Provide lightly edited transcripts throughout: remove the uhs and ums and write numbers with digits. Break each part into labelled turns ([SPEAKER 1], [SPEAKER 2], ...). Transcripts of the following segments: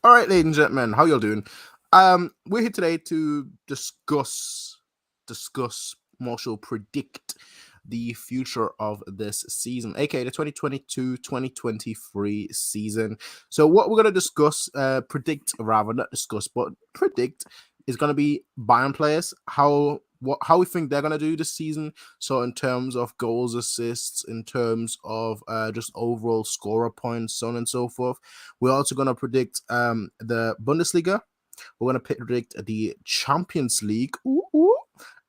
[SPEAKER 1] All right, ladies and gentlemen, how y'all doing? We're here today to discuss, more so predict the future of this season, aka the 2022-2023 season. So what we're going to discuss, predict rather, not discuss, but predict is going to be Bayern players, how we think they're going to do this season. So in terms of goals, assists, in terms of just overall scorer points, so on and so forth. We're also going to predict the Bundesliga. We're going to predict the Champions League. Ooh, ooh.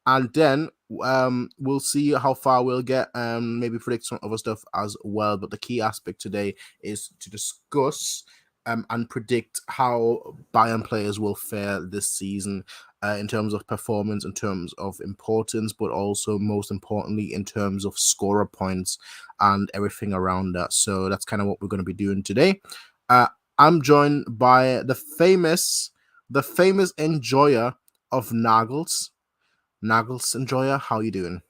[SPEAKER 1] And then we'll see how far we'll get and maybe predict some other stuff as well. But the key aspect today is to discuss and predict how Bayern players will fare this season in terms of performance, in terms of importance, but also most importantly in terms of scorer points and everything around that. So that's kind of what we're going to be doing today. I'm joined by the famous enjoyer of Nagels. Nagels enjoyer, how you doing?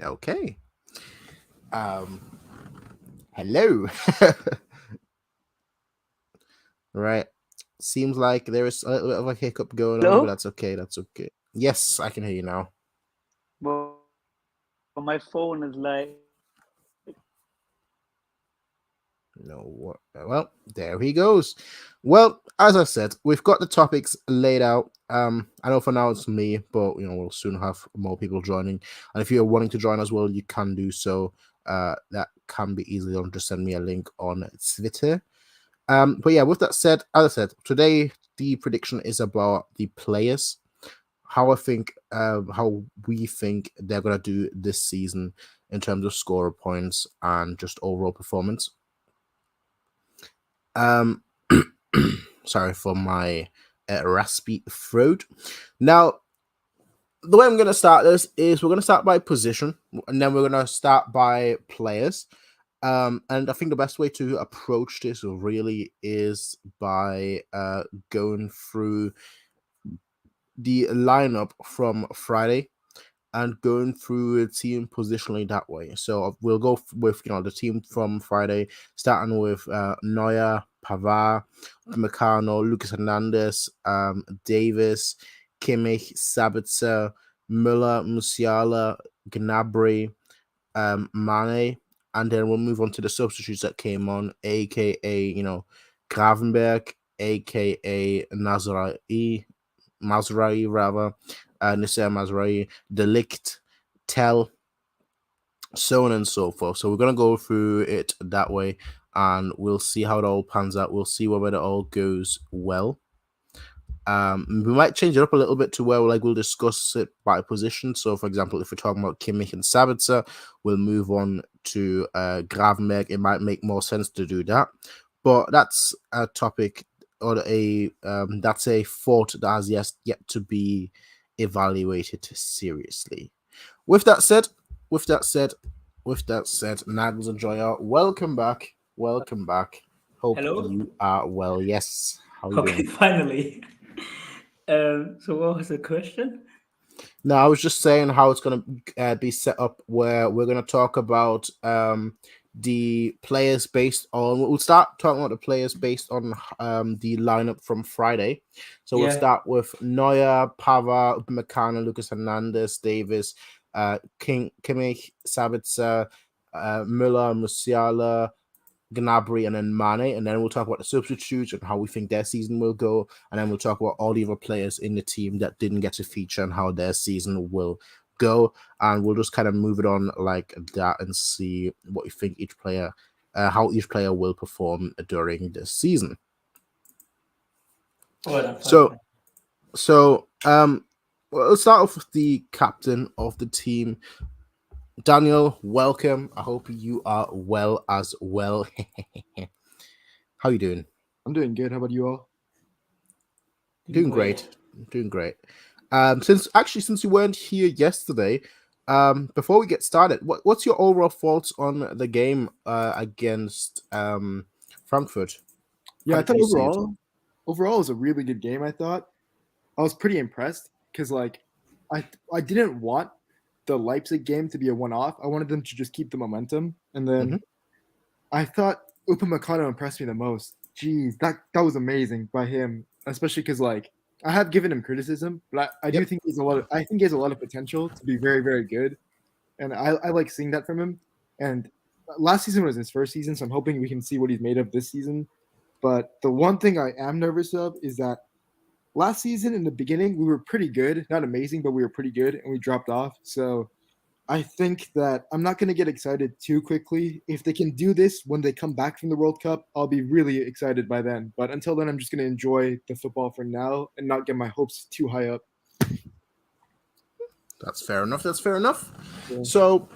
[SPEAKER 1] Okay. Hello. Right. Seems like there is a little bit of a hiccup going on, but that's okay. That's okay. Yes, I can hear you now.
[SPEAKER 2] Well, my phone is like.
[SPEAKER 1] No, well, there he goes. Well, as I said, we've got the topics laid out. I know for now it's me, but we'll soon have more people joining. And if you're wanting to join as well, you can do so. That can be easily done. Just send me a link on Twitter. But yeah, with that said, as I said, today the prediction is about the players, how we think they're gonna do this season in terms of scorer points and just overall performance. Sorry for my raspy throat. Now, the way I'm going to start this is we're going to start by position, and then we're going to start by players. And I think the best way to approach this really is by going through the lineup from Friday and going through a team positionally that way. So we'll go with the team from Friday, starting with Neuer, Pavard, Meccano, Lucas Hernandez, Davis, Kimmich, Sabitzer, Müller, Musiala, Gnabry, Mane, and then we'll move on to the substitutes that came on, aka Gravenberg, aka Mazraoui rather. Nisser Mazraoui, Delict, Tell, so on and so forth. So we're going to go through it that way and we'll see how it all pans out. We'll see whether it all goes well. We might change it up a little bit to where we'll discuss it by position. So, for example, if we're talking about Kimmich and Sabitzer, we'll move on to Gravenberg. It might make more sense to do that. But that's a topic or that's a thought that has yet to be evaluated seriously. With that said, Nagels and Joya, welcome back. Hope
[SPEAKER 2] Hello?
[SPEAKER 1] you are well. Yes. How are you
[SPEAKER 2] Okay,
[SPEAKER 1] doing?
[SPEAKER 2] finally. So what was the question?
[SPEAKER 1] No, I was just saying how it's going to be set up where we're going to talk about the players based on. We'll start talking about the players based on the lineup from Friday. So we'll start with Neuer, Pavard, Meccano, Lucas Hernandez, Davis, Kimmich, Sabitzer, Müller, Musiala, Gnabry, and then Mane, and then we'll talk about the substitutes and how we think their season will go, and then we'll talk about all the other players in the team that didn't get to feature and how their season will go, and we'll just kind of move it on like that and see what we think each player, how each player will perform during the season. So let's start off with the captain of the team. Daniel, welcome. I hope you are well as well. How you doing?
[SPEAKER 3] I'm doing good. How about you all?
[SPEAKER 1] Doing great. Since you weren't here yesterday, before we get started, what's your overall thoughts on the game against Frankfurt?
[SPEAKER 3] Yeah, I thought overall it was a really good game. I thought I was pretty impressed because I didn't want the Leipzig game to be a one-off. I wanted them to just keep the momentum, and then I thought Upamecano impressed me the most. Jeez, that was amazing by him, especially because like I have given him criticism, but I do think I think he has a lot of potential to be very, very good, and I like seeing that from him. And last season was his first season, so I'm hoping we can see what he's made of this season. But the one thing I am nervous of is that last season in the beginning we were pretty good, not amazing, but we were pretty good, and we dropped off. So I think that I'm not going to get excited too quickly. If they can do this when they come back from the World Cup, I'll be really excited by then. But until then, I'm just going to enjoy the football for now and not get my hopes too high up.
[SPEAKER 1] That's fair enough. That's fair enough.
[SPEAKER 3] Yeah.
[SPEAKER 1] So,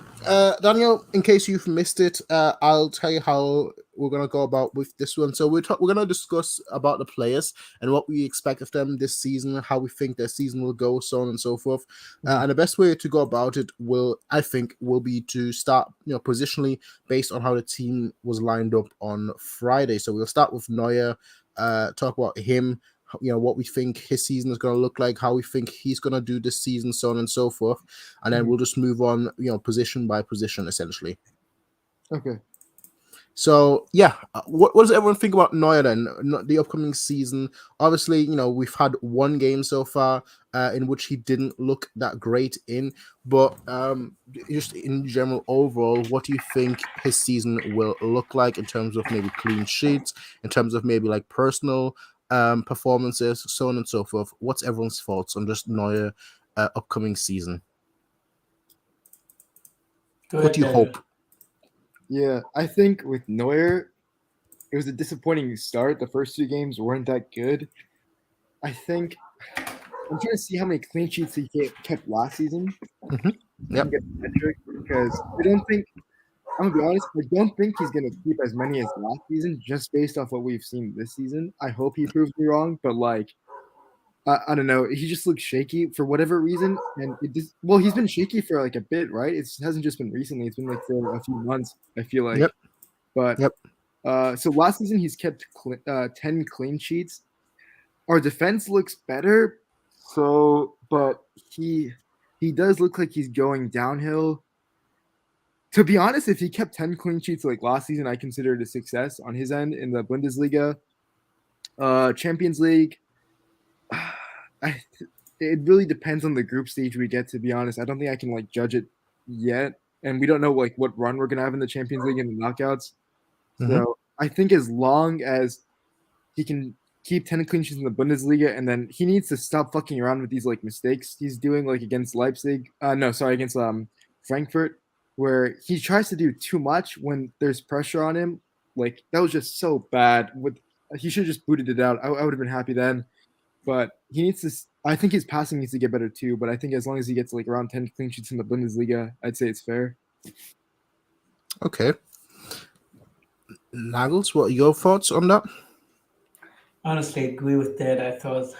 [SPEAKER 1] Daniel, in case you've missed it, I'll tell you how we're going to go about with this one. So we're going to discuss about the players and what we expect of them this season, how we think their season will go, so on and so forth. And the best way to go about it will be to start, positionally based on how the team was lined up on Friday. So we'll start with Neuer, talk about him, what we think his season is going to look like, how we think he's going to do this season, so on and so forth. And then we'll just move on, position by position, essentially.
[SPEAKER 3] Okay.
[SPEAKER 1] So, what does everyone think about Neuer then, the upcoming season? Obviously, we've had one game so far in which he didn't look that great in, but just in general, overall, what do you think his season will look like in terms of maybe clean sheets, in terms of maybe like personal performances, so on and so forth? What's everyone's thoughts on just Neuer upcoming season? What do you hope?
[SPEAKER 3] Yeah, I think with Neuer, it was a disappointing start. The first two games weren't that good. I think I'm trying to see how many clean sheets he kept last season.
[SPEAKER 1] Yep.
[SPEAKER 3] Because I'm gonna be honest, I don't think he's gonna keep as many as last season, just based off what we've seen this season. I hope he proves me wrong, but like I don't know. He just looks shaky for whatever reason, and he's been shaky for like a bit, right? It hasn't just been recently; it's been like for a few months. I feel like, but so last season he's kept 10 clean sheets. Our defense looks better, but he does look like he's going downhill. To be honest, if he kept 10 clean sheets like last season, I consider it a success on his end in the Bundesliga, Champions League. It really depends on the group stage we get, to be honest. I don't think I can like judge it yet, and we don't know like what run we're gonna have in the Champions League and the knockouts. So I think as long as he can keep 10 clean sheets in the Bundesliga, and then he needs to stop fucking around with these like mistakes he's doing, like against against Frankfurt, where he tries to do too much when there's pressure on him. Like that was just so bad. He should have just booted it out. I would have been happy then. But he needs to. I think his passing needs to get better too. But I think as long as he gets like around 10 clean sheets in the Bundesliga, I'd say it's fair.
[SPEAKER 1] Okay. Nagels, what are your thoughts on that?
[SPEAKER 2] Honestly, I agree with that. I thought it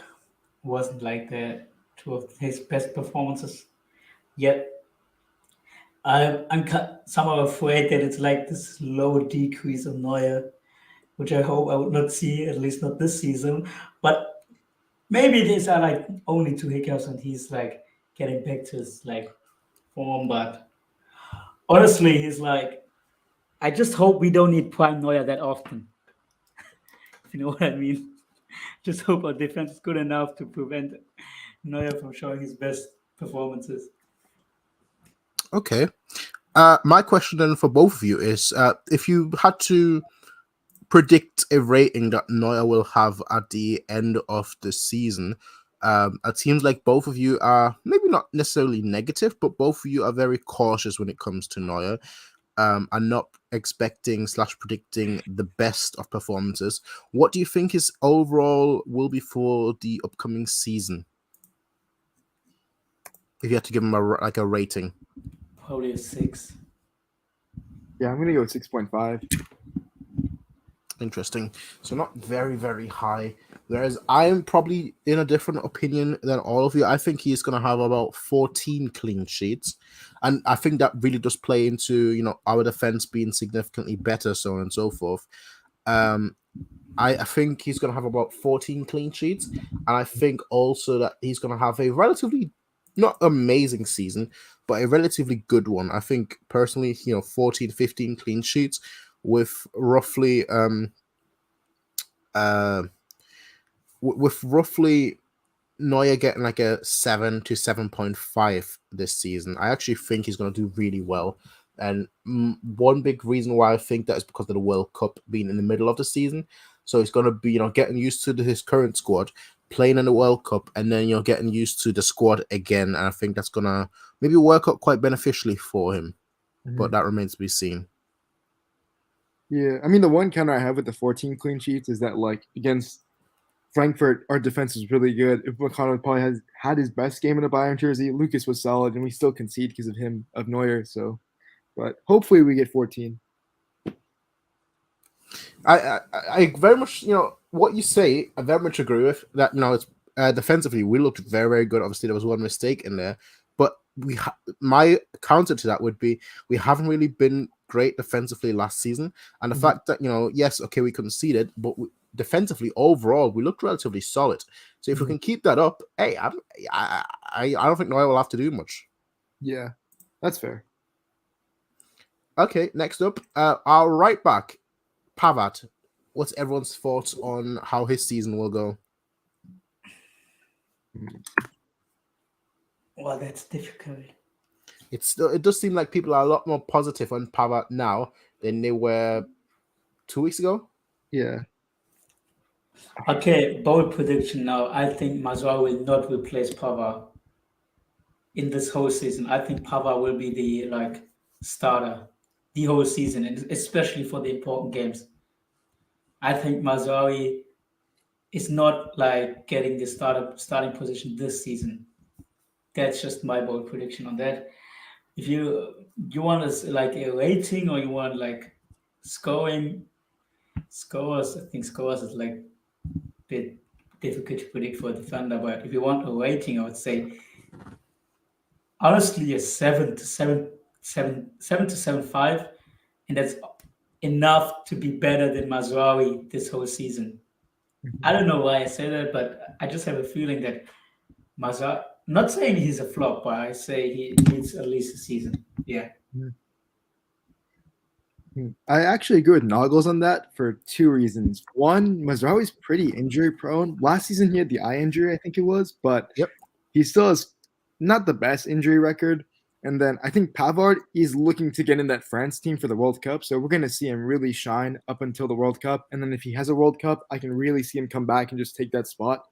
[SPEAKER 2] wasn't like the two of his best performances yet. I'm somehow afraid that it's like this slow decrease of Neuer, which I hope I would not see, at least not this season. But maybe these are like only two hiccups and he's like getting back to his like form. But honestly, he's like, I just hope we don't need prime Neuer that often. If you know what I mean. Just hope our defense is good enough to prevent Neuer from showing his best performances.
[SPEAKER 1] Okay. My question then for both of you is, if you had to predict a rating that Neuer will have at the end of the season, it seems like both of you are maybe not necessarily negative, but both of you are very cautious when it comes to Neuer. And not expecting / predicting the best of performances. What do you think his overall will be for the upcoming season? If you had to give him a rating.
[SPEAKER 2] Probably a 6.
[SPEAKER 3] Yeah, I'm gonna go with 6.5.
[SPEAKER 1] Interesting. So not very, very high. Whereas I am probably in a different opinion than all of you. I think he's going to have about 14 clean sheets. And I think that really does play into, our defense being significantly better, so on and so forth. I think he's going to have about 14 clean sheets. And I think also that he's going to have a relatively not amazing season, but a relatively good one. I think personally, 14, 15 clean sheets with roughly uh with roughly Neuer getting like a 7 to 7.5 this season. I actually think he's going to do really well. And one big reason why I think that is because of the World Cup being in the middle of the season. So he's going to be, getting used to his current squad, playing in the World Cup, and then getting used to the squad again. And I think that's going to maybe work out quite beneficially for him. But that remains to be seen.
[SPEAKER 3] Yeah, I mean, the one counter I have with the 14 clean sheets is that, like, against Frankfurt, our defense was really good. If McConnell probably has had his best game in a Bayern jersey, Lucas was solid, and we still concede because of Neuer. So, but hopefully we get 14.
[SPEAKER 1] I very much, what you say, I very much agree with that. It's defensively, we looked very, very good. Obviously, there was one mistake in there, but my counter to that would be we haven't really been great defensively last season, and the fact that yes, okay, we conceded, but defensively overall we looked relatively solid. So if we can keep that up, hey, I don't think Neuer will have to do much.
[SPEAKER 3] Yeah, that's fair.
[SPEAKER 1] Okay, next up, our right back, Pavard. What's everyone's thoughts on how his season will go?
[SPEAKER 2] Well, that's difficult.
[SPEAKER 1] It does seem like people are a lot more positive on Pavard now than they were 2 weeks ago.
[SPEAKER 3] Yeah.
[SPEAKER 2] Okay, bold prediction now. I think Mazraoui will not replace Pavard in this whole season. I think Pavard will be the starter the whole season, and especially for the important games. I think Mazraoui is not like getting the starting position this season. That's just my bold prediction on that. If you want us like a rating or you want like scores, I think scores is like a bit difficult to predict for a defender. But if you want a rating, I would say honestly a 7 to 7.5, and that's enough to be better than Mazraoui this whole season. I don't know why I say that, but I just have a feeling that Mazraoui. Not saying he's a flop, but I say he needs at least a season. Yeah.
[SPEAKER 3] I actually agree with Noggles on that for two reasons. One, Mazraoui's pretty injury prone. Last season he had the eye injury, I think it was, but he still has not the best injury record. And then I think Pavard is looking to get in that France team for the World Cup. So we're going to see him really shine up until the World Cup. And then if he has a World Cup, I can really see him come back and just take that spot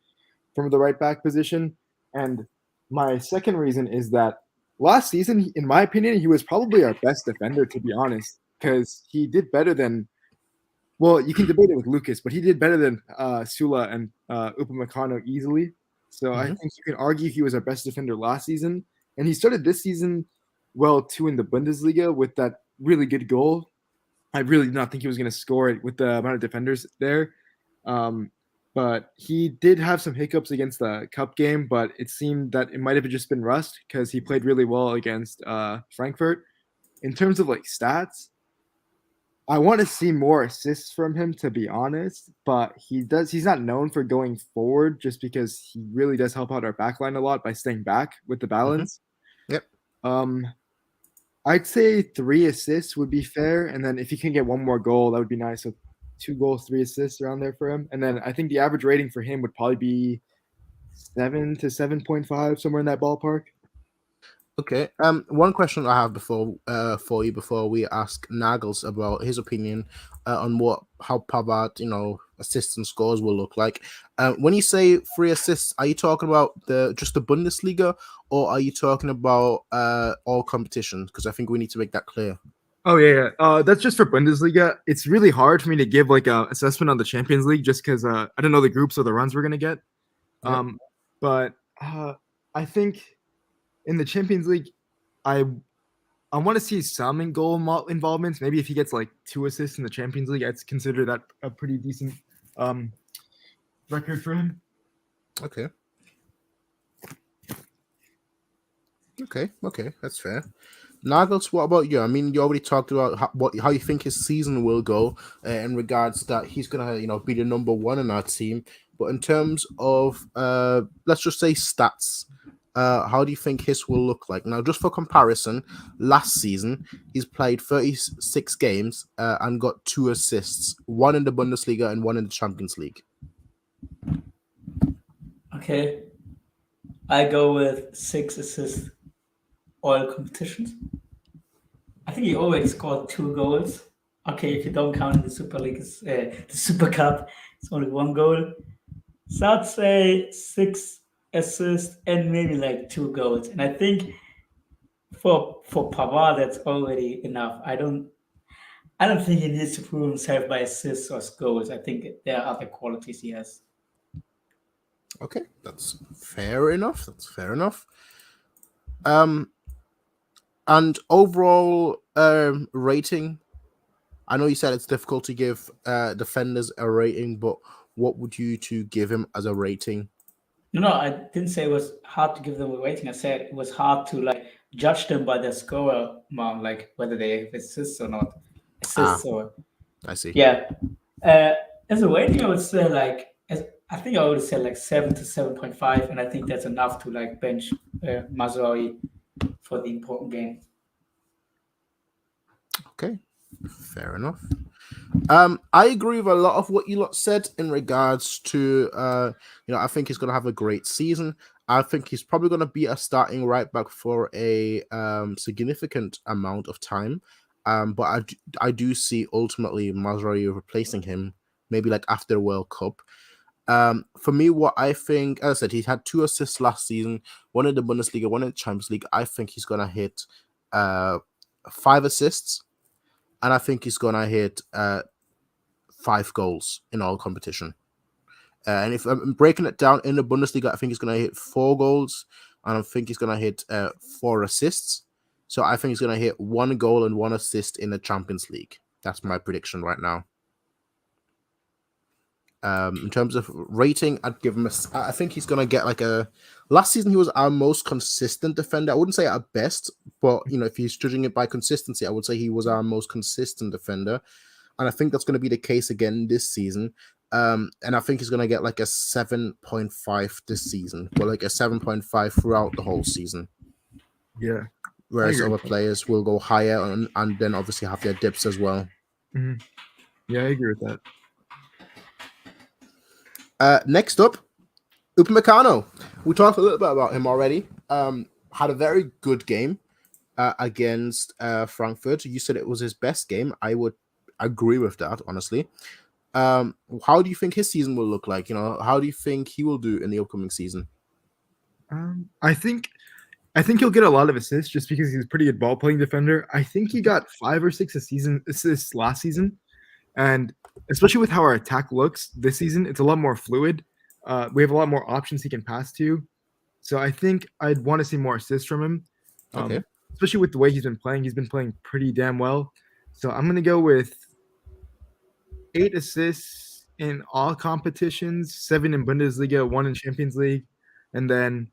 [SPEAKER 3] from the right back position. And my second reason is that last season, in my opinion, he was probably our best defender, to be honest, because he did better than, well, you can debate it with Lucas, but he did better than Sula and Upamecano easily. So I think you can argue he was our best defender last season. And he started this season well, too, in the Bundesliga with that really good goal. I really did not think he was going to score it with the amount of defenders there. But he did have some hiccups against the cup game, but it seemed that it might have just been rust because he played really well against Frankfurt. In terms of like stats, I want to see more assists from him, to be honest, but he's not known for going forward just because he really does help out our backline a lot by staying back with the balance.
[SPEAKER 1] Yep.
[SPEAKER 3] I'd say 3 assists would be fair, and then if he can get one more goal, that would be nice. So 2 goals, 3 assists around there for him. And then I think the average rating for him would probably be 7 to 7.5, somewhere in that ballpark.
[SPEAKER 1] Okay. One question I have for you before we ask Nagels about his opinion on how Pavard, assists and scores will look like. When you say 3 assists, are you talking about just the Bundesliga, or are you talking about all competitions? Because I think we need to make that clear.
[SPEAKER 3] Oh yeah. That's just for Bundesliga. It's really hard for me to give like a assessment on the Champions League just because I don't know the groups or the runs we're gonna get. But I think in the Champions League, I want to see some in goal involvements. Maybe if he gets like 2 assists in the Champions League, I'd consider that a pretty decent record for him.
[SPEAKER 1] Okay, that's fair. Nagels, what about you? I mean, you already talked about how you think his season will go in regards that he's gonna, be the number 1 in our team. But in terms of, let's just say stats, how do you think his will look like? Now, just for comparison, last season he's played 36 games and got 2 assists, 1 in the Bundesliga and 1 in the Champions League.
[SPEAKER 2] Okay. I go with 6 assists all competitions. I think he already scored 2 goals. Okay, if you don't count the Super League, the Super Cup, it's only 1 goal. So I'd say 6 assists and maybe like 2 goals. And I think for Pavard, that's already enough. I don't think he needs to prove himself by assists or goals. I think there are other qualities he has.
[SPEAKER 1] Okay, that's fair enough. And overall rating, I know you said it's difficult to give defenders a rating, but what would you two give him as a rating?
[SPEAKER 2] No, I didn't say it was hard to give them a rating. I said it was hard to like judge them by their score amount, like whether they have assists or not.
[SPEAKER 1] I see.
[SPEAKER 2] Yeah. As a rating, I would say I think I would say like 7 to 7.5, and I think that's enough to like bench Mazraoui for the important game.
[SPEAKER 1] Okay, fair enough. I agree with a lot of what you lot said in regards to I think he's gonna have a great season. I think he's probably gonna be a starting right back for a significant amount of time. But I do see ultimately Mazraoui replacing him, maybe like after the World Cup. For me, what I think, as I said, he had 2 assists last season, 1 in the Bundesliga, 1 in the Champions League. I think he's gonna hit 5 assists, and I think he's gonna hit 5 goals in all competition. And if I'm breaking it down in the Bundesliga, I think he's gonna hit 4 goals, and I think he's gonna hit 4 assists. So I think he's gonna hit 1 goal and 1 assist in the Champions League. That's my prediction right now. In terms of rating, I'd give him I think he's gonna get like a. Last season he was our most consistent defender. I wouldn't say our best, but if he's judging it by consistency, I would say he was our most consistent defender, and I think that's gonna be the case again this season. And I think he's gonna get like a 7.5 this season, but like a 7.5 throughout the whole season.
[SPEAKER 3] Yeah.
[SPEAKER 1] Whereas other players will go higher and then obviously have their dips as well.
[SPEAKER 3] Mm-hmm. Yeah, I agree with that.
[SPEAKER 1] Next up, Upamecano. We talked a little bit about him already. Had a very good game against Frankfurt. You said it was his best game. I would agree with that, honestly. How do you think his season will look like? How do you think he will do in the upcoming season?
[SPEAKER 3] I think he'll get a lot of assists just because he's a pretty good ball-playing defender. I think he got 5 or 6 assists last season. And especially with how our attack looks this season, it's a lot more fluid. We have a lot more options he can pass to. So I think I'd want to see more assists from him.
[SPEAKER 1] Okay.
[SPEAKER 3] Especially with the way he's been playing. He's been playing pretty damn well. So I'm going to go with 8 assists in all competitions, 7 in Bundesliga, 1 in Champions League. And then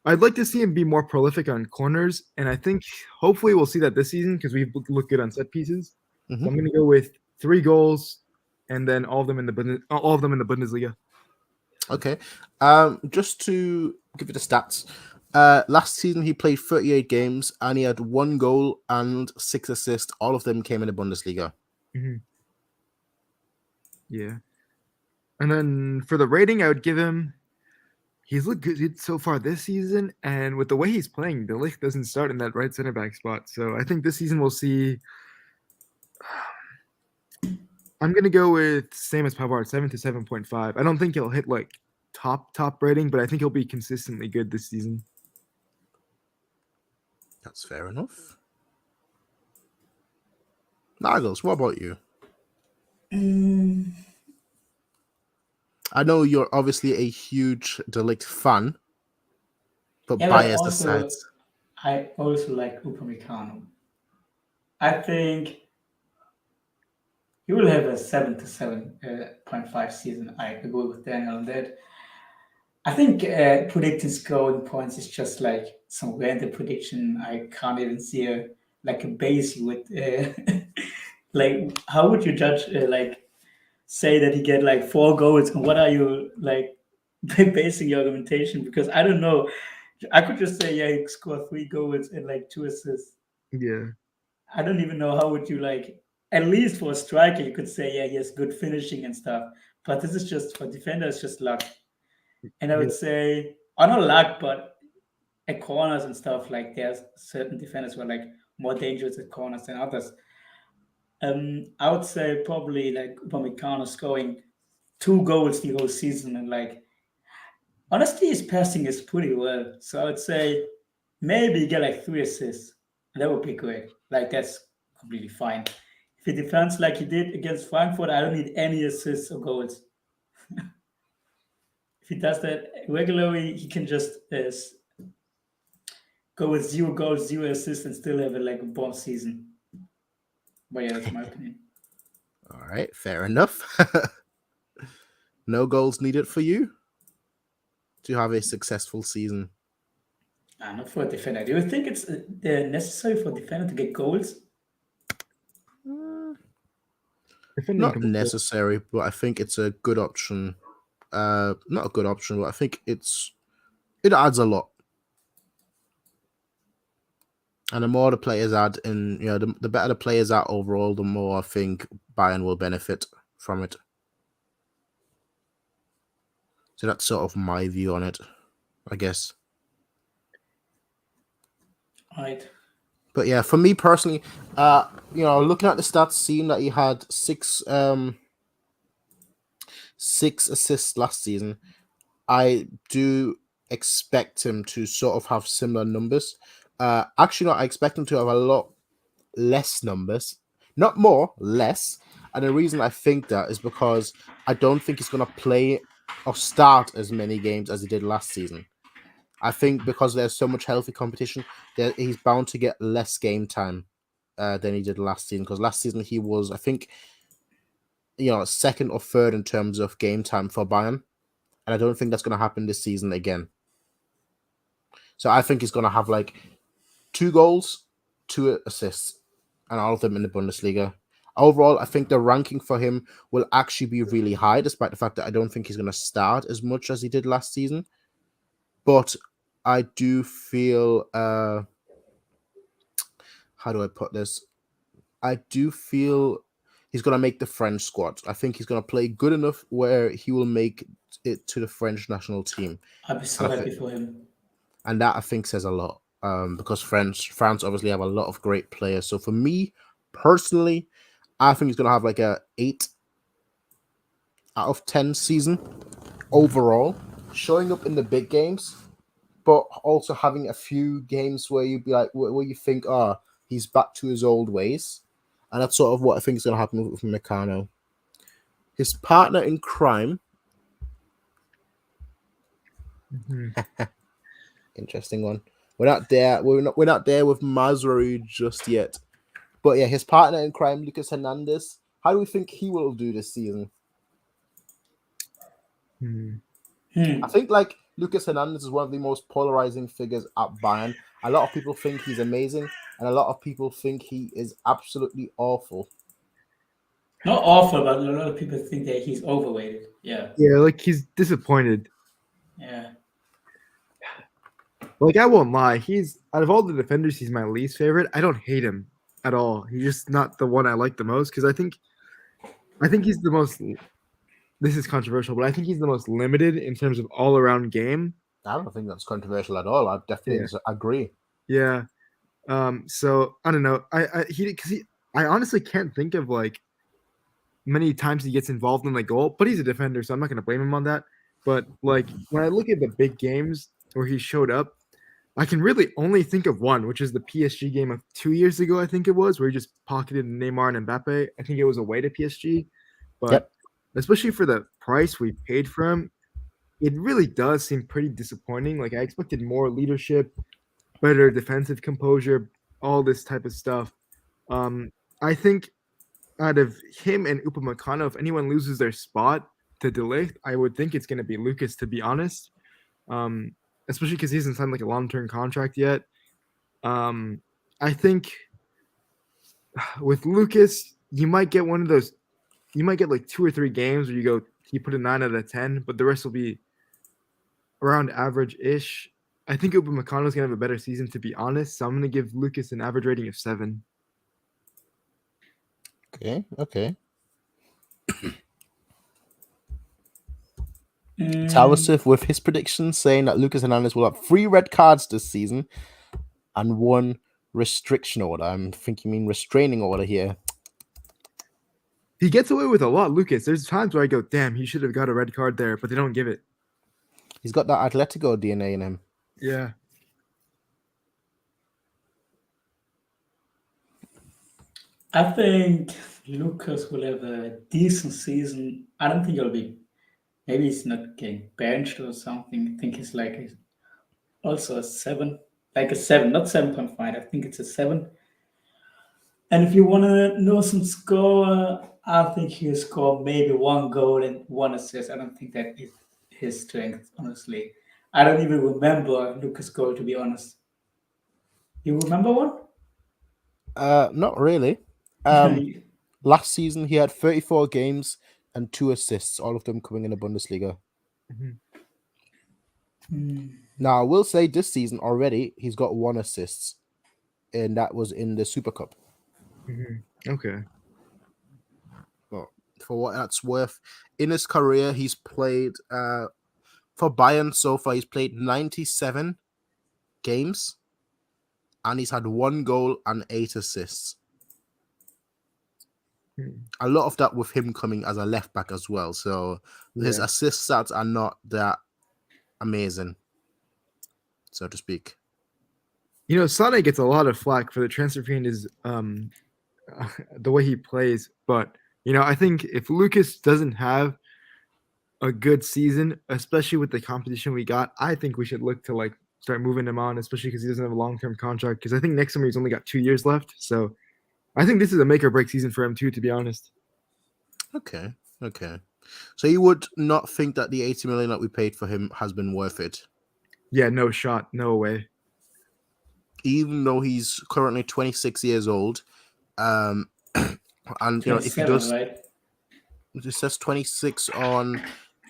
[SPEAKER 3] I'd like to see him be more prolific on corners. And I think hopefully we'll see that this season because we look good on set pieces.
[SPEAKER 1] Mm-hmm.
[SPEAKER 3] So I'm going to go with 3 goals and then all of them in the Bundesliga.
[SPEAKER 1] Okay. Just to give you the stats, last season he played 38 games and he had 1 goal and 6 assists. All of them came in the Bundesliga.
[SPEAKER 3] Mm-hmm. Yeah. And then for the rating, I would give him. He's looked good so far this season, and with the way he's playing, De Ligt doesn't start in that right center back spot. So I think this season we'll see. I'm gonna go with same as Pavard, 7 to 7.5. I don't think he'll hit like top rating, but I think he'll be consistently good this season.
[SPEAKER 1] That's fair enough. Nagels, what about you? I know you're obviously a huge De Ligt fan, but bias aside,
[SPEAKER 2] I also like Upamecano. I think he will have a 7 to 7.5 season. I agree with Daniel on that. I think predicting scoring points is just like some random prediction. I can't even see a base with like how would you judge say that he get like 4 goals and what are you like basing your argumentation? Because I don't know. I could just say, yeah, he scored 3 goals and like 2 assists.
[SPEAKER 3] Yeah.
[SPEAKER 2] I don't even know how would you like. At least for a striker, you could say, yeah, he has good finishing and stuff. But this is just for defenders, just luck. And I would say, not luck, but at corners and stuff, like there's certain defenders who are like more dangerous at corners than others. I would say probably like Upamecano scoring 2 goals the whole season, and like honestly, his passing is pretty well. So I would say maybe get like 3 assists. That would be great. Like that's completely fine. If he defends like he did against Frankfurt, I don't need any assists or goals. If he does that regularly, he can just go with 0 goals, 0 assists, and still have like a bomb season. But yeah, that's my opinion.
[SPEAKER 1] All right, fair enough. No goals needed for you to have a successful season.
[SPEAKER 2] Not for a defender. Do you think it's necessary for a defender to get goals?
[SPEAKER 1] Not necessary, but I think it's a good option. Not a good option, but I think it adds a lot. And the more the players add, and the better the players are overall, the more I think Bayern will benefit from it. So that's sort of my view on it, I guess.
[SPEAKER 2] Right.
[SPEAKER 1] But yeah, for me personally, looking at the stats, seeing that he had six assists last season, I do expect him to sort of have similar numbers. Actually, no, I expect him to have a lot less numbers, not more, less. And the reason I think that is because I don't think he's going to play or start as many games as he did last season. I think because there's so much healthy competition, that he's bound to get less game time than he did last season. Because last season he was, I think, second or third in terms of game time for Bayern, and I don't think that's going to happen this season again. So I think he's going to have like 2 goals, 2 assists, and all of them in the Bundesliga. Overall, I think the ranking for him will actually be really high, despite the fact that I don't think he's going to start as much as he did last season. But I do feel, how do I put this? I do feel he's going to make the French squad. I think he's going to play good enough where he will make it to the French national team.
[SPEAKER 2] I'd be so happy for him.
[SPEAKER 1] And that, I think, says a lot. Because France obviously have a lot of great players. So for me, personally, I think he's going to have like a 8 out of 10 season overall, showing up in the big games, but also having a few games where you'd be like, where you think, he's back to his old ways. And that's sort of what I think is going to happen with Meccano. His partner in crime.
[SPEAKER 3] Mm-hmm.
[SPEAKER 1] Interesting one. We're not there. We're not there with Mazraoui just yet. But yeah, his partner in crime, Lucas Hernandez. How do we think he will do this season? I think like Lucas Hernandez is one of the most polarizing figures at Bayern. A lot of people think he's amazing, and a lot of people think he is absolutely awful.
[SPEAKER 2] Not awful, but a lot of people think that he's overrated. Yeah.
[SPEAKER 3] Yeah, like he's disappointed.
[SPEAKER 2] Yeah.
[SPEAKER 3] Like I won't lie, he's out of all the defenders, he's my least favorite. I don't hate him at all. He's just not the one I like the most because I think he's the most. This is controversial, but I think he's the most limited in terms of all-around game.
[SPEAKER 1] I don't think that's controversial at all. I definitely agree.
[SPEAKER 3] Yeah. So I don't know. I honestly can't think of like many times he gets involved in the goal, but he's a defender, so I'm not going to blame him on that. But like when I look at the big games where he showed up, I can really only think of one, which is the PSG game of 2 years ago, I think it was, where he just pocketed Neymar and Mbappe. I think it was away to PSG. But especially for the price we paid for him, it really does seem pretty disappointing. Like I expected more leadership, better defensive composure, all this type of stuff. I think out of him and Upamecano, if anyone loses their spot to De Ligt, I would think it's going to be Lucas, to be honest. Especially because he hasn't signed like a long-term contract yet. I think with Lucas, you might get one of those. You might get like 2 or 3 games where you put a 9 out of 10, but the rest will be around average-ish. I think Upamecano's gonna have a better season, to be honest. So I'm gonna give Lucas an average rating of 7.
[SPEAKER 1] Okay.
[SPEAKER 2] Mm,
[SPEAKER 1] Talasif with his predictions saying that Lucas Hernandez will have 3 red cards this season and 1 restriction order. I'm thinking you mean restraining order here.
[SPEAKER 3] He gets away with a lot, Lucas. There's times where I go, damn, he should have got a red card there, but they don't give it.
[SPEAKER 1] He's got that Atletico DNA in him.
[SPEAKER 3] Yeah.
[SPEAKER 2] I think Lucas will have a decent season. I don't think he'll be. Maybe he's not getting benched or something. I think he's like also a 7, like a 7, not 7.5. I think it's a 7. And if you want to know some score, I think he'll score maybe 1 goal and 1 assist. I don't think that is his strength, honestly. I don't even remember Lucas' goal, to be honest. You remember one?
[SPEAKER 1] Not really. Last season he had 34 games and 2 assists, all of them coming in the Bundesliga. Now I will say this season already he's got 1 assist, and that was in the Super Cup.
[SPEAKER 3] Okay.
[SPEAKER 1] But for what that's worth, in his career he's played for Bayern so far. He's played 97 games, and he's had 1 goal and 8 assists. A lot of that with him coming as a left back as well. So his assist stats are not that amazing, so to speak.
[SPEAKER 3] You know, Sane gets a lot of flack for the transfer fee and his the way he plays, but you know, I think if Lucas doesn't have a good season, especially with the competition we got, I think we should look to like start moving him on, especially because he doesn't have a long-term contract. Because I think next summer he's only got 2 years left, so I think this is a make or break season for him too, to be honest.
[SPEAKER 1] Okay. So you would not think that the 80 million that we paid for him has been worth it?
[SPEAKER 3] Yeah, no shot, no way.
[SPEAKER 1] Even though he's currently 26 years old, and you know, if he does,
[SPEAKER 2] right?
[SPEAKER 1] It says 26 on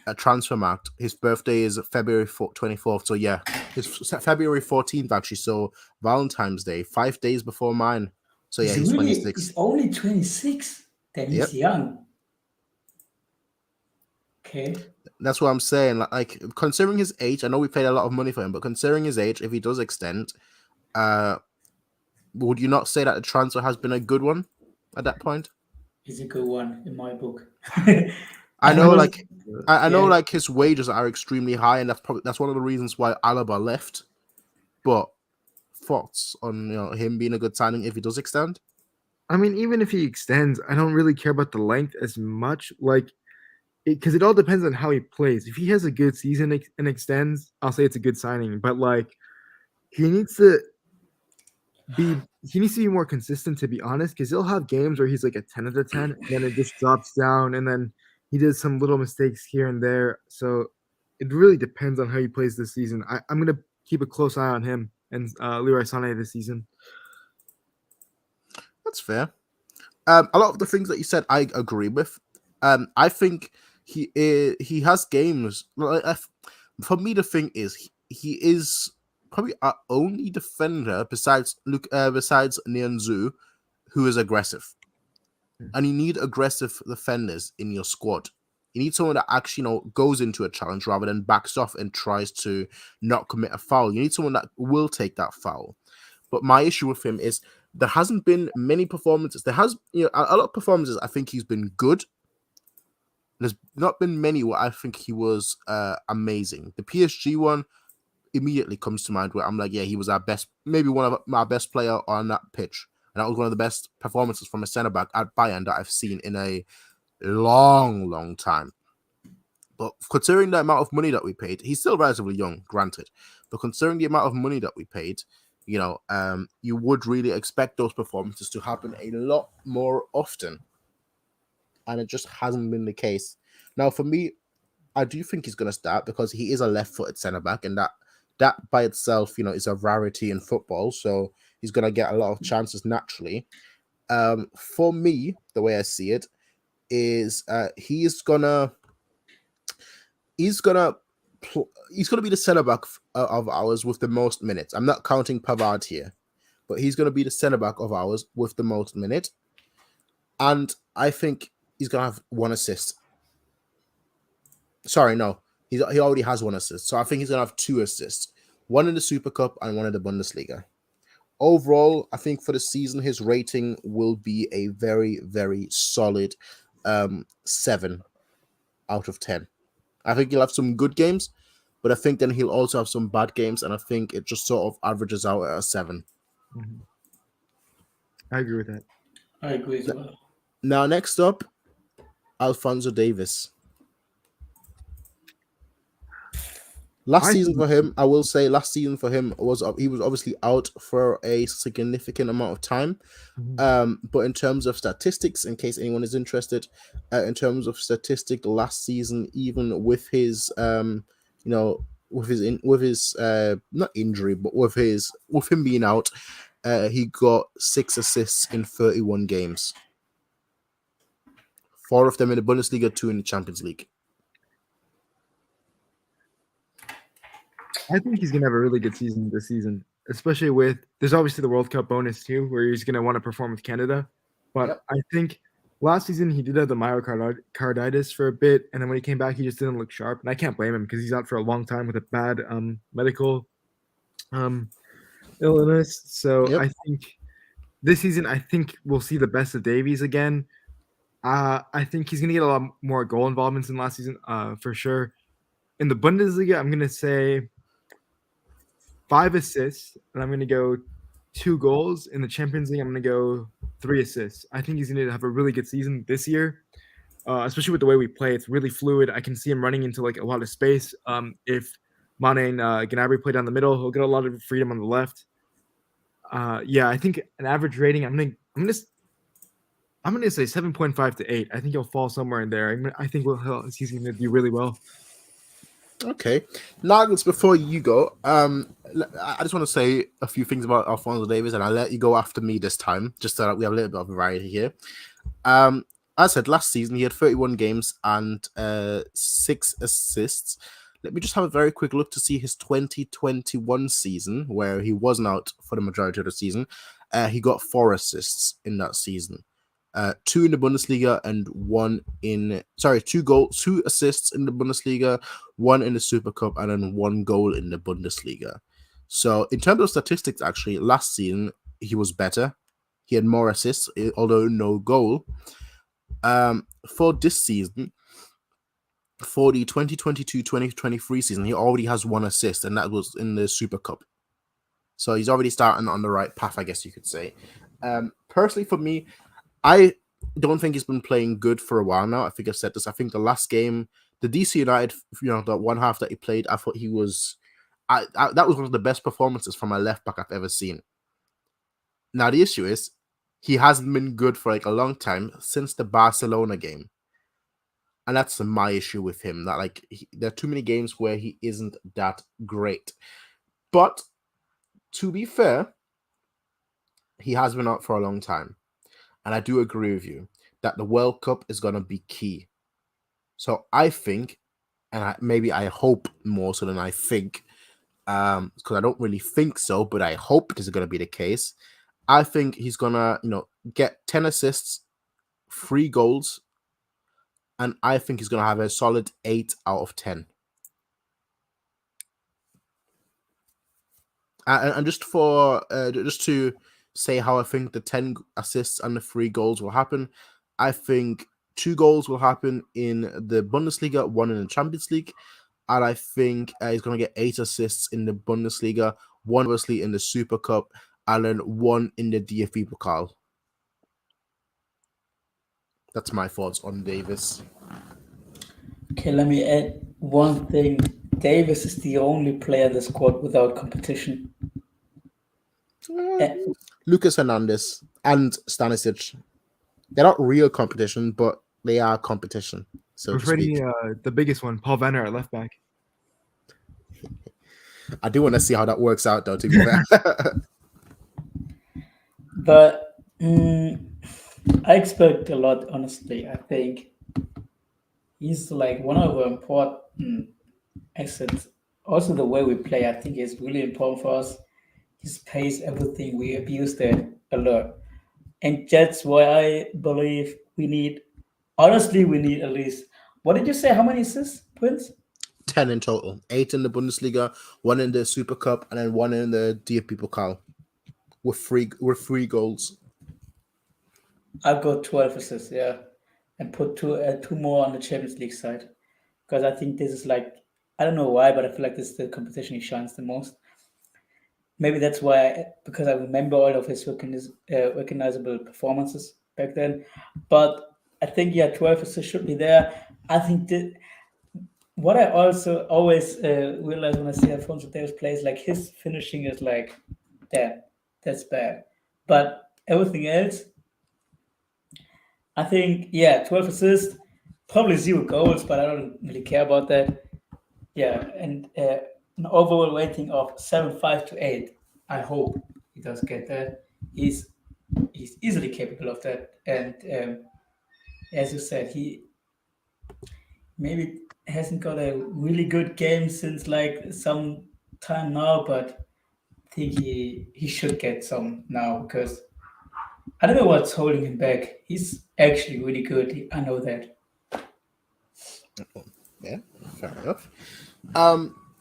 [SPEAKER 1] a transfer market. His birthday is February 24th. So yeah, it's February 14th actually. So Valentine's Day, 5 days before mine. So yeah, he's 26.
[SPEAKER 2] He's only 26. Then he's young. Okay.
[SPEAKER 1] That's what I'm saying. Like considering his age, I know we paid a lot of money for him, but considering his age, if he does extend, would you not say that the transfer has been a good one at that point?
[SPEAKER 2] It's a good one in my book.
[SPEAKER 1] I know, I know, like his wages are extremely high, and that's one of the reasons why Alaba left. But thoughts on him being a good signing if he does extend?
[SPEAKER 3] I mean, even if he extends, I don't really care about the length as much, like because it all depends on how he plays. If he has a good season and extends, I'll say it's a good signing. But like, he needs to be more consistent, to be honest, because he'll have games where he's like a 10 out of 10, and then it just drops down, and then he does some little mistakes here and there. So it really depends on how he plays this season. I'm gonna keep a close eye on him and Leroy Sané this season.
[SPEAKER 1] That's fair. A lot of the things that you said, I agree with. I think he has games. For me, the thing is he is probably our only defender besides Nianzou who is aggressive. And you need aggressive defenders in your squad. You need someone that actually goes into a challenge rather than backs off and tries to not commit a foul. You need someone that will take that foul. But my issue with him is there hasn't been many performances. There has a lot of performances. I think he's been good. There's not been many where I think he was amazing. The PSG one immediately comes to mind where I'm like, yeah, he was our best, maybe one of my best player on that pitch. And that was one of the best performances from a centre-back at Bayern that I've seen in a long time. But considering the amount of money that we paid, he's still relatively young, granted. But considering the amount of money that we paid, you would really expect those performances to happen a lot more often. And it just hasn't been the case. Now, for me, I do think he's going to start because he is a left-footed centre-back, and that by itself, is a rarity in football. So he's going to get a lot of chances naturally. For me, the way I see it is he's gonna he's going to be the centre back of ours with the most minutes. I'm not counting Pavard here, but he's going to be the centre back of ours with the most minutes. And I think he's going to have 1 assist. Sorry, no. He already has 1 assist. So I think he's going to have 2 assists. 1 in the Super Cup and 1 in the Bundesliga. Overall, I think for the season, his rating will be a very, very solid 7 out of 10. I think he'll have some good games, but I think then he'll also have some bad games, and I think it just sort of averages out at a 7.
[SPEAKER 3] Mm-hmm. I agree with that.
[SPEAKER 2] I agree as well.
[SPEAKER 1] Now, next up, Alphonso Davies. Last season for him, I will say, he was obviously out for a significant amount of time.
[SPEAKER 3] Mm-hmm.
[SPEAKER 1] But in terms of statistics, in case anyone is interested, in terms of statistic last season, even with his, with his not injury, but with him being out, he got 6 assists in 31 games. 4 of them in the Bundesliga, 2 in the Champions League.
[SPEAKER 3] I think he's going to have a really good season this season, especially with – there's obviously the World Cup bonus too, where he's going to want to perform with Canada. But yep. I think last season he did have the myocarditis for a bit, and then when he came back, he just didn't look sharp. And I can't blame him because he's out for a long time with a bad medical illness. So yep. I think this season, we'll see the best of Davies again. I think he's going to get a lot more goal involvements than last season for sure. In the Bundesliga, I'm going to say 5 assists, and I'm going to go 2 goals. In the Champions League, I'm going to go 3 assists. I think he's going to have a really good season this year, especially with the way we play. It's really fluid. I can see him running into like a lot of space. If Mane and Gnabry play down the middle, he'll get a lot of freedom on the left. I think an average rating, I'm going to say 7.5 to 8. I think he'll fall somewhere in there. I think he's going to do really well.
[SPEAKER 1] Okay, Nagels, before you go, I just want to say a few things about Alphonso Davies, and I'll let you go after me this time, just so that we have a little bit of variety here. As I said, last season he had 31 games and 6 assists. Let me just have a very quick look to see his 2021 season, where he wasn't out for the majority of the season. He got 4 assists in that season. 2 in the Bundesliga and 2 assists in the Bundesliga, 1 in the Super Cup, and then 1 goal in the Bundesliga. So in terms of statistics, actually, last season he was better. He had more assists, although no goal. For this season, for the 2022-2023 season, he already has 1 assist, and that was in the Super Cup. So he's already starting on the right path, I guess you could say. Personally, for me, I don't think he's been playing good for a while now. I think I've said this. I think the last game, the DC United, the one half that he played, I thought he was... that was one of the best performances from a left back I've ever seen. Now, the issue is, he hasn't been good for like a long time, since the Barcelona game. And that's my issue with him. That there are too many games where he isn't that great. But, to be fair, he has been out for a long time. And I do agree with you that the World Cup is going to be key. So I think, and I hope more so than I think, because I don't really think so, but I hope this is going to be the case. I think he's going to, get 10 assists, 3 goals, and I think he's going to have a solid 8 out of 10. And just to say how I think the 10 assists and the 3 goals will happen. I think 2 goals will happen in the Bundesliga, 1 in the Champions League. And I think he's going to get 8 assists in the Bundesliga, 1 obviously in the Super Cup, and then 1 in the DFB Pokal. That's my thoughts on Davies.
[SPEAKER 2] Okay, let me add one thing. Davies is the only player in the squad without competition.
[SPEAKER 1] Lucas Hernandez and Stanisic. They're not real competition, but they are competition. So
[SPEAKER 3] the biggest one, Paul Venner at left back.
[SPEAKER 1] I do want to see how that works out, though, to be fair.
[SPEAKER 2] But I expect a lot, honestly. I think he's like one of the important Excellent. Also, the way we play, I think, is really important for us. His pace, everything, we abuse that a lot. And that's why I believe we need, honestly, we need at least, what did you say? How many assists, Prince?
[SPEAKER 1] 10 in total. 8 in the Bundesliga, 1 in the Super Cup, and then 1 in the DFB Pokal with three goals.
[SPEAKER 2] I've got 12 assists, yeah. And put two more on the Champions League side. Because I think this is like, I don't know why, but I feel like this is the competition he shines the most. Maybe that's why, because I remember all of his recognizable performances back then. But I think, yeah, 12 assists should be there. I think that what I also always realize when I see Alfonso Davis plays, like his finishing is like, damn, that's bad. But everything else, I think, yeah, 12 assists, probably 0 goals, but I don't really care about that. Yeah, and an overall rating of 7.5 to 8. I hope he does get that. He's easily capable of that, and as you said, he maybe hasn't got a really good game since like some time now, but I think he should get some now because I don't know what's holding him back. He's actually really good. I know that.
[SPEAKER 1] Yeah, fair enough.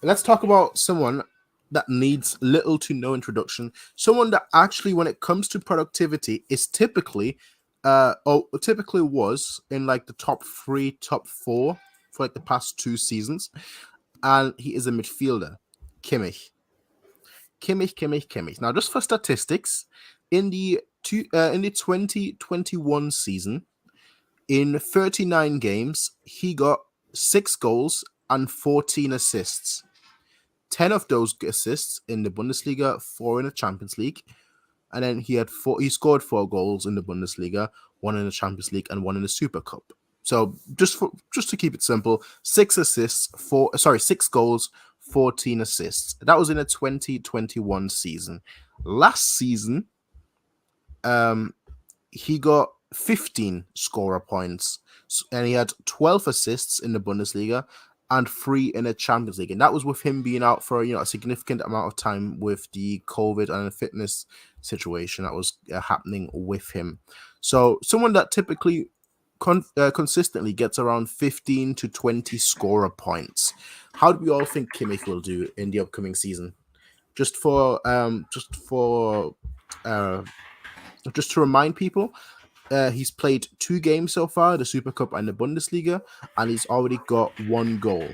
[SPEAKER 1] Let's talk about someone that needs little to no introduction. Someone that actually, when it comes to productivity, is typically was in like the top 3, top 4 for like the past 2 seasons, and he is a midfielder, Kimmich. Now, just for statistics, in the 2021 season, in 39 games, he got 6 goals and 14 assists. 10 of those assists in the Bundesliga, 4 in the Champions League, and then he scored 4 goals in the Bundesliga, 1 in the Champions League, and 1 in the Super Cup. So just to keep it simple, 6 goals, 14 assists. That was in the 2021 season. Last season, he got 15 scorer points, and he had 12 assists in the Bundesliga and 3 in the Champions League. And that was with him being out for a significant amount of time with the COVID and the fitness situation that was happening with him. So someone that typically consistently gets around 15 to 20 scorer points. How do we all think Kimmich will do in the upcoming season? Just to remind people, he's played 2 games so far, the Super Cup and the Bundesliga, and he's already got 1 goal.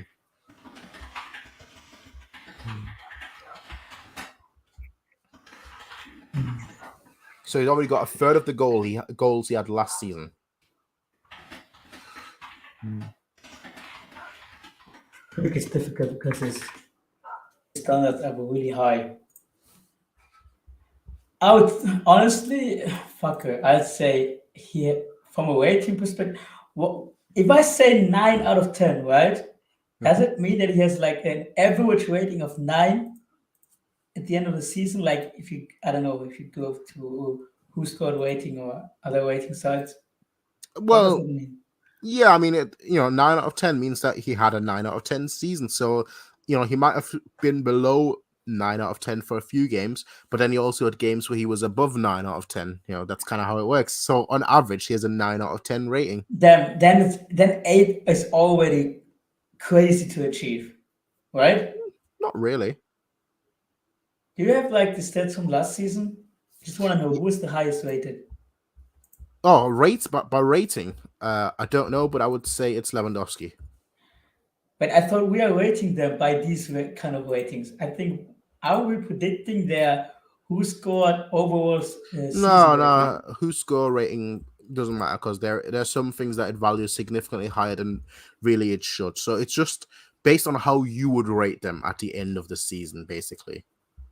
[SPEAKER 1] So he's already got a third of the goals he had last season.
[SPEAKER 2] I think it's difficult because his standards are really high. I would honestly, I'd say here from a rating perspective, if I say 9 out of 10, right? Does it mean that he has like an average rating of 9 at the end of the season? Like if you go to who scored rating or other rating sites.
[SPEAKER 1] Well, yeah, I mean, 9 out of 10 means that he had a 9 out of 10 season. So, he might have been below 9 out of 10 for a few games, but then he also had games where he was above 9 out of 10. That's kind of how it works. So on average, he has a 9 out of 10 rating.
[SPEAKER 2] Then 8 is already crazy to achieve, right?
[SPEAKER 1] Not really.
[SPEAKER 2] Do you have like the stats from last season? Just want to know who is the highest rated.
[SPEAKER 1] Oh, rates by rating. I don't know, but I would say it's Lewandowski.
[SPEAKER 2] But I thought we are rating them by these kind of ratings. I think, are we predicting their who scored overall season
[SPEAKER 1] No, who score rating doesn't matter because there are some things that it values significantly higher than really it should. So it's just based on how you would rate them at the end of the season, basically.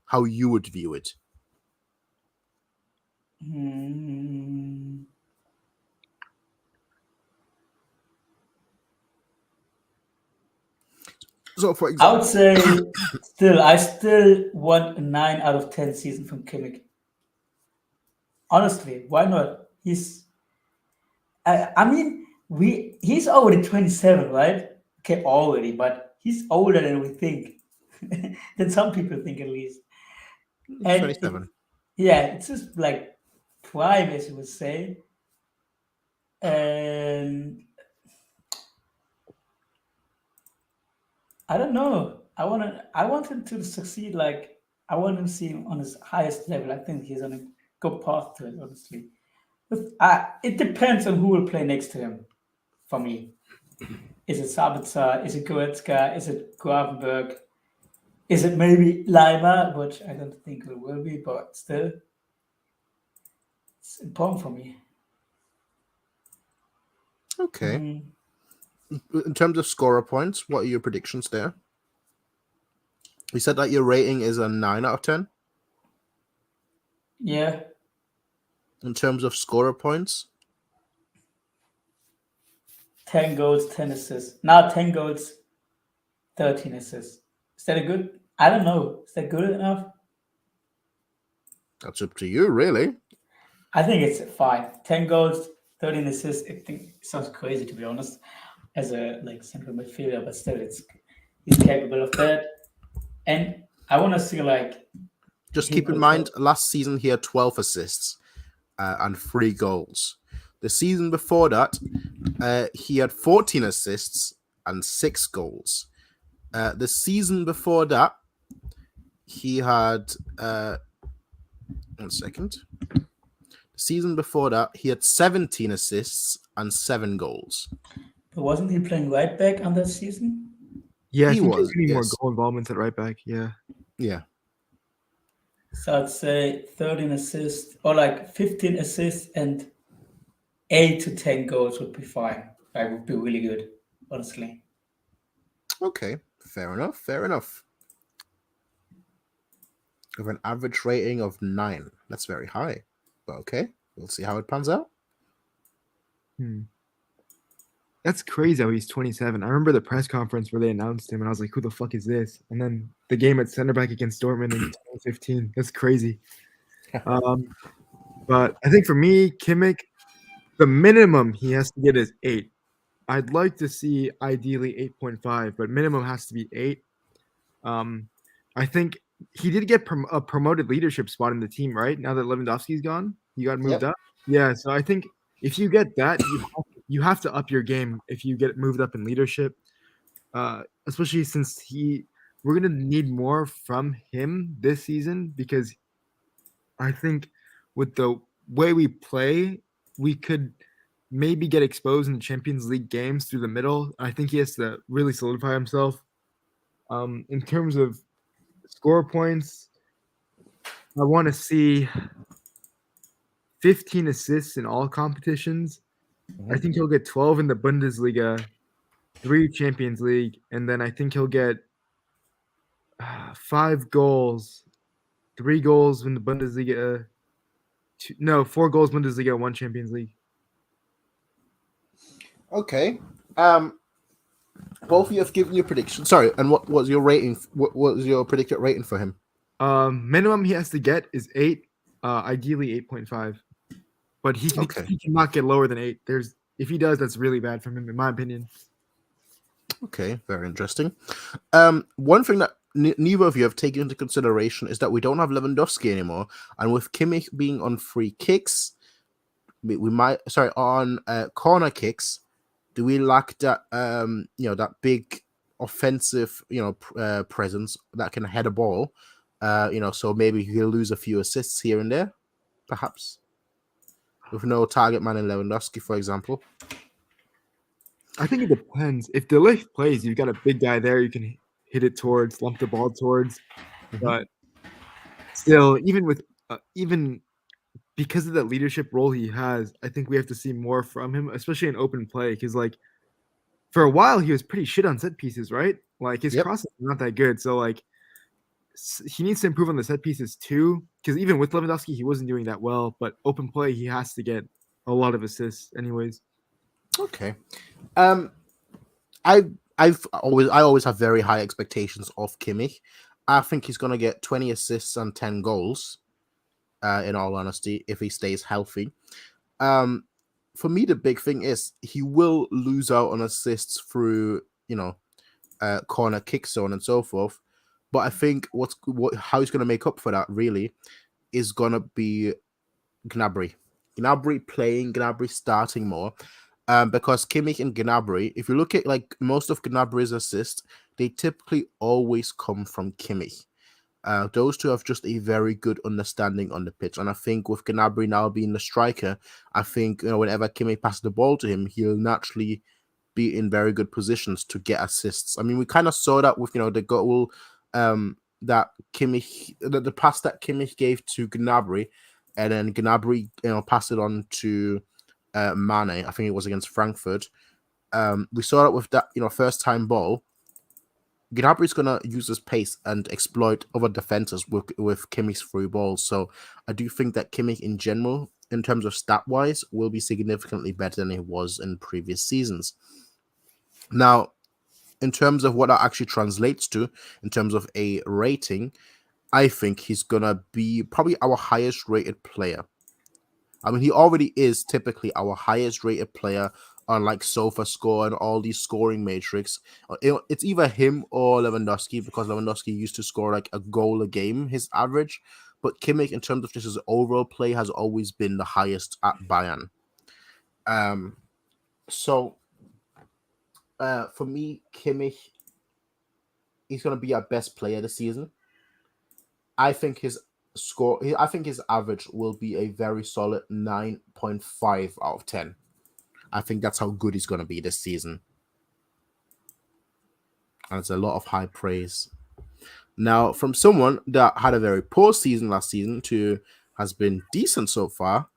[SPEAKER 1] How you would view it. So, for example,
[SPEAKER 2] I would say I still want a 9 out of 10 season from Kimmich. Honestly, why not? He's already 27, right? Okay, already, but he's older than we think, than some people think at least.
[SPEAKER 1] He's
[SPEAKER 2] And
[SPEAKER 1] 27.
[SPEAKER 2] it's just like prime, as you would say. And I don't know. I want him to succeed. Like I want him to see him on his highest level. I think he's on a good path to it, honestly. It depends on who will play next to him. For me, is it Sabitzer? Is it Goretzka? Is it Gravenberg? Is it maybe Lima? Which I don't think it will be, but still, it's important for me.
[SPEAKER 1] Okay.
[SPEAKER 2] Mhm.
[SPEAKER 1] In terms of scorer points, what are your predictions there? You said that your rating is a 9 out of 10.
[SPEAKER 2] Yeah,
[SPEAKER 1] In terms of scorer points,
[SPEAKER 2] 10 goals, 10 assists. Now 10 goals, 13 assists. Is that a good? I don't know. Is that good enough?
[SPEAKER 1] that's up to you, really.
[SPEAKER 2] I think it's fine. 10 goals, 13 assists. I think it sounds crazy, to be honest, as a central midfielder, but still, he's capable of that. And I want to see
[SPEAKER 1] Just
[SPEAKER 2] he
[SPEAKER 1] keep in
[SPEAKER 2] will
[SPEAKER 1] mind, last season he had 12 assists and 3 goals. The season before that, he had 14 assists and 6 goals. The season before that, he had 1 second. The season before that, he had 17 assists and 7 goals.
[SPEAKER 2] But wasn't he playing right back on that season?
[SPEAKER 3] Yeah, I
[SPEAKER 1] He
[SPEAKER 3] think
[SPEAKER 1] was,
[SPEAKER 3] he need more
[SPEAKER 1] yes.
[SPEAKER 3] goal involvement at right back. Yeah.
[SPEAKER 1] Yeah.
[SPEAKER 2] So I'd say 13 assists or 15 assists and 8 to 10 goals would be fine. That would be really good, honestly.
[SPEAKER 1] Okay. Fair enough. Fair enough. With an average rating of 9. That's very high. But okay. We'll see how it pans out.
[SPEAKER 3] That's crazy how he's 27. I remember the press conference where they announced him, and I was like, who the fuck is this? And then the game at center back against Dortmund in 2015. That's crazy. But I think for me, Kimmich, the minimum he has to get is 8. I'd like to see ideally 8.5, but minimum has to be 8. I think he did get a promoted leadership spot in the team, right? Now that Lewandowski's gone, he got moved up. Yeah, so I think if you get that, you have to up your game if you get moved up in leadership, especially since we're gonna need more from him this season because I think with the way we play, we could maybe get exposed in the Champions League games through the middle. I think he has to really solidify himself. In terms of score points, I want to see 15 assists in all competitions. I think he'll get 12 in the Bundesliga, 3 Champions League, and then I think he'll get 5 goals, 3 goals in the Bundesliga. 4 goals Bundesliga, 1 Champions League.
[SPEAKER 1] Okay. Both of you have given your prediction. Sorry, and what was your rating? What was your predicted rating for him?
[SPEAKER 3] Minimum he has to get is 8, ideally 8.5. But he cannot get lower than 8. If he does, that's really bad from him, in my opinion.
[SPEAKER 1] Okay, very interesting. One thing that neither of you have taken into consideration is that we don't have Lewandowski anymore, and with Kimmich being on free kicks, on corner kicks, do we lack that that big offensive presence that can head a ball? So maybe he'll lose a few assists here and there, perhaps, with no target man in Lewandowski, for example.
[SPEAKER 3] I think it depends. If De Ligt plays, you've got a big guy there you can hit it towards, lump the ball towards. Mm-hmm. But still, even because of that leadership role he has, I think we have to see more from him, especially in open play. Because for a while he was pretty shit on set pieces, right? His crosses are not that good. So he needs to improve on the set pieces too. Because even with Lewandowski, he wasn't doing that well. But open play, he has to get a lot of assists, anyways.
[SPEAKER 1] Okay. I always have very high expectations of Kimmich. I think he's gonna get 20 assists and 10 goals. In all honesty, if he stays healthy. For me, the big thing is he will lose out on assists through corner kick, so on and so forth. But I think how he's going to make up for that really is going to be Gnabry. Gnabry starting more. Because Kimmich and Gnabry, if you look at like most of Gnabry's assists, they typically always come from Kimmich. Those two have just a very good understanding on the pitch. And I think with Gnabry now being the striker, I think whenever Kimmich passes the ball to him, he'll naturally be in very good positions to get assists. I mean, we kind of saw that with the goal that Kimmich, the pass that Kimmich gave to Gnabry, and then Gnabry passed it on to Mane. I think it was against Frankfurt. We saw that with that first time ball. Gnabry's gonna use his pace and exploit other defenders with Kimmich's through balls. So I do think that Kimmich in general, in terms of stat wise, will be significantly better than he was in previous seasons. Now, in terms of what that actually translates to, in terms of a rating, I think he's gonna be probably our highest rated player. I mean, he already is typically our highest rated player on like SofaScore and all these scoring matrix. It's either him or Lewandowski, because Lewandowski used to score like a goal a game, his average. But Kimmich, in terms of just his overall play, has always been the highest at Bayern. So for me, Kimmich, he's going to be our best player this season. I think his average will be a very solid 9.5 out of 10. I think that's how good he's going to be this season. And it's a lot of high praise. Now, from someone that had a very poor season last season to has been decent so far,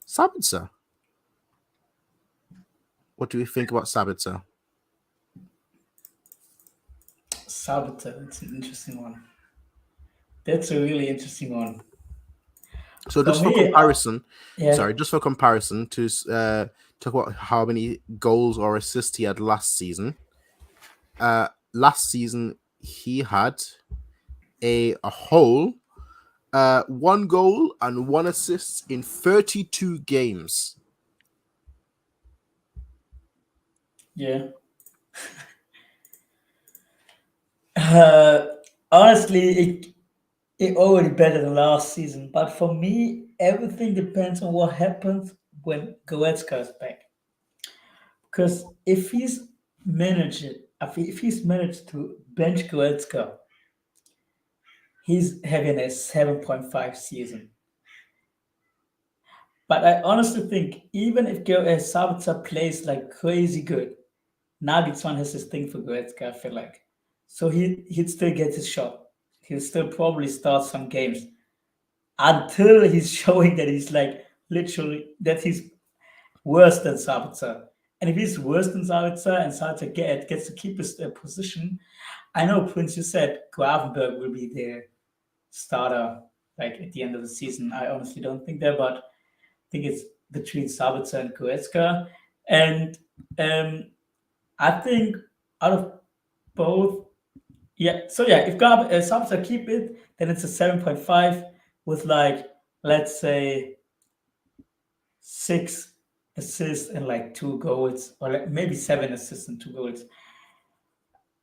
[SPEAKER 1] Sabitzer. What do you think about Sabitzer?
[SPEAKER 2] Sabitzer, that's an interesting one. That's a really interesting one.
[SPEAKER 1] So just for comparison, to talk about how many goals or assists he had last season. Last season he had a whole 1 goal and 1 assist in 32 games.
[SPEAKER 2] Yeah. Honestly, it already better than last season. But for me, everything depends on what happens when Goretzka is back. Because if he's managed to bench Goretzka, he's having a 7.5 season. But I honestly think even if Sabitzer plays like crazy good, Nagelsmann has this thing for Goretzka, I feel like. So he'd still get his shot. He'll still probably start some games until he's showing that he's like literally that he's worse than Sabitzer. And if he's worse than Sabitzer and Sabitzer gets to keep his position, I know, Prince, you said Gravenberg will be their starter like at the end of the season. I honestly don't think that, but I think it's between Sabitzer and Goretzka. And I think out of both, if Sabitzer keep it, then it's a 7.5 with like, let's say, 6 assists and like 2 goals, or like maybe 7 assists and 2 goals.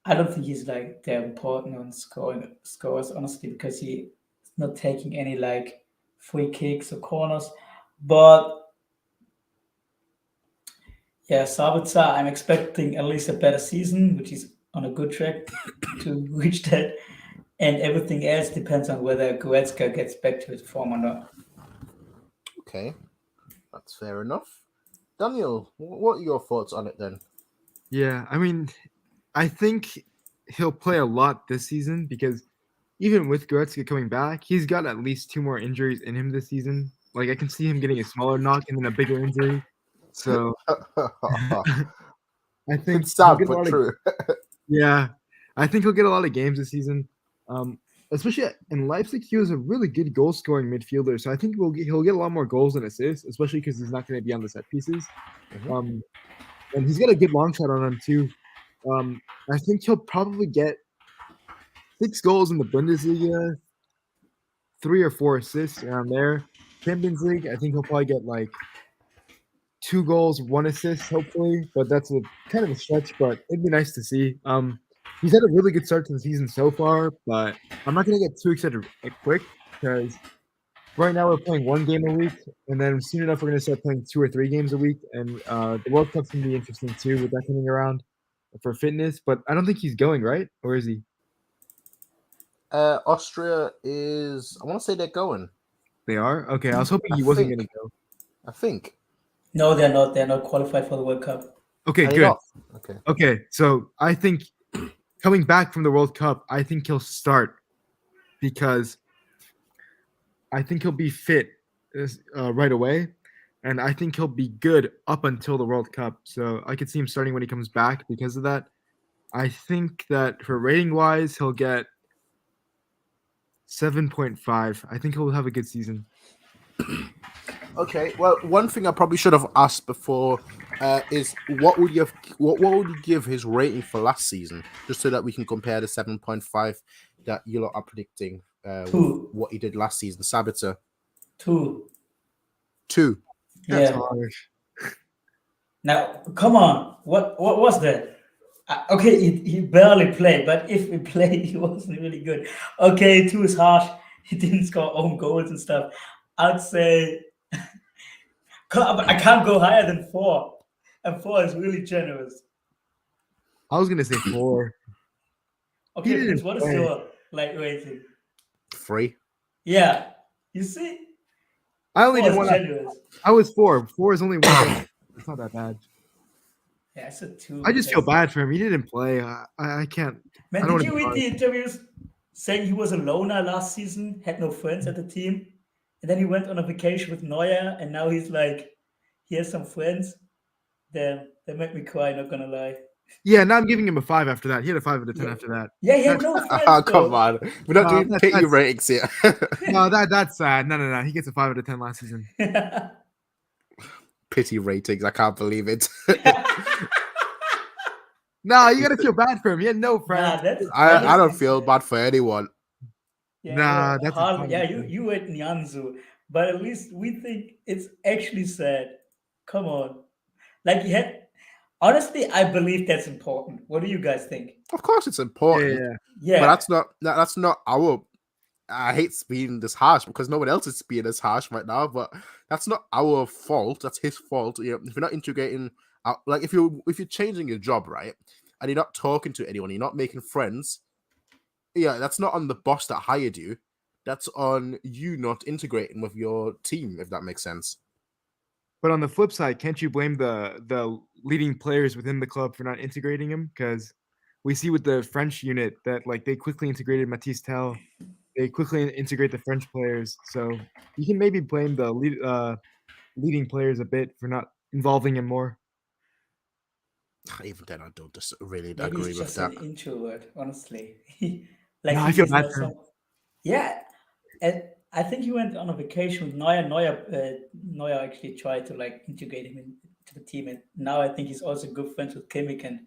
[SPEAKER 2] I don't think he's like that important on scores, honestly, because he's not taking any like free kicks or corners. But yeah, Sabitzer, I'm expecting at least a better season, which is on a good track to reach that. And everything else depends on whether Goretzka gets back to his form or not.
[SPEAKER 1] Okay, that's fair enough. Daniel, what are your thoughts on it then?
[SPEAKER 3] Yeah, I mean, I think he'll play a lot this season because even with Goretzka coming back, he's got at least 2 more injuries in him this season. Like, I can see him getting a smaller knock and then a bigger injury. So I think
[SPEAKER 1] it's sad but true.
[SPEAKER 3] Yeah, I think he'll get a lot of games this season. Especially in Leipzig, he was a really good goal-scoring midfielder. So I think he'll get a lot more goals and assists, especially because he's not going to be on the set pieces. Mm-hmm. And he's got a good long shot on him too. I think he'll probably get 6 goals in the Bundesliga, 3 or 4 assists around there. Champions League, I think he'll probably get like 2 goals, 1 assist, hopefully. But that's a kind of a stretch, but it'd be nice to see. He's had a really good start to the season so far, but I'm not going to get too excited quick because right now we're playing 1 game a week, and then soon enough we're going to start playing 2 or 3 games a week, and the World Cup's going to be interesting too with that coming around for fitness. But I don't think he's going, right? Or is he?
[SPEAKER 1] Austria is. I want to say they're going.
[SPEAKER 3] They are? Okay, I was hoping he wasn't going to go.
[SPEAKER 1] I think.
[SPEAKER 2] No, they're not. They're not qualified for the World Cup.
[SPEAKER 3] Okay,
[SPEAKER 1] Are they
[SPEAKER 3] good.
[SPEAKER 1] not? Okay.
[SPEAKER 3] Okay, so I think coming back from the World Cup, I think he'll start because I think he'll be fit right away, and I think he'll be good up until the World Cup. So I could see him starting when he comes back because of that. I think that for rating-wise, he'll get 7.5. I think he'll have a good season.
[SPEAKER 1] Okay. Well, one thing I probably should have asked before is what would you give his rating for last season, just so that we can compare the 7.5 that you lot are predicting with what he did last season. Sabitzer.
[SPEAKER 2] 2.
[SPEAKER 1] 2.
[SPEAKER 3] That's
[SPEAKER 2] Yeah.
[SPEAKER 3] harsh.
[SPEAKER 2] Now, come on. What was that? Okay, he barely played, but if he played, he wasn't really good. Okay, 2 is harsh. He didn't score own goals and stuff. I'd say I can't go higher than 4. And 4 is really generous.
[SPEAKER 3] I was gonna say 4.
[SPEAKER 2] Okay,
[SPEAKER 3] He
[SPEAKER 2] Prince, what is
[SPEAKER 3] didn't
[SPEAKER 2] your rating?
[SPEAKER 1] 3.
[SPEAKER 2] Yeah, you see,
[SPEAKER 3] I only
[SPEAKER 2] 4
[SPEAKER 3] did
[SPEAKER 2] is
[SPEAKER 3] one.
[SPEAKER 2] generous.
[SPEAKER 3] I was 4. 4 is only one. It's not that bad.
[SPEAKER 2] Yeah, it's a 2.
[SPEAKER 3] I just feel bad for him. He didn't play. I can't.
[SPEAKER 2] Man,
[SPEAKER 3] I don't
[SPEAKER 2] did you
[SPEAKER 3] wanna
[SPEAKER 2] read the interviews saying he was a loner last season, had no friends at the team, and then he went on a vacation with Neuer, and now he's like, he has some friends. Damn, that made me cry. Not gonna lie.
[SPEAKER 3] Yeah, now I'm giving him a 5 after that. He had a 5 out of 10
[SPEAKER 2] Yeah.
[SPEAKER 3] after that.
[SPEAKER 2] Yeah, he had no friends.
[SPEAKER 1] Oh, come on. We're not doing
[SPEAKER 3] that's-
[SPEAKER 1] pity
[SPEAKER 3] that's-
[SPEAKER 1] ratings here.
[SPEAKER 3] No, that's sad. No. He gets a 5 out of 10 last season.
[SPEAKER 1] Pity ratings. I can't believe it.
[SPEAKER 3] No, you gotta feel bad for him. He had no friends.
[SPEAKER 1] I don't feel bad for anyone.
[SPEAKER 2] Yeah,
[SPEAKER 3] Nah,
[SPEAKER 2] yeah,
[SPEAKER 3] that's
[SPEAKER 2] hardly,
[SPEAKER 3] a
[SPEAKER 2] yeah.
[SPEAKER 3] funny
[SPEAKER 2] You went Nyanzu, but at least we think it's actually sad. Come on, like he had. Honestly, I believe that's important. What do you guys think?
[SPEAKER 1] Of course, it's important.
[SPEAKER 3] Yeah.
[SPEAKER 2] Yeah,
[SPEAKER 1] But that's not our. I hate being this harsh because no one else is being as harsh right now. But that's not our fault. That's his fault. You know, if you're not integrating, like if you're changing your job, right, and you're not talking to anyone, you're not making friends. Yeah, that's not on the boss that hired you. That's on you not integrating with your team. If that makes sense.
[SPEAKER 3] But on the flip side, can't you blame the leading players within the club for not integrating him? Because we see with the French unit that like they quickly integrated Matisse Tel. They quickly integrate the French players. So you can maybe blame the leading players a bit for not involving him more.
[SPEAKER 1] Even then, I don't just really
[SPEAKER 2] maybe
[SPEAKER 1] agree
[SPEAKER 2] he's
[SPEAKER 1] with
[SPEAKER 2] just
[SPEAKER 1] that.
[SPEAKER 2] an introvert. Honestly,
[SPEAKER 3] No, I feel
[SPEAKER 2] he's
[SPEAKER 3] bad
[SPEAKER 2] not
[SPEAKER 3] for him.
[SPEAKER 2] Yeah, and I think he went on a vacation with Neuer. Neuer actually tried to integrate him into the team, and now I think he's also good friends with Kimmich and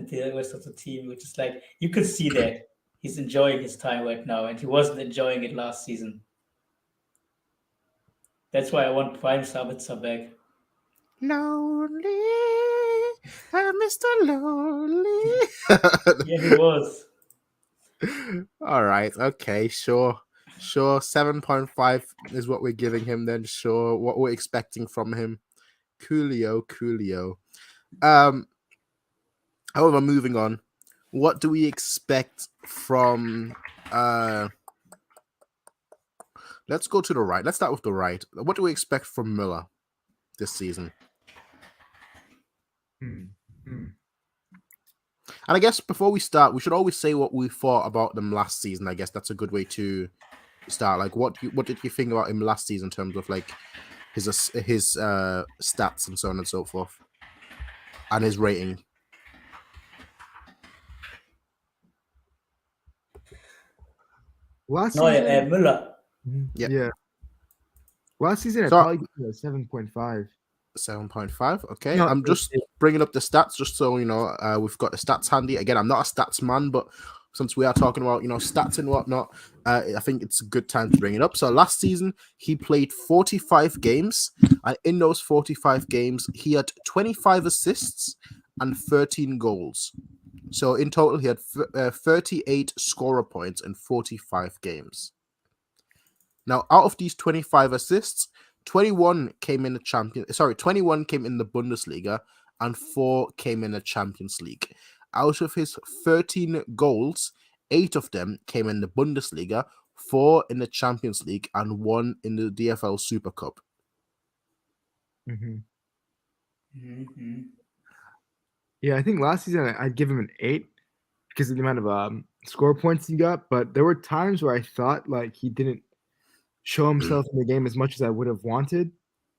[SPEAKER 2] the rest of the team, which is like you could see that he's enjoying his time right now, and he wasn't enjoying it last season. That's why I want Prime Sabitzer back.
[SPEAKER 1] Lonely, Mr. Lonely.
[SPEAKER 2] Yeah, he was.
[SPEAKER 1] All right. Okay. Sure. 7.5 is what we're giving him. Then sure. What we're expecting from him. Coolio. However, moving on. What do we expect from? Let's go to the right. Let's start with the right. What do we expect from Müller this season? And I guess before we start, we should always say what we thought about them last season. I guess that's a good way to start. Like, what did you think about him last season in terms of like his stats and so on and so forth, and his rating?
[SPEAKER 3] Last
[SPEAKER 2] No,
[SPEAKER 3] season,
[SPEAKER 2] Müller.
[SPEAKER 3] yeah. Last season, I
[SPEAKER 1] So-
[SPEAKER 3] probably gave it a 7.5.
[SPEAKER 1] 7.5. Okay,
[SPEAKER 3] No,
[SPEAKER 1] I'm just bringing up the stats just so you know we've got the stats handy. Again, I'm not a stats man, but since we are talking about stats and whatnot, I think it's a good time to bring it up. So last season he played 45 games, and in those 45 games he had 25 assists and 13 goals. So in total, he had 38 scorer points in 45 games. Now, out of these 25 assists, 21 came in the Bundesliga, and 4 came in the Champions League. Out of his 13 goals, 8 of them came in the Bundesliga, 4 in the Champions League, and 1 in the DFL Super Cup.
[SPEAKER 3] Yeah, I think last season I'd give him an 8 because of the amount of score points he got. But there were times where I thought like he didn't show himself in the game as much as I would have wanted.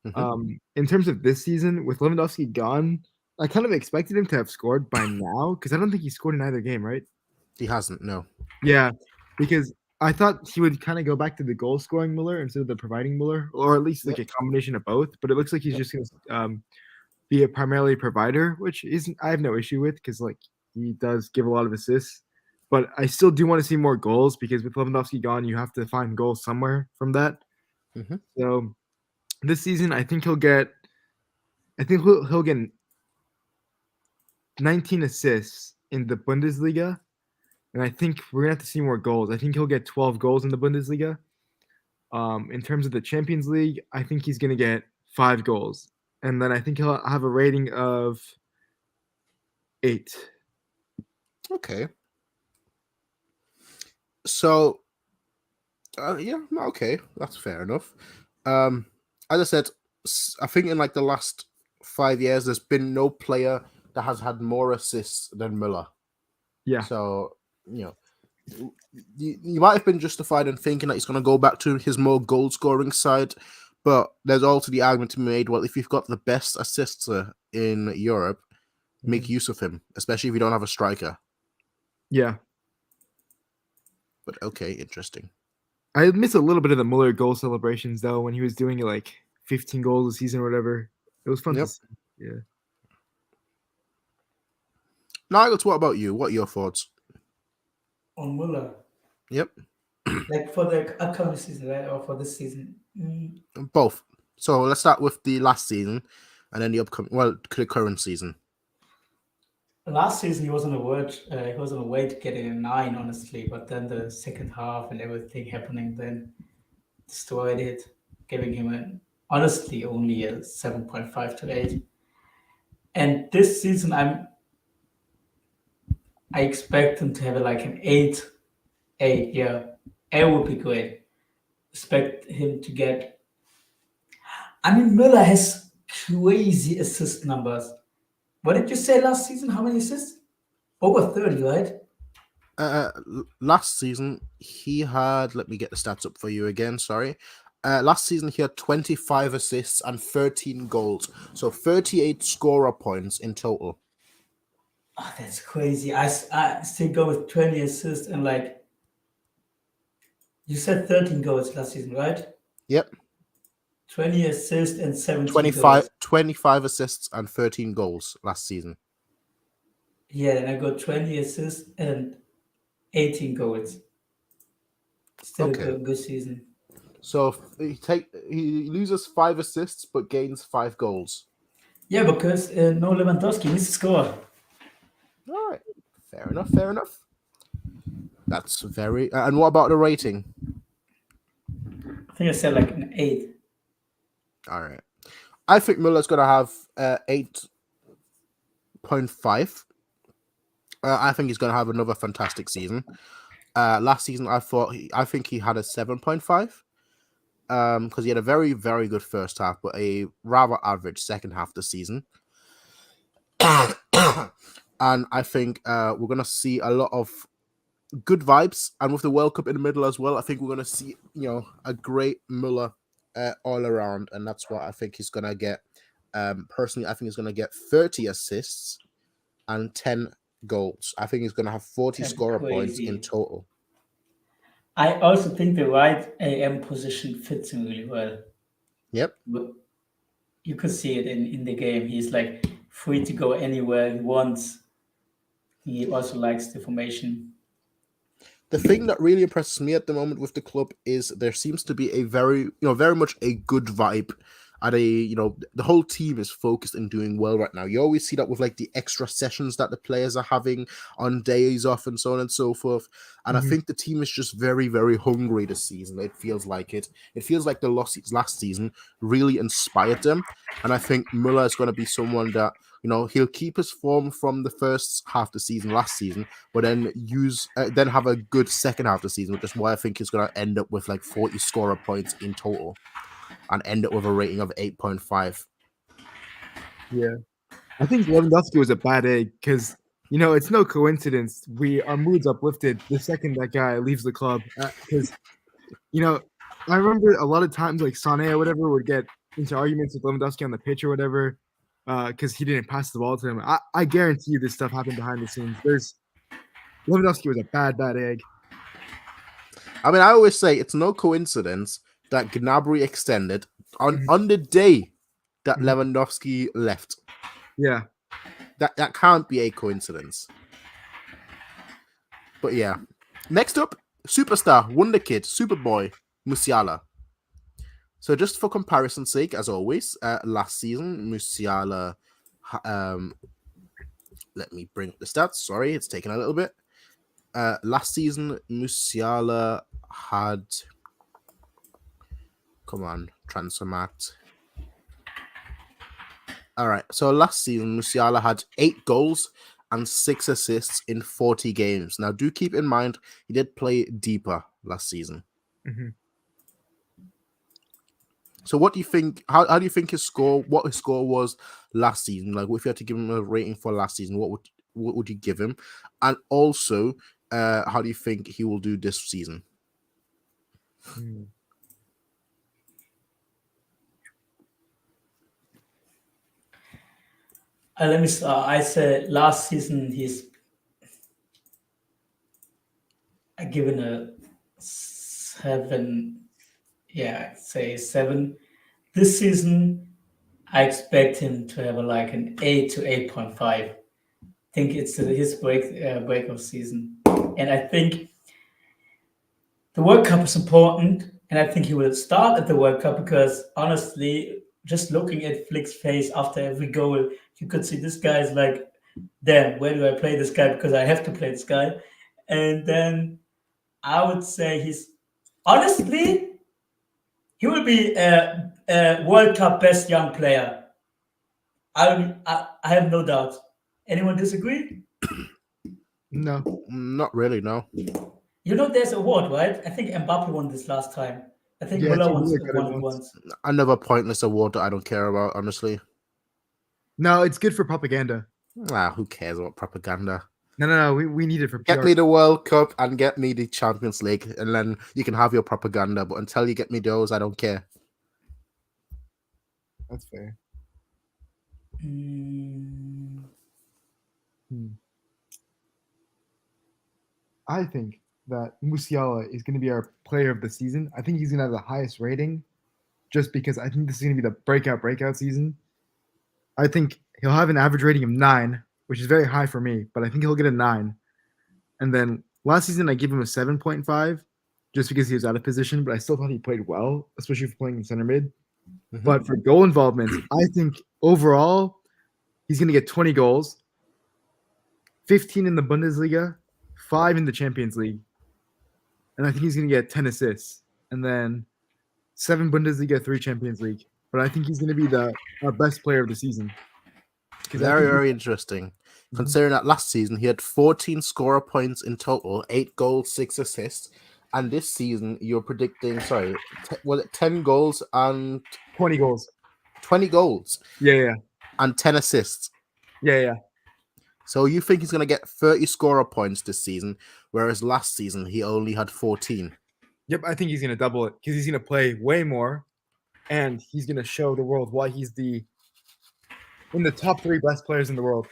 [SPEAKER 3] In terms of this season, with Lewandowski gone, I kind of expected him to have scored by now because I don't think he scored in either game, right?
[SPEAKER 1] He hasn't, no.
[SPEAKER 3] Yeah, because I thought he would kind of go back to the goal scoring Muller instead of the providing Muller, or at least like a combination of both. But it looks like he's just going to be a primarily provider, which isn't I have no issue with because like he does give a lot of assists. But I still do want to see more goals because with Lewandowski gone, you have to find goals somewhere from that. So this season, I think he'll get 19 assists in the Bundesliga, and I think we're gonna have to see more goals. I think he'll get 12 goals in the Bundesliga. In terms of the Champions League, I think he's gonna get 5 goals, and then I think he'll have a rating of 8.
[SPEAKER 1] Okay. So, yeah, okay, that's fair enough. As I said, I think in like the last 5 years, there's been no player that has had more assists than Müller.
[SPEAKER 3] Yeah.
[SPEAKER 1] So, you might have been justified in thinking that he's going to go back to his more goal-scoring side, but there's also the argument to be made, well, if you've got the best assister in Europe, make use of him, especially if you don't have a striker.
[SPEAKER 3] Yeah.
[SPEAKER 1] But okay, interesting.
[SPEAKER 3] I miss a little bit of the Muller goal celebrations though when he was doing like 15 goals a season or whatever. It was fun to see. Yeah.
[SPEAKER 1] Niles, what about you? What are your thoughts?
[SPEAKER 2] On Muller?
[SPEAKER 1] Yep.
[SPEAKER 2] Like for the upcoming season, right? Or for this season?
[SPEAKER 1] Both. So let's start with the last season and then the current season.
[SPEAKER 2] Last season he was on the way to getting a 9, honestly, but then the second half and everything happening then destroyed it, giving him honestly only a 7.5 to 8. And this season I expect him to have like an 8. Yeah, it would be great. Expect him to get. I mean, Müller has crazy assist numbers. What did you say last season? How many assists? Over 30, right?
[SPEAKER 1] Last season he had. Let me get the stats up for you again. Sorry. Last season he had 25 assists and 13 goals, so 38 scorer points in total.
[SPEAKER 2] Oh, that's crazy. I still go with 20 assists and like you said 13 goals last season, right?
[SPEAKER 1] Yep.
[SPEAKER 2] 20 assists and 17 goals.
[SPEAKER 1] 25 assists and 13 goals last season.
[SPEAKER 2] Yeah, and I got 20 assists and 18 goals. Still a good season.
[SPEAKER 1] So he loses 5 assists but gains 5 goals.
[SPEAKER 2] Yeah, because no Lewandowski needs to score.
[SPEAKER 1] All right, fair enough. That's very. And what about the rating?
[SPEAKER 2] I think I said like an 8.
[SPEAKER 1] All right, I think Muller's gonna have 8.5. I think he's gonna have another fantastic season. Last season, I think he had a 7.5. Because he had a very, very good first half, but a rather average second half of the season. And I think we're going to see a lot of good vibes. And with the World Cup in the middle as well, I think we're going to see, a great Müller all around. And that's what I think he's going to get. Personally, I think he's going to get 30 assists and 10 goals. I think he's going to have 40 scorer points in total.
[SPEAKER 2] I also think the right AM position fits him really well.
[SPEAKER 1] Yep.
[SPEAKER 2] But you could see it in the game. He's like free to go anywhere he wants. He also likes the formation.
[SPEAKER 1] The thing that really impresses me at the moment with the club is there seems to be a very much a good vibe the whole team is focused and doing well right now. You always see that with like the extra sessions that the players are having on days off and so on and so forth. And I think the team is just very, very hungry this season. It feels like it. It feels like the losses last season really inspired them. And I think Muller is going to be someone that, he'll keep his form from the first half of the season last season, but then then have a good second half of the season, which is why I think he's going to end up with like 40 scorer points in total and end up with a rating of 8.5.
[SPEAKER 3] Yeah. I think Lewandowski was a bad egg because, it's no coincidence our mood's uplifted the second that guy leaves the club. Because, I remember a lot of times like Sané or whatever would get into arguments with Lewandowski on the pitch or whatever because he didn't pass the ball to him. I guarantee you this stuff happened behind the scenes. Lewandowski was a bad egg.
[SPEAKER 1] I mean, I always say it's no coincidence that Gnabry extended on the day that Lewandowski left.
[SPEAKER 3] Yeah.
[SPEAKER 1] That can't be a coincidence. But yeah. Next up, superstar, wonder kid, Superboy, Musiala. So just for comparison's sake, as always, last season, Musiala, let me bring up the stats. Sorry, it's taken a little bit. Last season, Musiala had, come on, Transfermarkt. All right, so last season, Musiala had 8 goals and 6 assists in 40 games. Now, do keep in mind, he did play deeper last season. So what do you think, how do you think what his score was last season? Like, if you had to give him a rating for last season, what would you give him? And also, how do you think he will do this season?
[SPEAKER 2] Let me start. I said last season I given a 7. Yeah, I'd say 7. This season, I expect him to have an 8 to 8.5. I think it's his breakout season, and I think the World Cup is important, and I think he will start at the World Cup because honestly, just looking at Flick's face after every goal, you could see this guy is like, damn, where do I play this guy? Because I have to play this guy. And then I would say he will be a World Cup best young player. I have no doubt. Anyone disagree?
[SPEAKER 3] No.
[SPEAKER 1] Not really, no.
[SPEAKER 2] There's an award, right? I think Mbappe won this last time. I think Müller won it once.
[SPEAKER 1] Another pointless award that I don't care about, honestly.
[SPEAKER 3] No, it's good for propaganda.
[SPEAKER 1] Who cares about propaganda?
[SPEAKER 3] No. We need it for PR.
[SPEAKER 1] Get me the World Cup and get me the Champions League, and then you can have your propaganda. But until you get me those, I don't care.
[SPEAKER 3] That's fair. I think that Musiala is going to be our player of the season. I think he's going to have the highest rating just because I think this is going to be the breakout season. I think he'll have an average rating of 9, which is very high for me, but I think he'll get a 9. And then last season, I gave him a 7.5 just because he was out of position, but I still thought he played well, especially for playing in center mid. But for goal involvement, I think overall, he's going to get 20 goals, 15 in the Bundesliga, 5 in the Champions League. And I think he's going to get 10 assists. And then 7 Bundesliga, 3 Champions League. But I think he's going to be our best player of the season.
[SPEAKER 1] Very, very interesting. Considering that last season he had 14 scorer points in total, 8 goals, 6 assists. And this season you're predicting, was it 10 goals and
[SPEAKER 3] 20 goals?
[SPEAKER 1] 20 goals.
[SPEAKER 3] Yeah.
[SPEAKER 1] And 10 assists.
[SPEAKER 3] Yeah.
[SPEAKER 1] So you think he's going to get 30 scorer points this season, whereas last season he only had 14.
[SPEAKER 3] Yep, I think he's going to double it because he's going to play way more, and he's going to show the world why he's in the top 3 best players in the world.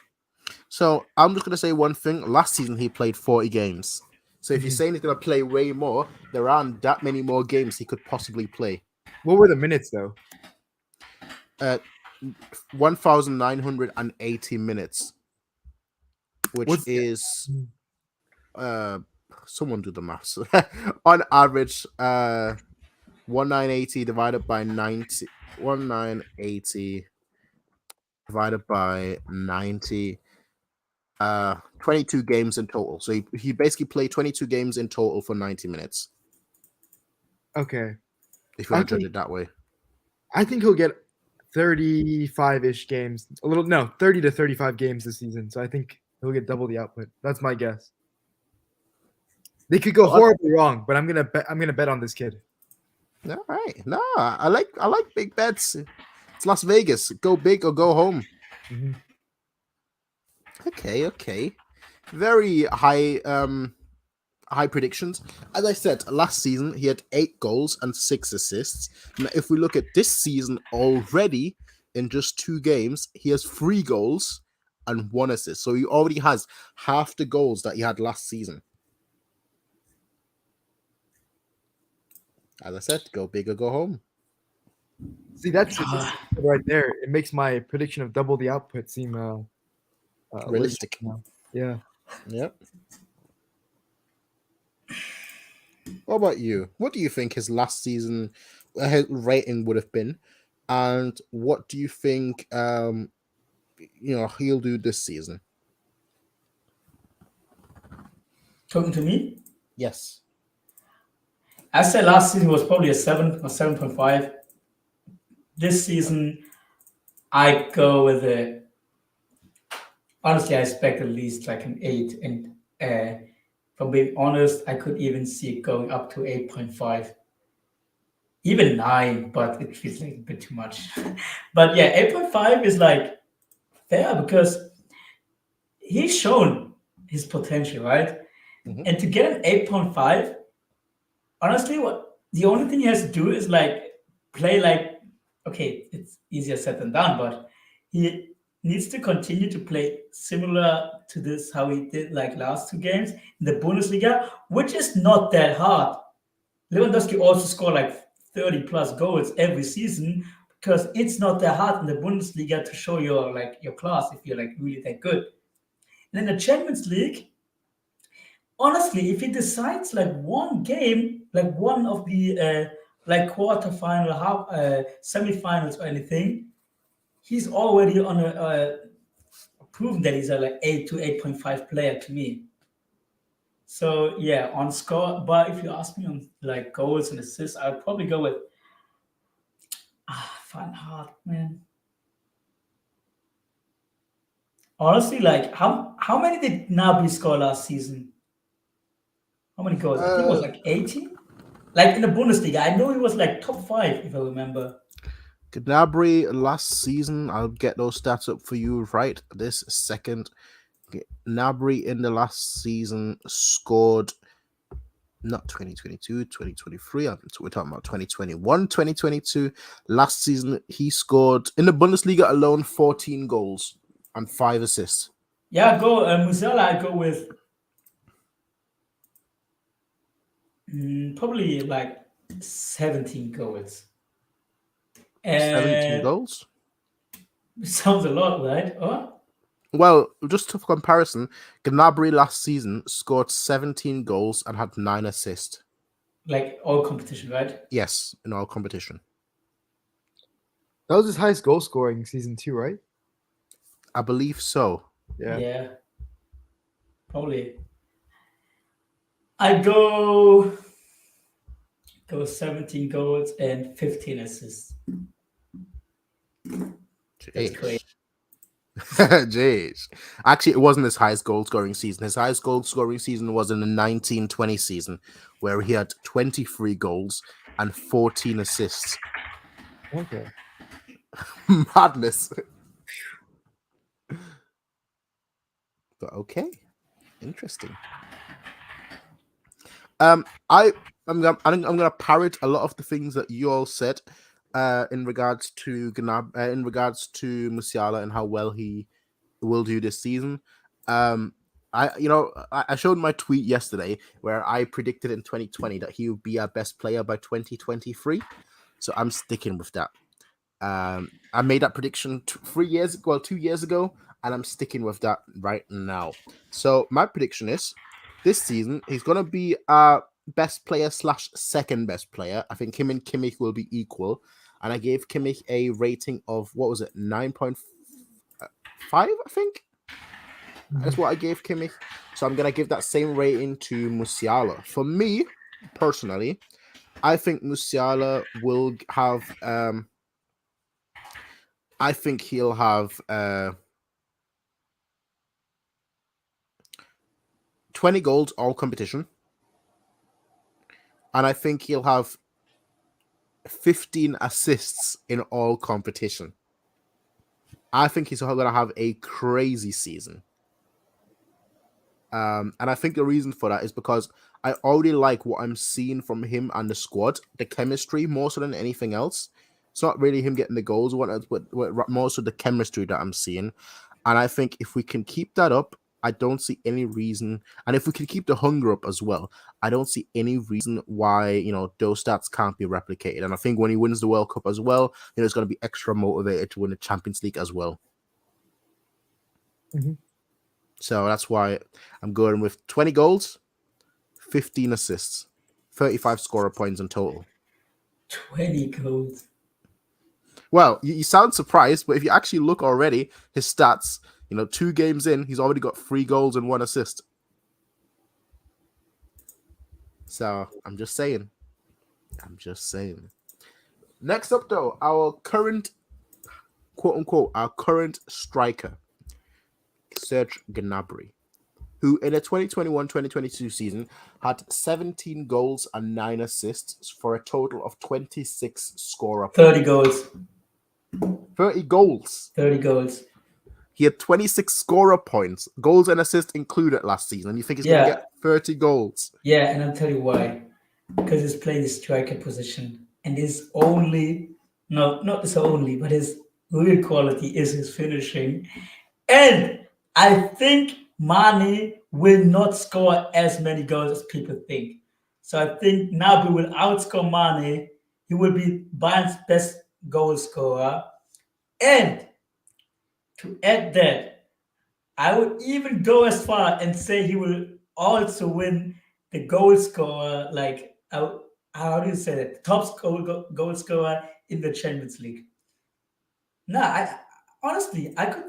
[SPEAKER 1] So I'm just going to say one thing. Last season he played 40 games. So if you're saying he's going to play way more, there aren't that many more games he could possibly play.
[SPEAKER 3] What were the minutes, though?
[SPEAKER 1] 1,980 minutes, which is someone do the maths. On average, 1980 divided by 90. 1980 divided by 90. 22 games in total. So he basically played 22 games in total for 90 minutes.
[SPEAKER 3] Okay.
[SPEAKER 1] If you want to judge it that way.
[SPEAKER 3] I think he'll get 35-ish games. 30 to 35 games this season. So I think he'll get double the output. That's my guess. They could go horribly wrong, but I'm gonna bet on this kid.
[SPEAKER 1] All right. No, I like big bets. It's Las Vegas. Go big or go home.
[SPEAKER 3] Mm-hmm.
[SPEAKER 1] Okay. Very high predictions. As I said, last season he had 8 goals and 6 assists. Now, if we look at this season already, in just 2 games, he has 3 goals and 1 assist. So he already has half the goals that he had last season. As I said, go big or go home.
[SPEAKER 3] See, that's right there. It makes my prediction of double the output seem
[SPEAKER 1] realistic.
[SPEAKER 3] Yeah.
[SPEAKER 1] Yep. What about you? What do you think his last season rating would have been, and what do you think he'll do this season?
[SPEAKER 2] Talking to me?
[SPEAKER 1] Yes.
[SPEAKER 2] I said last season was probably a 7 or 7.5. This season, I go with a. Honestly, I expect at least like an 8, and from being honest, I could even see it going up to 8.5, even 9, but it feels like a bit too much. But yeah, 8.5 is like fair because he's shown his potential, right?
[SPEAKER 1] Mm-hmm.
[SPEAKER 2] And to get an 8.5, honestly, the only thing he has to do is like play like, okay, it's easier said than done, but he needs to continue to play similar to this, how he did like last 2 games in the Bundesliga, which is not that hard. Lewandowski also scored like 30 plus goals every season because it's not that hard in the Bundesliga to show your class if you're like really that good. And in the Champions League, honestly, if he decides like one game, like one of the like quarterfinal, semifinals or anything, he's already on a proven that he's a like 8 to 8.5 player to me. So yeah, on score. But if you ask me on like goals and assists, I'd probably go with fun hard, man. Honestly, like how many did Gnabry score last season? How many goals? I think it was like 18. Like in the Bundesliga, I know he was like top 5 if I remember.
[SPEAKER 1] Gnabry last season, I'll get those stats up for you right this second. Gnabry in the last season scored, not 2022, 2023. We're talking about 2021, 2022. Last season, he scored in the Bundesliga alone 14 goals and 5 assists.
[SPEAKER 2] Yeah, go Musiala. I go with probably like 17 goals.
[SPEAKER 1] 17 goals?
[SPEAKER 2] Sounds a lot, right? Oh?
[SPEAKER 1] Well, just for comparison, Gnabry last season scored 17 goals and had 9 assists.
[SPEAKER 2] Like all competition, right?
[SPEAKER 1] Yes, in all competition.
[SPEAKER 3] That was his highest goal scoring season 2, right?
[SPEAKER 1] I believe so.
[SPEAKER 2] Yeah. Probably. I go 17 goals and 15 assists. That's crazy.
[SPEAKER 1] Jeez. Actually, it wasn't his highest goal scoring season. His highest goal scoring season was in the 1920 season, where he had 23 goals and 14 assists.
[SPEAKER 3] Okay.
[SPEAKER 1] Madness. But okay. Interesting. I'm gonna parrot a lot of the things that you all said in regards to Musiala and how well he will do this season. I showed my tweet yesterday where I predicted in 2020 that he would be our best player by 2023. So I'm sticking with that. I made that prediction 2 years ago, and I'm sticking with that right now. So my prediction is this season he's gonna be best player / second best player. I think him and Kimmich will be equal. And I gave Kimmich a rating of, what was it, 9.5, I think? That's what I gave Kimmich. So I'm going to give that same rating to Musiala. For me, personally, I think Musiala will have... I think he'll have 20 goals all competition. And I think he'll have 15 assists in all competition. I think he's going to have a crazy season. And I think the reason for that is because I already like what I'm seeing from him and the squad, the chemistry more so than anything else. It's not really him getting the goals, but most of the chemistry that I'm seeing. And I think if we can keep that up, I don't see any reason. And if we can keep the hunger up as well, I don't see any reason why, those stats can't be replicated. And I think when he wins the World Cup as well, he's going to be extra motivated to win the Champions League as well.
[SPEAKER 3] Mm-hmm.
[SPEAKER 1] So that's why I'm going with 20 goals, 15 assists, 35 scorer points in total.
[SPEAKER 2] 20 goals.
[SPEAKER 1] Well, you sound surprised, but if you actually look already, his stats, 2 games in, he's already got 3 goals and 1 assist. So I'm just saying. Next up, though, our current, quote unquote, our current striker, Serge Gnabry, who in the 2021-2022 season had 17 goals and 9 assists for a total of 26 scorer.
[SPEAKER 2] 30 goals.
[SPEAKER 1] 30 goals.
[SPEAKER 2] 30 goals.
[SPEAKER 1] He had 26 scorer points, goals and assists included last season. And you think he's going to get 30 goals?
[SPEAKER 2] Yeah, and I'll tell you why. Because he's playing the striker position. And his only, no, not his only, but his real quality is his finishing. And I think Mane will not score as many goals as people think. So I think Gnabry will outscore Mane. He will be Bayern's best goal scorer. And to add that, I would even go as far and say he will also win the goal scorer, like, how do you say that? Top goal scorer in the Champions League. No, honestly, I could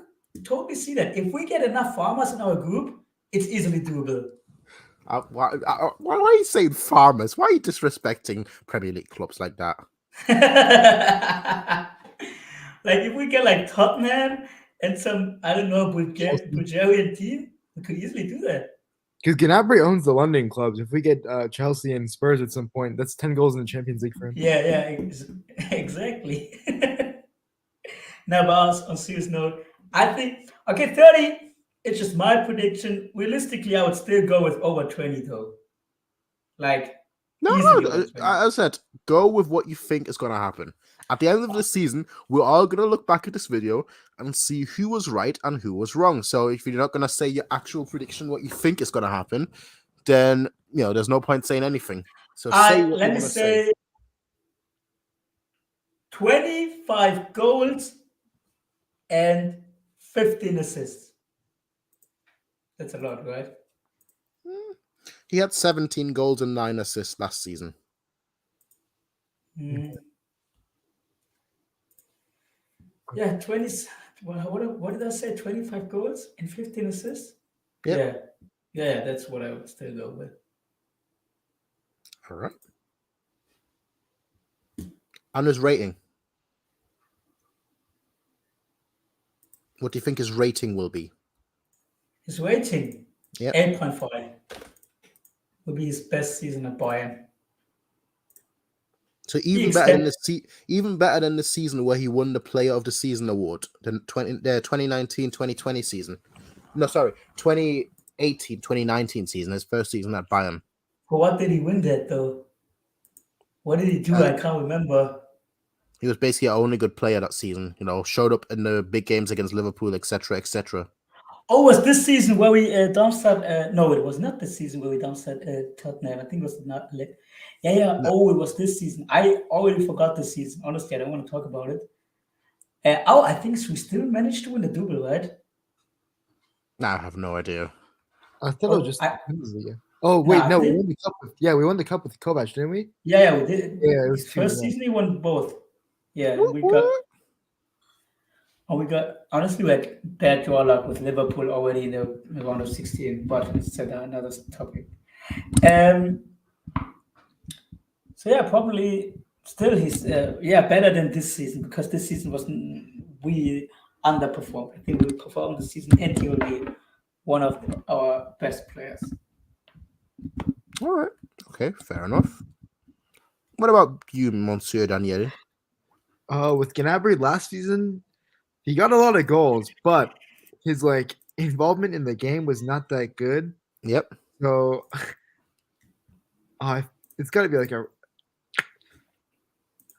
[SPEAKER 2] totally see that. If we get enough farmers in our group, it's easily doable.
[SPEAKER 1] Why are you saying farmers? Why are you disrespecting Premier League clubs like that?
[SPEAKER 2] Like, if we get like Tottenham and some, I don't know, Bulgarian team, we could easily do that.
[SPEAKER 3] Because Gnabry owns the London clubs. If we get Chelsea and Spurs at some point, that's 10 goals in the Champions League for him.
[SPEAKER 2] Yeah, exactly. Now, but on serious note, I think, 30, it's just my prediction. Realistically, I would still go with over 20, though. Like,
[SPEAKER 1] no, I said, go with what you think is going to happen. At the end of the season, we're all going to look back at this video and see who was right and who was wrong. So if you're not going to say your actual prediction, what you think is going to happen, then, there's no point saying anything. So say what
[SPEAKER 2] let me say 25 goals and 15 assists. That's a lot, right?
[SPEAKER 1] He had 17 goals and 9 assists last season.
[SPEAKER 2] Yeah, 20. What did I say? 25 goals and 15 assists?
[SPEAKER 1] Yep.
[SPEAKER 2] Yeah, that's what I would still go with.
[SPEAKER 1] All right. And his rating. What do you think his rating will be?
[SPEAKER 2] His rating?
[SPEAKER 1] Yep.
[SPEAKER 2] 8.5. Will be his best season at Bayern.
[SPEAKER 1] So even better than the season where he won the Player of the Season award, the 2019-2020 season. No, sorry, 2018-2019 season, his first season at Bayern.
[SPEAKER 2] But what did he win that though? What did he do? I can't remember.
[SPEAKER 1] He was basically our only good player that season. Showed up in the big games against Liverpool, etc., etc.
[SPEAKER 2] Oh, was this season where we dumpstered? No, it was not this season where we dumpstered Tottenham. I think it was not. Yeah. No. Oh, it was this season. I already forgot this season. Honestly, I don't want to talk about it. I think we still managed to win the double, right?
[SPEAKER 1] I have no idea.
[SPEAKER 3] I thought it was just Bundesliga. Oh wait,
[SPEAKER 2] Nah,
[SPEAKER 3] no, we won the cup with we won the cup with Kovac, didn't we?
[SPEAKER 2] yeah, we did.
[SPEAKER 3] Yeah, it was
[SPEAKER 2] His
[SPEAKER 3] 2.
[SPEAKER 2] first season, he won both. Yeah, we got honestly we had bad draw luck with Liverpool already in the round of 16, but it's another topic. So yeah, probably still he's better than this season, because this season was we underperformed. I think we performed this season, and he will be one of our best players.
[SPEAKER 1] All right. Okay, fair enough. What about you, Monsieur Daniel?
[SPEAKER 3] With Gnabry last season, he got a lot of goals, but his involvement in the game was not that good.
[SPEAKER 1] Yep.
[SPEAKER 3] So it's got to be like a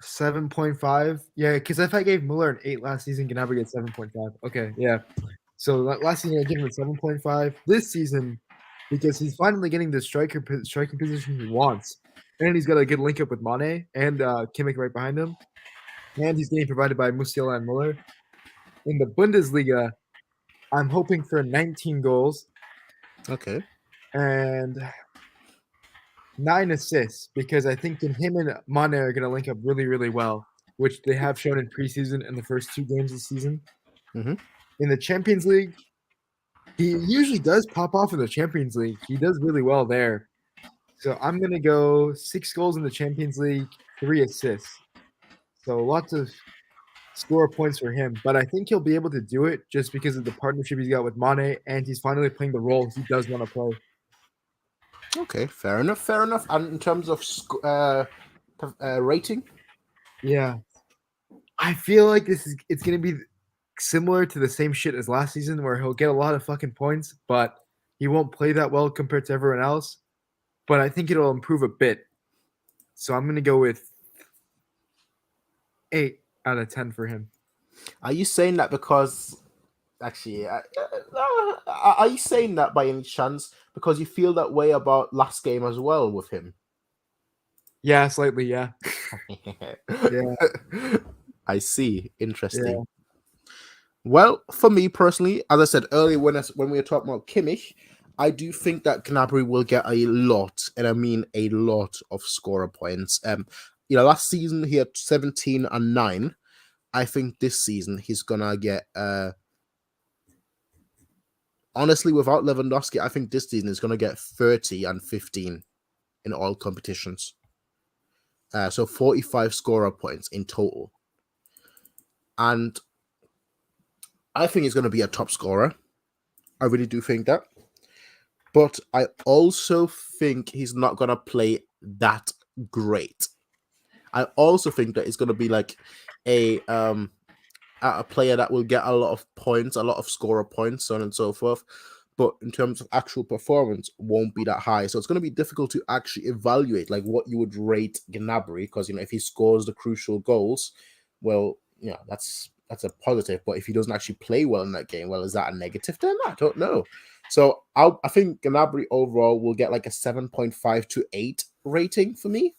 [SPEAKER 3] 7.5. Yeah, because if I gave Muller an 8 last season, Gnabry gets 7.5. Okay, yeah. So last season I gave him a 7.5. This season, because he's finally getting the striking position he wants, and he's got a good link up with Mane and Kimmich right behind him, and he's getting provided by Musiala and Muller. In the Bundesliga, I'm hoping for 19 goals.
[SPEAKER 1] Okay.
[SPEAKER 3] And 9 assists, because I think him and Mane are going to link up really, really well, which they have shown in preseason in the first 2 games of the season.
[SPEAKER 1] Mm-hmm.
[SPEAKER 3] In the Champions League, he usually does pop off in the Champions League. He does really well there. So I'm going to go 6 goals in the Champions League, 3 assists. So lots of score points for him. But I think he'll be able to do it just because of the partnership he's got with Mane, and he's finally playing the role he does want to play.
[SPEAKER 1] Okay, fair enough. Fair enough. And in terms of rating,
[SPEAKER 3] yeah, I feel like it's gonna be similar to the same shit as last season, where he'll get a lot of fucking points, but he won't play that well compared to everyone else. But I think it'll improve a bit. So I'm gonna go with 8 out of 10 for him.
[SPEAKER 1] Are you saying that because? Actually, are you saying that by any chance because you feel that way about last game as well with him?
[SPEAKER 3] Yeah, slightly, yeah.
[SPEAKER 1] Yeah. I see. Interesting.
[SPEAKER 3] Yeah.
[SPEAKER 1] Well, for me personally, as I said earlier when we were talking about Kimmich, I do think that Gnabry will get a lot, and I mean a lot of scorer points. Last season he had 17 and 9. I think this season he's gonna get honestly, without Lewandowski, I think this season is going to get 30 and 15 in all competitions. So 45 scorer points in total. And I think he's going to be a top scorer. I really do think that. But I also think he's not going to play that great. I also think that he's going to be like a player that will get a lot of points, a lot of scorer points, so on and so forth. But in terms of actual performance, won't be that high. So it's going to be difficult to actually evaluate like what you would rate Gnabry, because if he scores the crucial goals, well, that's a positive. But if he doesn't actually play well in that game, well, is that a negative then? I don't know. So I think Gnabry overall will get like a 7.5 to 8 rating for me.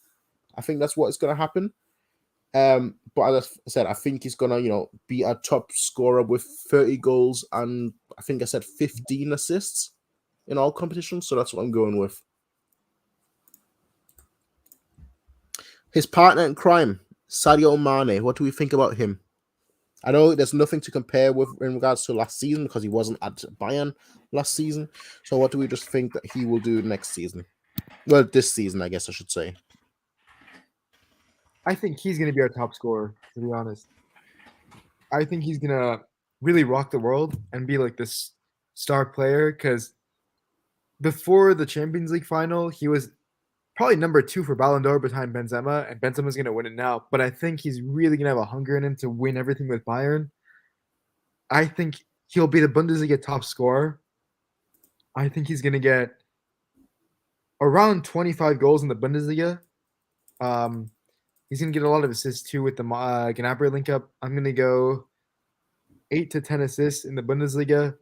[SPEAKER 1] I think that's what's going to happen. But as I said, I think he's gonna, be a top scorer with 30 goals and I think I said 15 assists in all competitions. So that's what I'm going with. His partner in crime, Sadio Mane. What do we think about him? I know there's nothing to compare with in regards to last season because he wasn't at Bayern last season. So what do we just think that he will do next season? Well, this season, I guess I should say.
[SPEAKER 3] I think he's going to be our top scorer, to be honest. I think he's going to really rock the world and be like this star player, because before the Champions League final, he was probably number 2 for Ballon d'Or behind Benzema, and Benzema's going to win it now. But I think he's really going to have a hunger in him to win everything with Bayern. I think he'll be the Bundesliga top scorer. I think he's going to get around 25 goals in the Bundesliga. He's going to get a lot of assists too with the Gnabry link up. I'm going to go 8 to 10 assists in the Bundesliga.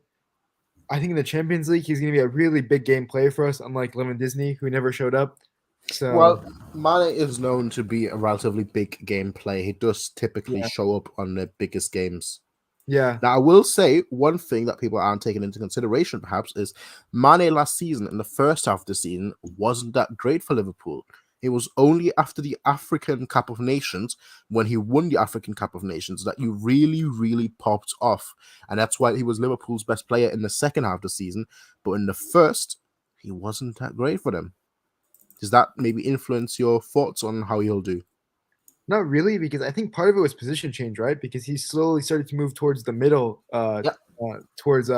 [SPEAKER 3] I think in the Champions League, he's going to be a really big game player for us, unlike Lewandowski, who never showed up. So,
[SPEAKER 1] well, Mane is known to be a relatively big game player. He does typically show up on the biggest games.
[SPEAKER 3] Yeah.
[SPEAKER 1] Now, I will say one thing that people aren't taking into consideration, perhaps, is Mane last season, in the first half of the season, wasn't that great for Liverpool. It was only after the African Cup of Nations, when he won the African Cup of Nations, that he really, really popped off. And that's why he was Liverpool's best player in the second half of the season. But in the first, he wasn't that great for them. Does that maybe influence your thoughts on how he'll do?
[SPEAKER 3] Not really, because I think part of it was position change, right? Because he slowly started to move towards the middle, towards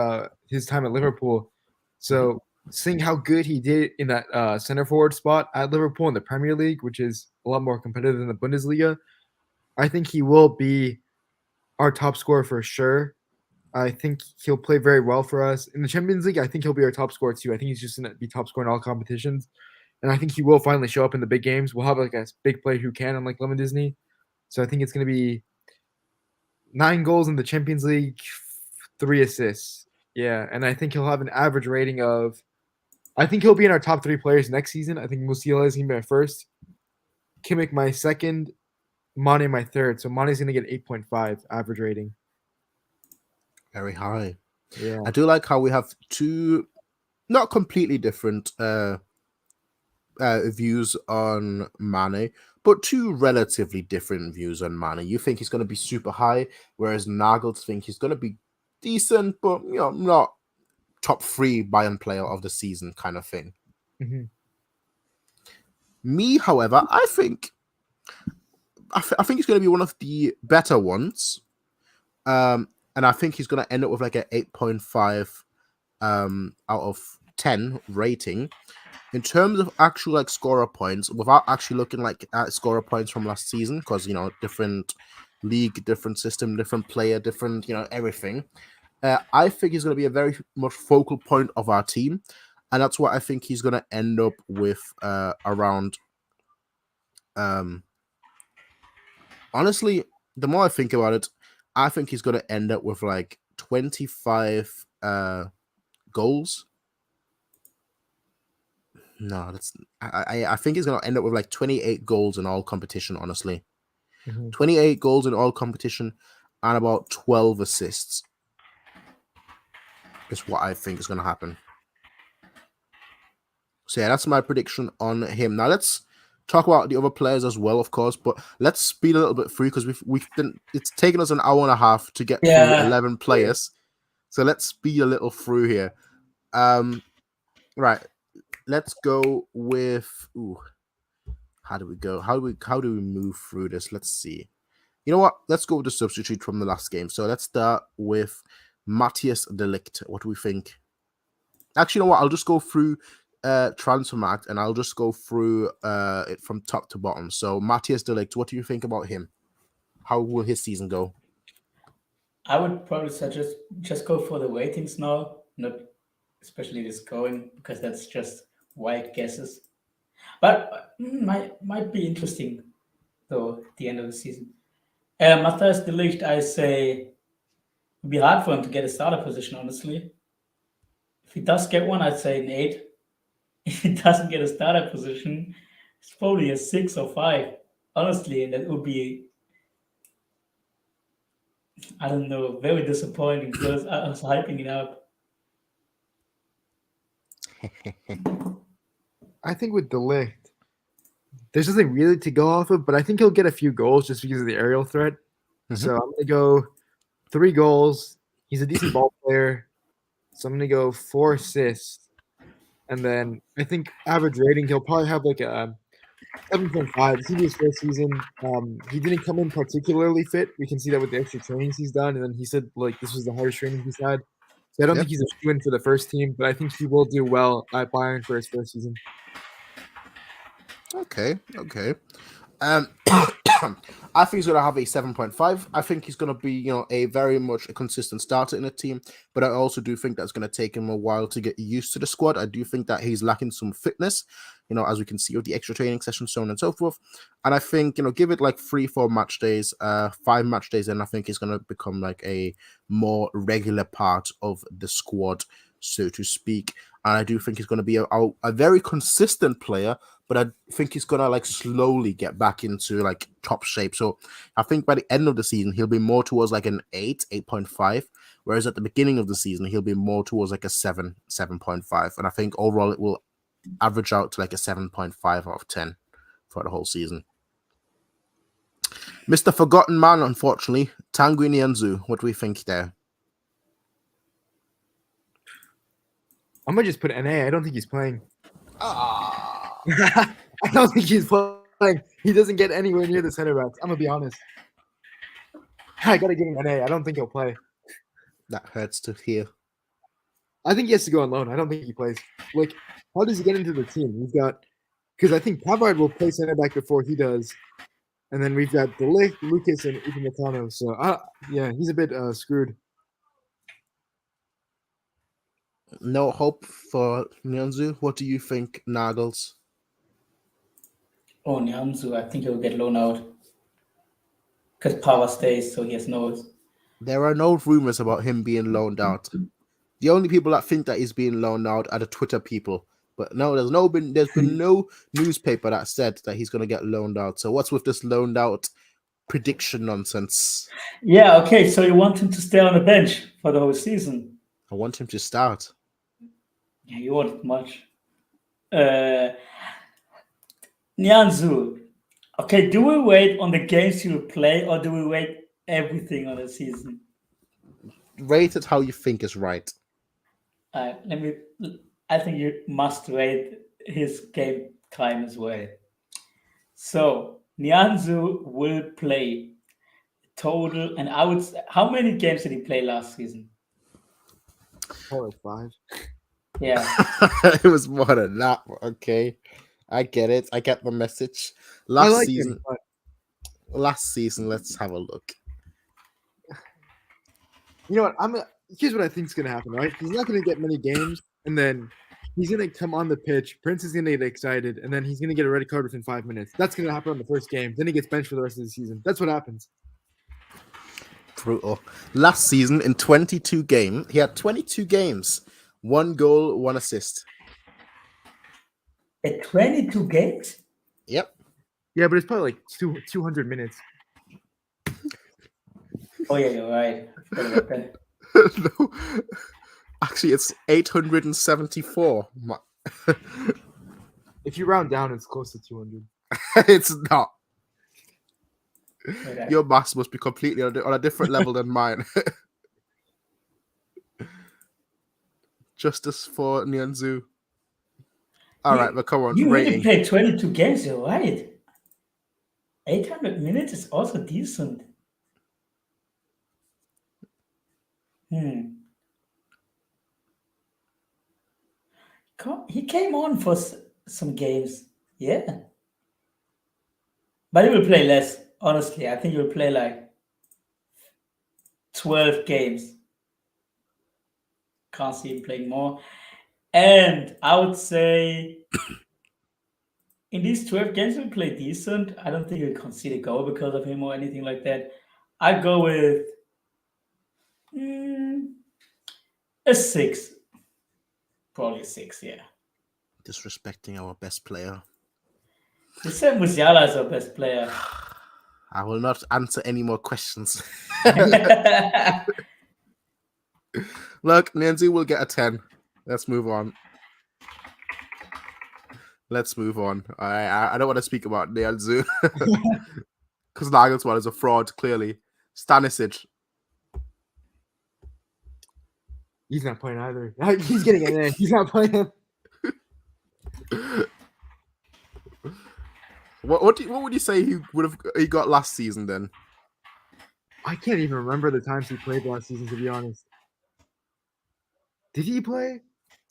[SPEAKER 3] his time at Liverpool. So seeing how good he did in that center forward spot at Liverpool in the Premier League, which is a lot more competitive than the Bundesliga, I think he will be our top scorer for sure. I think he'll play very well for us in the Champions League. I think he'll be our top scorer too. I think he's just going to be top scorer in all competitions. And I think he will finally show up in the big games. We'll have like a big player who can, unlike Lemon Disney. So I think it's going to be 9 goals in the Champions League, 3 assists. Yeah, and I think he'll have an average rating of. I think he'll be in our top 3 players next season. I think Musiala is going to be my first, Kimmich my second, Mane my third. So Mane's going to get 8.5 average rating.
[SPEAKER 1] Very high.
[SPEAKER 3] Yeah,
[SPEAKER 1] I do like how we have 2 not completely different views on Mane, but 2 relatively different views on Mane. You think he's going to be super high, whereas Nagels think he's going to be decent, but not top 3 Bayern player of the season kind of thing.
[SPEAKER 3] Mm-hmm.
[SPEAKER 1] Me, however, I think he's going to be one of the better ones, and I think he's going to end up with like an 8.5 out of 10 rating. In terms of actual like scorer points, without actually looking like at scorer points from last season, because different league, different system, different player, different everything. I think he's going to be a very much focal point of our team, and that's what I think he's going to end up with around. Honestly, the more I think about it, I think he's going to end up with like 25 goals. No, I think he's gonna end up with like 28 goals in all competition, honestly. 28 goals in all competition and about 12 assists is what I think is gonna happen. So yeah, that's my prediction on him. Now let's talk about the other players as well, of course, but let's speed a little bit through because it's taken us an hour and a half to get through 11 players. So let's speed a little through here. Right. Let's go with how do we go? How do we move through this? Let's see. You know what? Let's go with the substitute from the last game. So let's start with Matthias de Ligt. What do we think? Actually, you know what? I'll just go through Transfermarkt and I'll just go through it from top to bottom. So Matthias de Ligt, what do you think about him? How will his season go?
[SPEAKER 2] I would probably suggest just go for the ratings now, not especially the scoring, because that's just wild guesses. But might be interesting though at the end of the season. Matthias de Ligt, I say, it would be hard for him to get a starter position, honestly. If he does get one, I'd say an 8. If he doesn't get a starter position, it's probably a 6 or 5, honestly, and that would be, I don't know, very disappointing because I was hyping it up.
[SPEAKER 3] I think with de Ligt, there's nothing really to go off of, but I think he'll get a few goals just because of the aerial threat. So I'm going to go 3 goals. He's a decent ball player. So I'm going to go 4 assists. And then I think average rating, he'll probably have like a 7.5. This will be his first season. He didn't come in particularly fit. We can see that with the extra trainings he's done. And then he said like this was the hardest training he's had. So I don't think he's a shoo-in for the first team, but I think he will do well at Bayern for his first season.
[SPEAKER 1] Okay. I think he's going to have a 7.5. I think he's going to be, a very much a consistent starter in the team. But I also do think that's going to take him a while to get used to the squad. I do think that he's lacking some fitness, as we can see with the extra training sessions, so on and so forth. And I think, give it like 3-4 match days, 5 match days, and I think he's going to become like a more regular part of the squad, so to speak. And I do think he's going to be a very consistent player, but I think he's gonna like slowly get back into like top shape. So I think by the end of the season he'll be more towards like an 8.5, whereas at the beginning of the season he'll be more towards like a 7.5, and I think overall it will average out to like a 7.5 out of 10 for the whole season. Mr. Forgotten Man, unfortunately, Tanguy Nianzou. What do we think there?
[SPEAKER 3] I'm gonna just put NA. I don't think he's playing.
[SPEAKER 1] Ah,
[SPEAKER 3] I don't think he's playing. He doesn't get anywhere near the center backs. I'm gonna be honest. I gotta give him NA. I don't think he'll play.
[SPEAKER 1] that hurts to hear.
[SPEAKER 3] I think he has to go on loan. I don't think he plays. Like, how does he get into the team? We've got, because I think Pavard will play center back before he does, and then we've got De Ligt, Lucas, and Upamecano. So, yeah, he's a bit screwed.
[SPEAKER 1] No hope for Nianzou. What do you think, Nagels?
[SPEAKER 2] Oh, Nianzou, I think he'll get loaned out. Because Power stays, so he has no.
[SPEAKER 1] There are no rumors about him being loaned out. The only people that think that he's being loaned out are the Twitter people. But no, there's been no newspaper that said that he's going to get loaned out. So what's with this loaned out prediction nonsense?
[SPEAKER 2] Yeah, okay, so you want him to stay on the bench for the whole season?
[SPEAKER 1] I want him to start.
[SPEAKER 2] Yeah, you want it much. Nianzou. Okay, do we wait on the games you play, or do we wait everything on the season?
[SPEAKER 1] Rate it how you think is right.
[SPEAKER 2] I think you must rate his game time as well. So Nianzou will play total, and I would. How many games did he play last season?
[SPEAKER 3] Probably 5.
[SPEAKER 2] Yeah,
[SPEAKER 1] It was more than that. Okay, I get it. I get the message. Last
[SPEAKER 3] like
[SPEAKER 1] season.
[SPEAKER 3] him, but
[SPEAKER 1] Last season. Let's have a look.
[SPEAKER 3] you know what? Here's what I think is gonna happen. Right? He's not gonna get many games, and then he's gonna come on the pitch. Prince is gonna get excited, and then he's gonna get a red card within 5 minutes. That's gonna happen on the first game. Then he gets benched for the rest of the season. That's what happens.
[SPEAKER 1] Brutal. Last season in 22 games, he had 22 games, 1 goal, 1 assist.
[SPEAKER 2] at 22 games.
[SPEAKER 1] Yep.
[SPEAKER 3] Yeah, but it's probably like 200 minutes.
[SPEAKER 2] Oh yeah, you're right. I forgot about that.
[SPEAKER 1] No. Actually, it's 874.
[SPEAKER 3] If you round down, it's close to 200.
[SPEAKER 1] It's not.
[SPEAKER 2] Okay.
[SPEAKER 1] Your maths must be completely on a different level than mine. Justice for Nianzou. All right, but come on.
[SPEAKER 2] You really
[SPEAKER 1] Rating.
[SPEAKER 2] played 22 games, you're right. 800 minutes is also decent. He came on for some games, yeah. But he will play less, honestly. I think he'll play like 12 games. Can't see him playing more. And I would say in these 12 games, he'll play decent. I don't think he'll concede a goal because of him or anything like that. I'd go with a 6. Probably a 6, yeah.
[SPEAKER 1] Disrespecting our best player.
[SPEAKER 2] You said Musiala is our best player.
[SPEAKER 1] I will not answer any more questions. Look, Nianzou will get a 10. Let's move on. I don't want to speak about Nianzou because Nagelsmann is a fraud, clearly. Stanisic.
[SPEAKER 3] He's not playing either. He's getting in there. He's not playing.
[SPEAKER 1] What would you say he got last season then?
[SPEAKER 3] I can't even remember the times he played last season, to be honest. Did he play?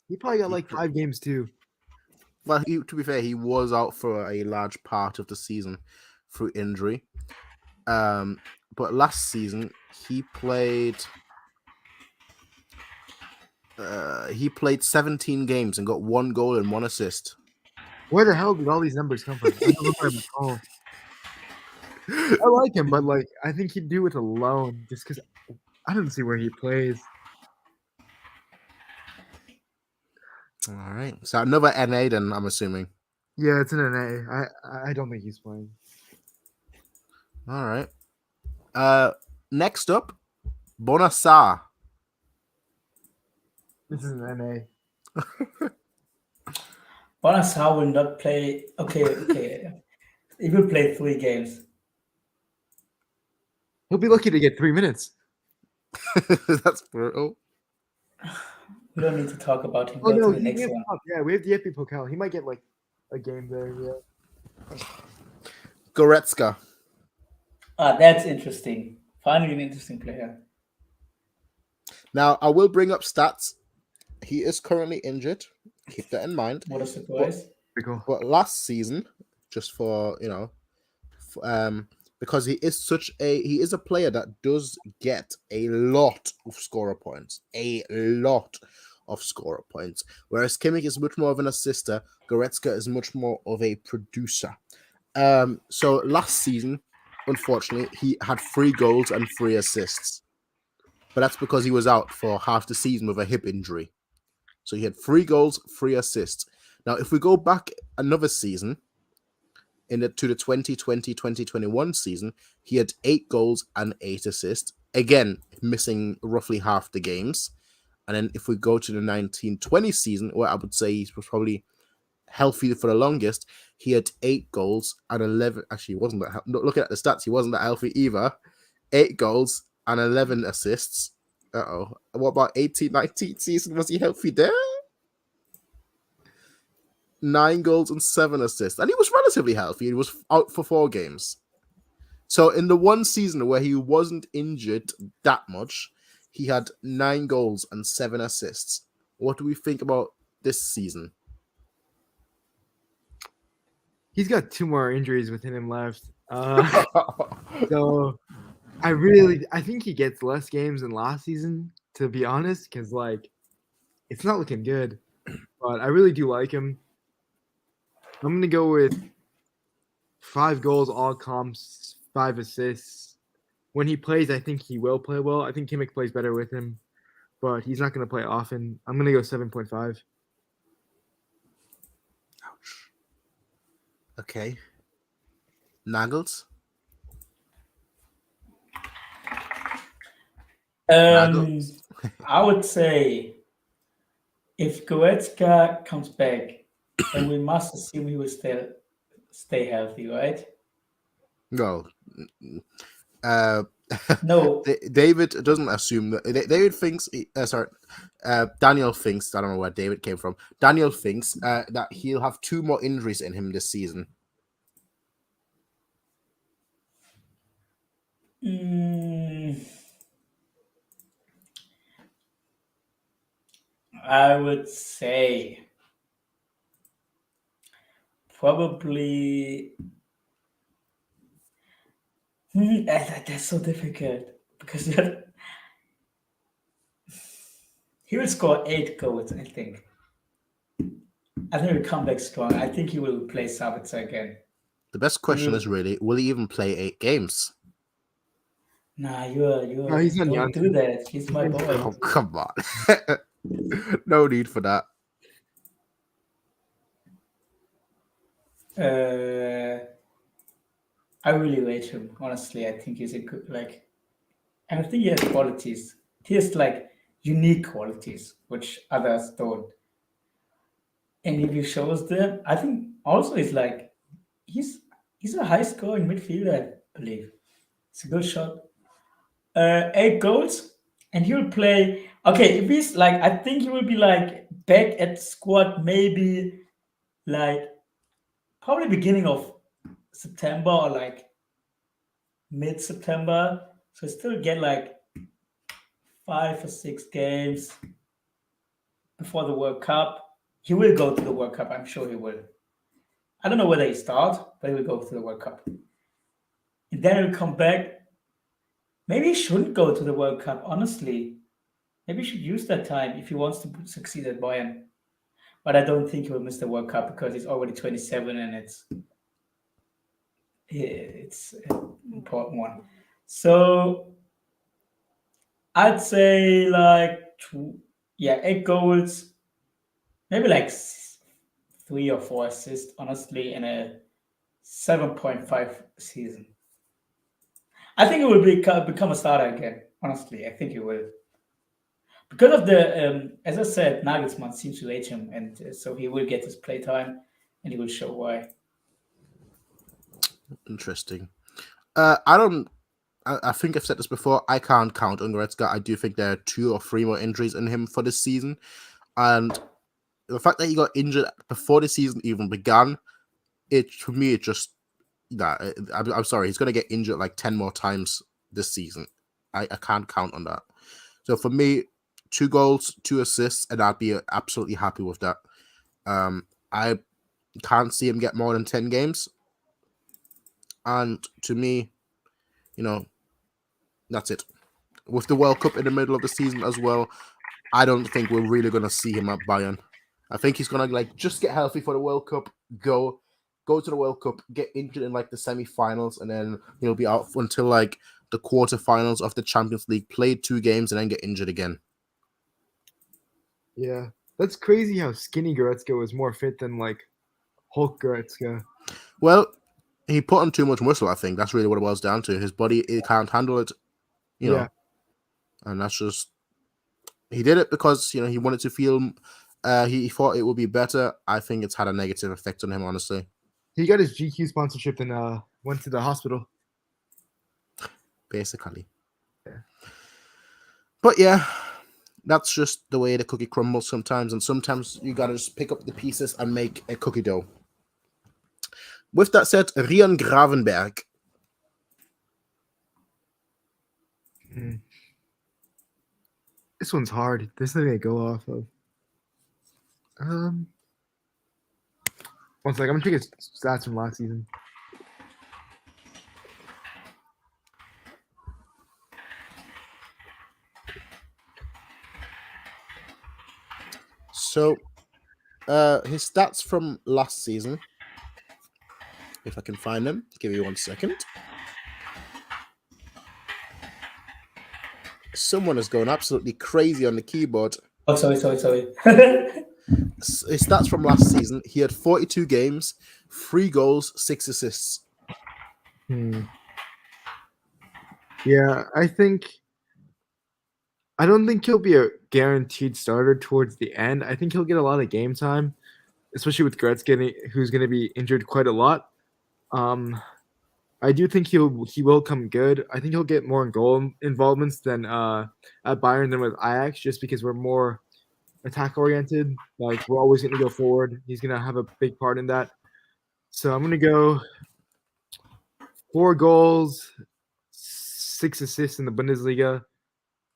[SPEAKER 3] He probably got like 5 games too.
[SPEAKER 1] Well, to be fair, he was out for a large part of the season through injury. But last season he played 17 games and got 1 goal and 1 assist.
[SPEAKER 3] Where the hell did all these numbers come from? I don't know. I like him, but like I think he'd do it alone just because I don't see where he plays.
[SPEAKER 1] All right, so another NA then, I'm assuming.
[SPEAKER 3] Yeah, it's an NA. I don't think he's playing.
[SPEAKER 1] All right. Next up, Bonassar.
[SPEAKER 3] This is an NA.
[SPEAKER 2] Bonassar will not play. Okay. He will play 3 games.
[SPEAKER 3] He'll be lucky to get 3 minutes.
[SPEAKER 1] That's brutal.
[SPEAKER 2] We don't need to talk about him.
[SPEAKER 3] Oh
[SPEAKER 2] Go
[SPEAKER 3] no,
[SPEAKER 2] to the next one.
[SPEAKER 3] yeah, we have the Epi Pokal. He might get like a game there. Yeah.
[SPEAKER 1] Goretzka.
[SPEAKER 2] That's interesting. Finally, an interesting player.
[SPEAKER 1] Now, I will bring up stats. He is currently injured. Keep that in mind.
[SPEAKER 2] What a surprise.
[SPEAKER 1] But last season, just for, because he is a player that does get a lot of scorer points. Whereas Kimmich is much more of an assister, Goretzka is much more of a producer. So last season, unfortunately, he had 3 goals and 3 assists. But that's because he was out for half the season with a hip injury. So he had 3 goals, 3 assists. Now, if we go back another season, to the 2020-2021 season, he had 8 goals and 8 assists. Again, missing roughly half the games. And then if we go to the 1920 season, where I would say he was probably healthy for the longest, he had 8 goals and 11. Actually, he wasn't that. Looking at the stats, he wasn't that healthy either. 8 goals and 11 assists. What about 18-19 season? Was he healthy there? 9 goals and 7 assists. And he was relatively healthy. He was out for 4 games. So in the one season where he wasn't injured that much, he had 9 goals and 7 assists. What do we think about this season?
[SPEAKER 3] He's got 2 more injuries within him left. So I think he gets less games than last season, to be honest, because it's not looking good. But I really do like him. I'm gonna go with 5 goals, all comps, 5 assists. When he plays, I think he will play well. I think Kimmich plays better with him, but he's not gonna play often. I'm gonna go 7.5.
[SPEAKER 1] Ouch. Okay. Nagels?
[SPEAKER 2] I would say if Goretzka comes back, then we must assume he will stay healthy, right?
[SPEAKER 1] No.
[SPEAKER 2] No.
[SPEAKER 1] David doesn't assume that. David thinks. Daniel thinks. I don't know where David came from. Daniel thinks that he'll have 2 more injuries in him this season.
[SPEAKER 2] I would say probably. That's so difficult because he will score 8 goals. I think he'll come back strong. I think he will play Sabitzer again.
[SPEAKER 1] The best question is really, will he even play 8 games?
[SPEAKER 2] Nah, you're.
[SPEAKER 3] No, he's not
[SPEAKER 2] don't
[SPEAKER 3] young.
[SPEAKER 2] do that. He's my boy.
[SPEAKER 1] Oh, come on. No need for that.
[SPEAKER 2] I really rate him. Honestly, I think he's a good and I think he has qualities. He has unique qualities which others don't. And if he shows them, I think also he's a high scoring midfielder, I believe. It's a good shot. 8 goals, and he'll play. Okay, if he's I think he will be back at squad maybe probably beginning of September or mid-September. So still get 5 or 6 games before the World Cup. He will go to the World Cup. I'm sure he will. I don't know whether he starts, but he will go to the World Cup. And then he'll come back. Maybe he shouldn't go to the World Cup, honestly. Maybe he should use that time if he wants to succeed at Bayern. But I don't think he will miss the World Cup because he's already 27 and it's an important one. So I'd say 8 goals, maybe 3 or 4 assists, honestly, in a 7.5 season. I think it will become a starter again. Honestly, I think it will. Because of the, as I said, Nagelsmann seems to rate him, and so he will get his playtime, and he will show why.
[SPEAKER 1] Interesting. I think I've said this before. I can't count on Goretzka. I do think there are 2 or 3 more injuries in him for this season, and the fact that he got injured before the season even began, it just I'm sorry, he's going to get injured like 10 more times this season. I can't count on that. So for me, 2 goals, 2 assists, and I'd be absolutely happy with that. I can't see him get more than 10 games. And to me, that's it. With the World Cup in the middle of the season as well, I don't think we're really going to see him at Bayern. I think he's going to just get healthy for the World Cup, go to the World Cup, get injured in the semi-finals, and then he'll be out until the quarterfinals of the Champions League, play 2 games, and then get injured again.
[SPEAKER 3] Yeah, that's crazy how skinny Goretzka was more fit than Hulk Goretzka.
[SPEAKER 1] Well, he put on too much muscle, I think. That's really what it boils down to. His body, it can't handle it, you know. And that's just... He did it because, he wanted to feel... he thought it would be better. I think it's had a negative effect on him, honestly.
[SPEAKER 3] He got his GQ sponsorship and went to the hospital.
[SPEAKER 1] Basically.
[SPEAKER 3] Yeah.
[SPEAKER 1] But yeah, that's just the way the cookie crumbles sometimes. And sometimes you got to just pick up the pieces and make a cookie dough. With that said, Rian Gravenberg.
[SPEAKER 3] This one's hard. This thing I go off of. One second. I'm gonna check his stats from last season.
[SPEAKER 1] So, his stats from last season, if I can find them, give me 1 second. Someone is going absolutely crazy on the keyboard.
[SPEAKER 2] Oh, sorry.
[SPEAKER 1] His stats from last season, he had 42 games, 3 goals, 6 assists.
[SPEAKER 3] Yeah, I don't think he'll be a guaranteed starter towards the end. I think he'll get a lot of game time, especially with Goretzka, who's going to be injured quite a lot. I do think he will come good. I think he'll get more in goal involvements than at Bayern than with Ajax, just because we're more attack oriented. We're always going to go forward. He's going to have a big part in that. So I'm going to go 4 goals, 6 assists in the Bundesliga,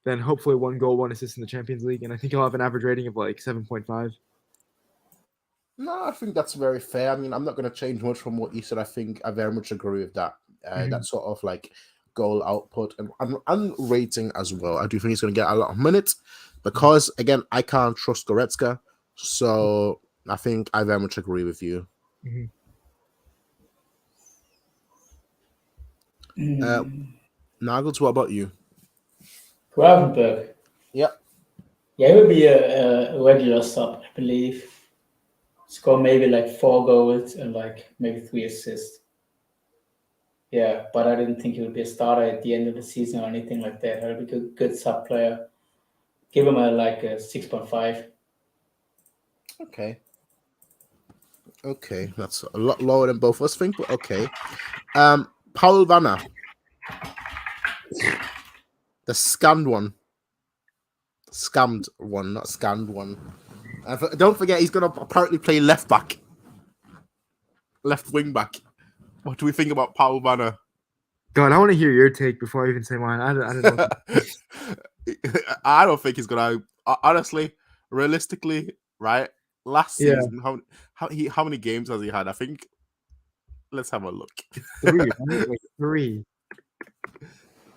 [SPEAKER 3] then hopefully 1 goal, 1 assist in the Champions League, and I think he'll have an average rating of 7.5.
[SPEAKER 1] No, I think that's very fair. I mean, I'm not going to change much from what you said. I think I very much agree with that. That sort of goal output and rating as well. I do think he's going to get a lot of minutes because, again, I can't trust Goretzka. So I think I very much agree with you. Nagels, what about you?
[SPEAKER 2] Gravenberg.
[SPEAKER 1] Yep.
[SPEAKER 2] Yeah, it would be a regular sub, I believe. Score maybe 4 goals and maybe 3 assists. Yeah, but I didn't think he would be a starter at the end of the season or anything like that. He would be a good sub player. Give him a 6.5.
[SPEAKER 1] Okay, that's a lot lower than both of us think, but okay. Paul Vanna. The scammed one. Scammed one, not scammed one. Don't forget, he's going to apparently play left wing back. What do we think about Paul Vanna?
[SPEAKER 3] God, I want to hear your take before I even say mine. I don't know.
[SPEAKER 1] I don't think he's going to. Honestly, realistically, right? Last season, how many games has he had? I think. Let's have a look.
[SPEAKER 3] 3. 3.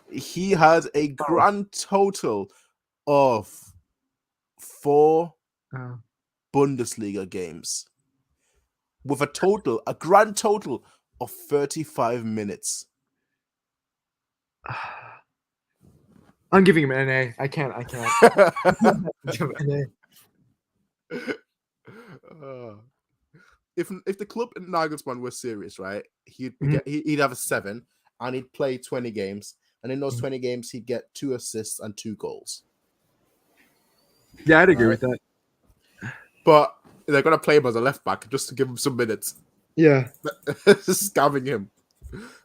[SPEAKER 1] He had a grand total of 4 Bundesliga games with a grand total of 35 minutes.
[SPEAKER 3] I'm giving him an A. I can't. Give him an A.
[SPEAKER 1] if the club and Nagelsmann were serious, right, he'd
[SPEAKER 3] Mhm.
[SPEAKER 1] he'd have a 7 and he'd play 20 games, and in those 20 games he'd get 2 assists and 2 goals.
[SPEAKER 3] Yeah, I'd agree
[SPEAKER 1] Right.
[SPEAKER 3] with that.
[SPEAKER 1] But they're gonna play him as a left back just to give him some minutes,
[SPEAKER 3] Yeah.
[SPEAKER 1] scamming him.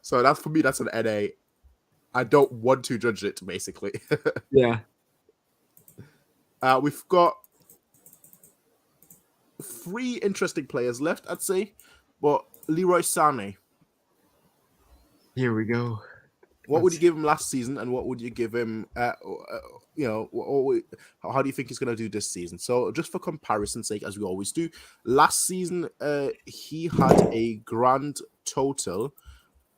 [SPEAKER 1] So that's for me. That's an NA. I don't want to judge it, basically.
[SPEAKER 3] Yeah.
[SPEAKER 1] We've got 3 interesting players left, I'd say. But Leroy Sané,
[SPEAKER 3] Here we go.
[SPEAKER 1] what would you give him last season, and what would you give him? You know, how do you think he's going to do this season? So, just for comparison's sake, as we always do, last season he had a grand total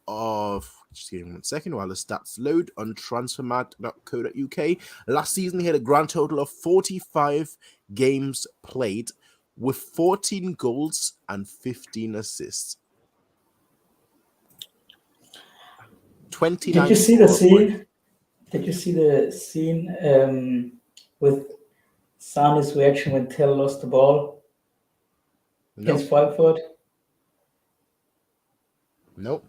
[SPEAKER 1] of, just give me 1 second while the stats load on transfermarkt.co.uk. Last season he had a grand total of 45 games played with 14 goals and 15 assists. 29.
[SPEAKER 2] Did you see the scene? Did you see the scene with Sané's reaction when Tell lost the ball against Frankfurt?
[SPEAKER 1] Nope.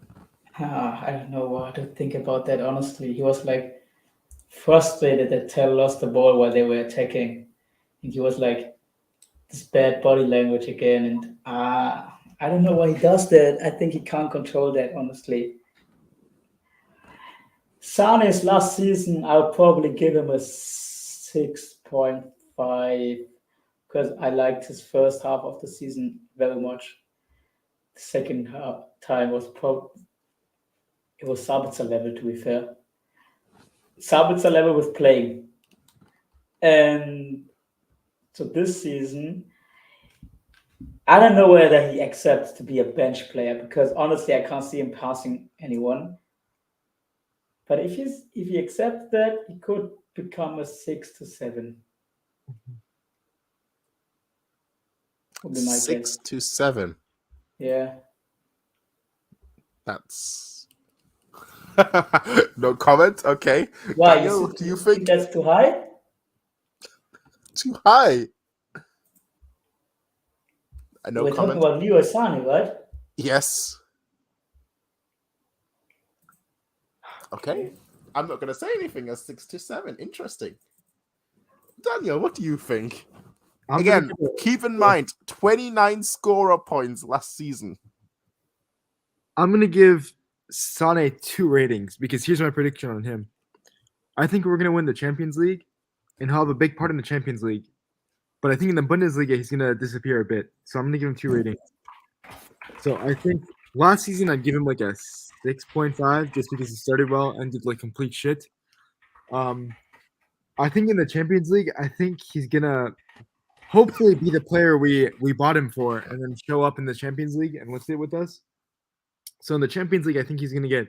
[SPEAKER 2] I don't know what to think about that, honestly. He was like frustrated that Tell lost the ball while they were attacking. And he was like, this bad body language again. And I don't know why he does that. I think he can't control that, honestly. Sané's last season, I would probably give him a 6.5 because I liked his first half of the season very much. The second time was it was Sabitzer level, to be fair. Sabitzer level with playing. And so this season, I don't know whether he accepts to be a bench player because honestly, I can't see him passing anyone. But if he accepts that, he could become a 6 to 7. Would be my
[SPEAKER 1] 6
[SPEAKER 2] guess.
[SPEAKER 1] to 7.
[SPEAKER 2] Yeah.
[SPEAKER 1] That's no comment. Okay.
[SPEAKER 2] Why?
[SPEAKER 1] Daniel, do you think
[SPEAKER 2] that's too high?
[SPEAKER 1] Too high? No
[SPEAKER 2] We're
[SPEAKER 1] comment.
[SPEAKER 2] talking about Leroy Sané, right?
[SPEAKER 1] Yes. Okay. I'm not going to say anything. A 6 to 7. Interesting. Daniel, what do you think? Again, keep in mind 29 scorer points last season.
[SPEAKER 3] I'm going to give Sané 2 ratings because here's my prediction on him. I think we're going to win the Champions League and he'll have a big part in the Champions League. But I think in the Bundesliga, he's going to disappear a bit. So I'm going to give him 2 ratings. So I think last season, I'd give him like a 6.5 just because he started well and did like complete shit. I think in the Champions League, I think he's going to hopefully be the player we bought him for and then show up in the Champions League and lift it with us. So in the Champions League, I think he's going to get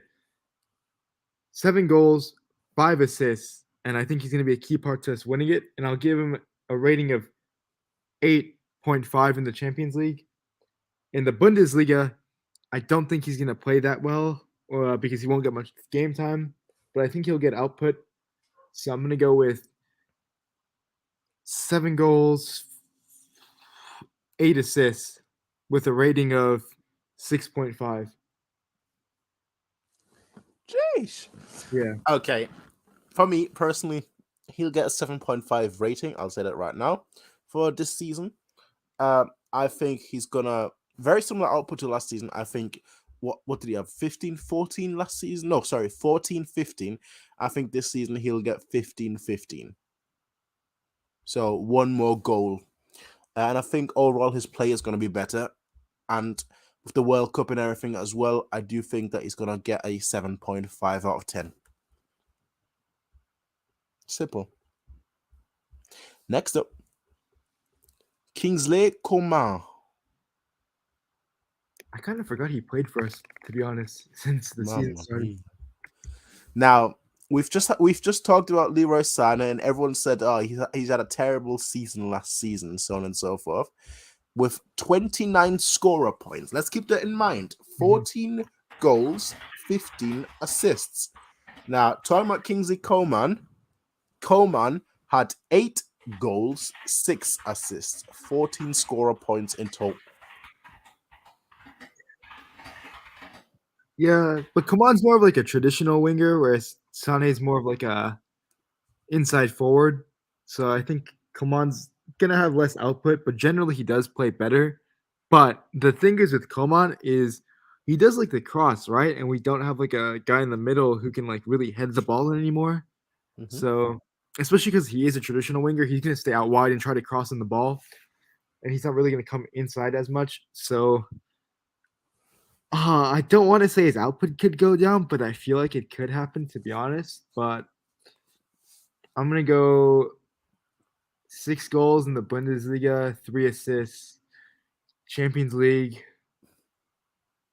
[SPEAKER 3] 7 goals, 5 assists, and I think he's going to be a key part to us winning it. And I'll give him a rating of 8.5 in the Champions League. In the Bundesliga, I don't think he's going to play that well because he won't get much game time, but I think he'll get output. So I'm going to go with 7 goals, 8 assists with a rating of 6.5.
[SPEAKER 1] Jeez.
[SPEAKER 3] Yeah.
[SPEAKER 1] Okay. For me, personally, he'll get a 7.5 rating. I'll say that right now for this season. I think he's gonna very similar output to last season. I think what did he have? 15-14 last season? No, sorry, 14-15. I think this season he'll get 15-15. So 1 more goal. And I think overall his play is gonna be better. And with the World Cup and everything as well, I do think that he's gonna get a 7.5 out of 10. Simple. Next up, Kingsley Coman.
[SPEAKER 3] I kind of forgot he played for us, to be honest, since the season started.
[SPEAKER 1] Now, we've just talked about Leroy Sané, and everyone said, oh, he's had a terrible season last season, so on and so forth. With 29 scorer points. Let's keep that in mind. 14 goals, 15 assists. Now, talking about Kingsley Coman had 8 goals, 6 assists, 14 scorer points in total.
[SPEAKER 3] Yeah, but Coman's more of like a traditional winger, whereas Sane's more of like a inside forward. So I think Coman's gonna have less output, but generally he does play better. But the thing is with Coman is he does like the cross, right? And we don't have like a guy in the middle who can like really head the ball in anymore.
[SPEAKER 1] Mhm.
[SPEAKER 3] So especially because he is a traditional winger, he's gonna stay out wide and try to cross in the ball, and he's not really gonna come inside as much. So I don't want to say his output could go down, but I feel like it could happen, to be honest. But I'm gonna go 6 goals in the Bundesliga, 3 assists. Champions League,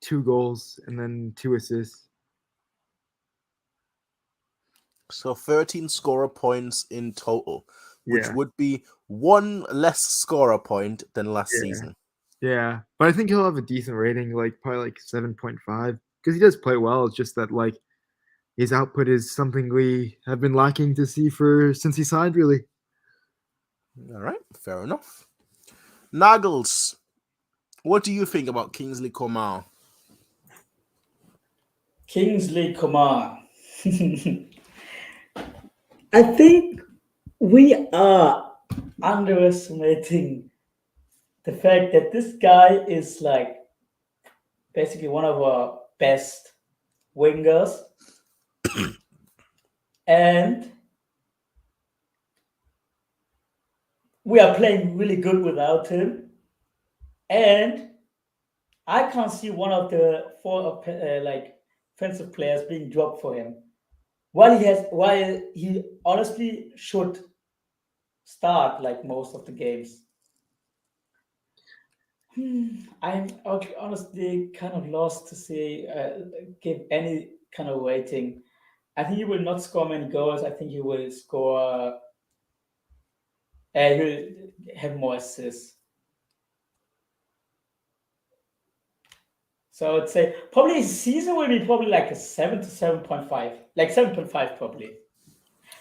[SPEAKER 3] 2 goals, and then 2 assists.
[SPEAKER 1] So 13 scorer points in total, which
[SPEAKER 3] Yeah,
[SPEAKER 1] would be one less scorer point than last
[SPEAKER 3] yeah,
[SPEAKER 1] season.
[SPEAKER 3] yeah. But I think he'll have a decent rating, like probably like 7.5, because he does play well. It's just that like his output is something we have been lacking to see for since he signed, really.
[SPEAKER 1] All right, fair enough. Nagels, what do you think about Kingsley Coman?
[SPEAKER 2] Kingsley Coman. I think we are underestimating the fact that this guy is like basically one of our best wingers, and we are playing really good without him. And I can't see one of the four like offensive players being dropped for him. While he honestly should start like most of the games. I'm honestly kind of lost to see give any kind of rating. I think he will not score many goals. I think he will score. He will have more assists. So I'd say probably his season will be probably like a 7 to 7.5, like 7.5 probably.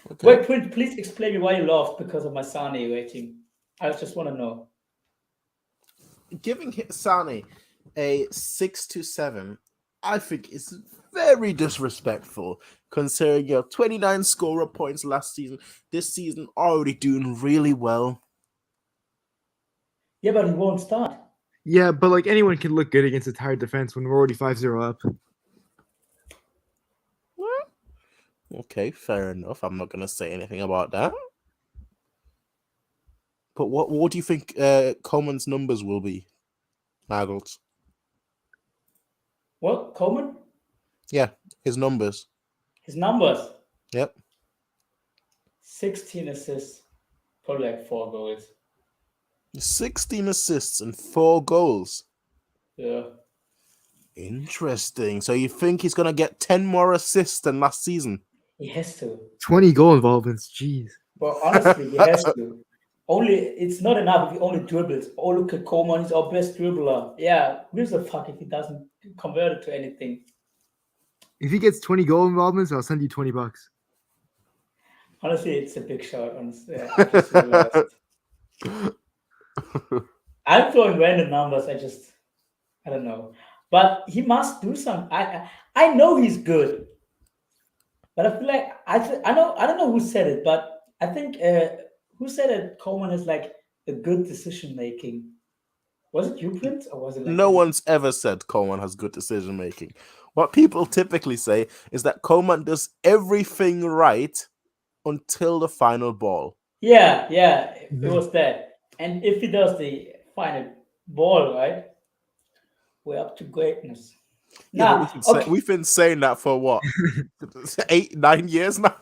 [SPEAKER 1] Okay.
[SPEAKER 2] Wait, please explain me why you laughed because of my Sane rating. I just want to know.
[SPEAKER 1] Giving Sane a 6 to 7, I think is very disrespectful considering your 29 scorer points last season. This season already doing really well.
[SPEAKER 2] Yeah, but he won't start.
[SPEAKER 3] Yeah, but like anyone can look good against a tired defense when we're already 5-0 up.
[SPEAKER 1] Okay, fair enough. I'm not gonna say anything about that. But what do you think Coleman's numbers will be, Nagels?
[SPEAKER 2] What, Coleman?
[SPEAKER 1] Yeah, his numbers.
[SPEAKER 2] His numbers:
[SPEAKER 1] Yep.
[SPEAKER 2] 16 assists, probably like 4 goals.
[SPEAKER 1] 16 assists and 4 goals.
[SPEAKER 2] Yeah.
[SPEAKER 1] Interesting. So you think he's gonna get 10 more assists than last season?
[SPEAKER 2] He has to.
[SPEAKER 3] 20 goal involvements, jeez.
[SPEAKER 2] But honestly, he has to. Only it's not enough if he only dribbles. Oh, look at Coleman, he's our best dribbler. Yeah, who's the fuck if he doesn't convert it to anything?
[SPEAKER 3] If he gets 20 goal involvements, I'll send you $20.
[SPEAKER 2] Honestly, it's a big shot. Honestly, I just realized. I'm throwing random numbers. I don't know. But he must do something. I know he's good, but I feel like I don't know who said it, but I think who said it? Coleman is like a good decision making. Was it you, Prince, or was it like
[SPEAKER 1] No one's ever said Coleman has good decision making. What people typically say is that Coleman does everything right until the final ball.
[SPEAKER 2] Yeah, it was that. And if he does the final ball right, we're up to greatness.
[SPEAKER 1] Yeah, but
[SPEAKER 2] Nah, okay.
[SPEAKER 1] we've been saying that for what 8, 9 years now.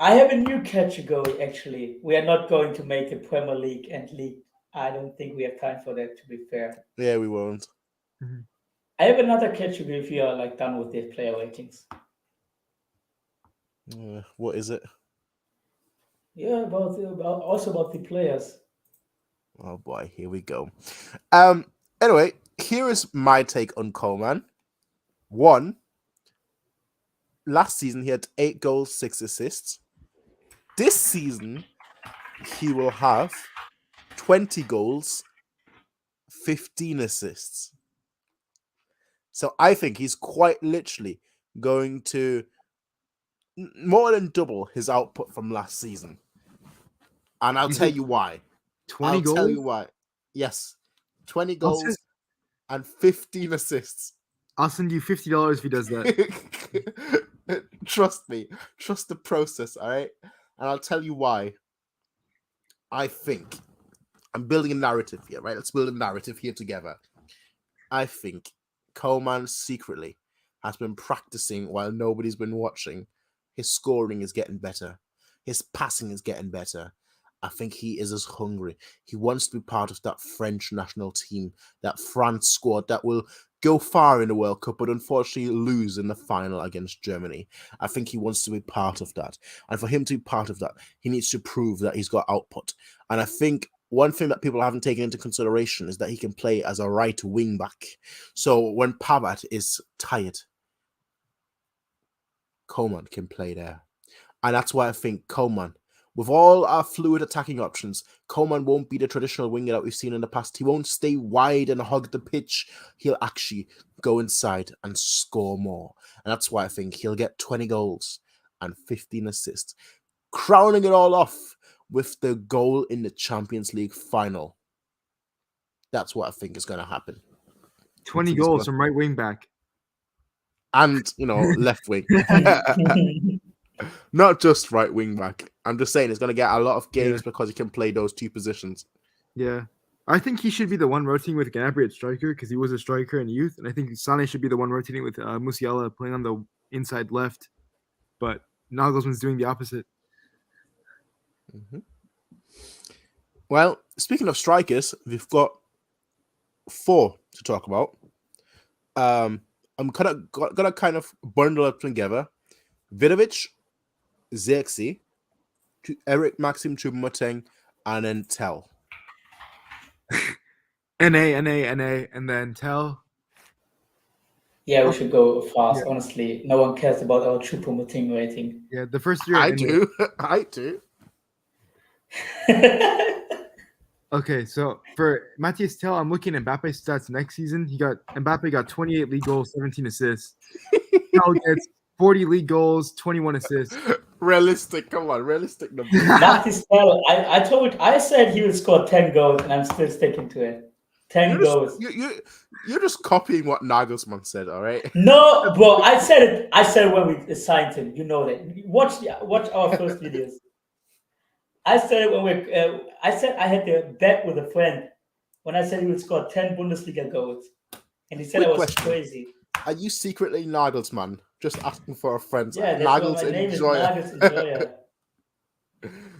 [SPEAKER 2] I have a new category actually. We are not going to make a Premier League and League. I don't think we have time for that, to be fair.
[SPEAKER 1] Yeah, we won't.
[SPEAKER 2] I have another category if you are like done with the player ratings.
[SPEAKER 1] What is it?
[SPEAKER 2] Yeah, about the players.
[SPEAKER 1] Oh boy, here we go. Anyway, here is my take on Coleman. 1, last season he had 8 goals, 6 assists. This season he will have 20 goals, 15 assists. So I think he's quite literally going to more than double his output from last season. And I'll tell you why.
[SPEAKER 3] 20
[SPEAKER 1] I'll
[SPEAKER 3] goals?
[SPEAKER 1] tell you why. Yes. 20
[SPEAKER 3] I'll
[SPEAKER 1] goals and 15 assists.
[SPEAKER 3] I'll send you $50 if he does that.
[SPEAKER 1] Trust me. Trust the process, all right? And I'll tell you why. I think I'm building a narrative here, right? Let's build a narrative here together. I think Coleman secretly has been practicing while nobody's been watching. His scoring is getting better. His passing is getting better. I think he is as hungry. He wants to be part of that French national team, that France squad that will go far in the World Cup, but unfortunately lose in the final against Germany. I think he wants to be part of that. And for him to be part of that, he needs to prove that he's got output. And I think one thing that people haven't taken into consideration is that he can play as a right wing back. So when Pavard is tired, Coleman can play there. And that's why I think Coleman, with all our fluid attacking options, Coleman won't be the traditional winger that we've seen in the past. He won't stay wide and hug the pitch. He'll actually go inside and score more. And that's why I think he'll get 20 goals and 15 assists, crowning it all off with the goal in the Champions League final. That's what I think is going to happen.
[SPEAKER 3] 20 goals from right wing back.
[SPEAKER 1] And, left wing. Not just right wing back. I'm just saying it's going to get a lot of games because he can play those two positions.
[SPEAKER 3] Yeah. I think he should be the one rotating with Gnabry at striker because he was a striker in youth. And I think Sané should be the one rotating with Musiala playing on the inside left. But Nagelsmann's doing the opposite.
[SPEAKER 1] Mm-hmm. Well, speaking of strikers, we've got 4 to talk about. I'm gonna kind of bundle up together. Vidovic, Zirkzee, Eric Maxim Choupo-Moting, and then Tell.
[SPEAKER 3] NA, and then Tell.
[SPEAKER 2] Yeah, we should go fast. Yeah. Honestly, no one cares about our Choupo-Moting rating.
[SPEAKER 3] Yeah, the first year.
[SPEAKER 1] I do.
[SPEAKER 3] Okay, so for Matthias Tell, I'm looking at Mbappe's stats next season. Mbappe got 28 league goals, 17 assists. Tell gets 40 league goals, 21 assists.
[SPEAKER 1] Realistic, come on, realistic numbers.
[SPEAKER 2] Matthias Tell, I said he would score 10 goals, and I'm still sticking to it. 10 goals.
[SPEAKER 1] You're just copying what Nagelsmann said, all right?
[SPEAKER 2] No, bro, I said it. I said when we signed him. You know that. Watch our first videos. I said when I said I had to bet with a friend when I said he would score 10 Bundesliga goals, and he said I was crazy.
[SPEAKER 1] Are you secretly Nagelsmann? Just asking for a friend.
[SPEAKER 2] Yeah, that's my name is Nagels Enjoyer.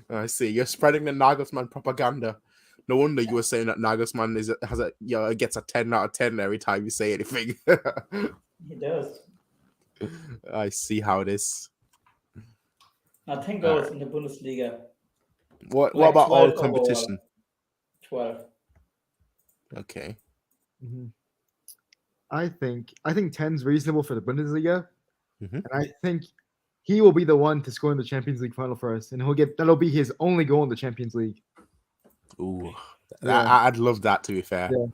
[SPEAKER 1] I see. You're spreading the Nagelsmann propaganda. No wonder you were saying that Nagelsmann gets a 10 out of 10 every time you say anything.
[SPEAKER 2] He does.
[SPEAKER 1] I see how it is.
[SPEAKER 2] Now 10 goals in the Bundesliga.
[SPEAKER 1] What about all competition?
[SPEAKER 2] 12.
[SPEAKER 1] Okay.
[SPEAKER 3] Mm-hmm. I think 10's reasonable for the Bundesliga, and I think he will be the one to score in the Champions League final for us, and that'll be his only goal in the Champions League.
[SPEAKER 1] Ooh, I'd love that. To be fair.
[SPEAKER 3] Yeah.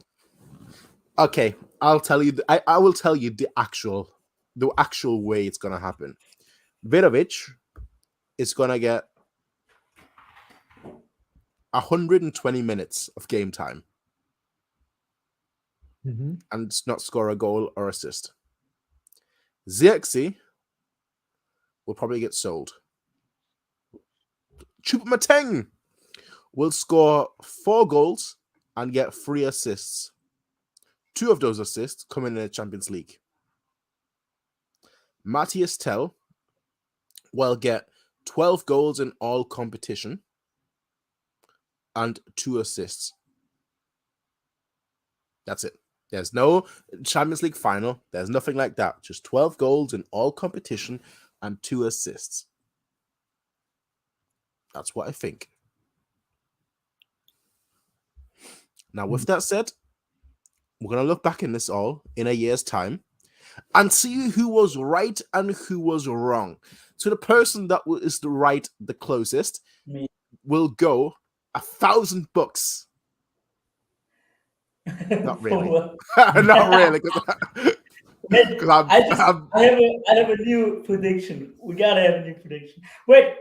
[SPEAKER 1] Okay, I'll tell you. I will tell you the actual way it's gonna happen. Vidovic is gonna get 120 minutes of game time.
[SPEAKER 3] Mm-hmm.
[SPEAKER 1] And not score a goal or assist. Zirkzee will probably get sold. Choupo-Moting will score 4 goals and get 3 assists. 2 of those assists come in the Champions League. Matthias Tell will get 12 goals in all competition and 2 assists. That's it. There's no Champions League final. There's nothing like that. Just 12 goals in all competition and 2 assists. That's what I think. Now, with that said, we're going to look back in this all in a year's time and see who was right and who was wrong. So the person that is the closest, will go $1,000. Not really. Not really.
[SPEAKER 2] Wait, I have a new prediction. We gotta have a new prediction. Wait,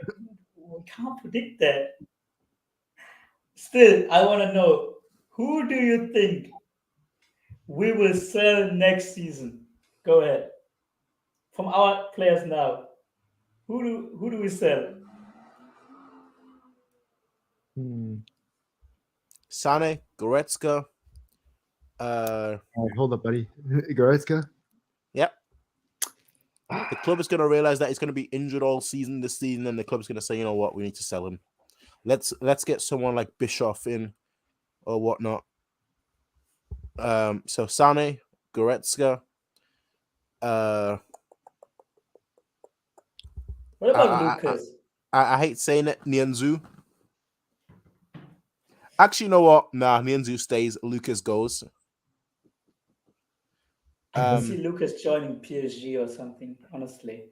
[SPEAKER 2] we can't predict that. Still, I want to know, who do you think we will sell next season? Go ahead. From our players now, who do we sell?
[SPEAKER 1] Sane, Goretzka.
[SPEAKER 3] All right, hold up, buddy. Goretzka.
[SPEAKER 1] Yep. The club is going to realize that he's going to be injured all season this season, and the club's going to say, you know what, we need to sell him. Let's get someone like Bischoff in or whatnot. So Sane, Goretzka.
[SPEAKER 2] What about Lucas?
[SPEAKER 1] I hate saying it, Nianzou. Actually, you know what? Nah, Nianzou stays. Lucas goes.
[SPEAKER 2] I can see Lucas joining PSG or something, honestly.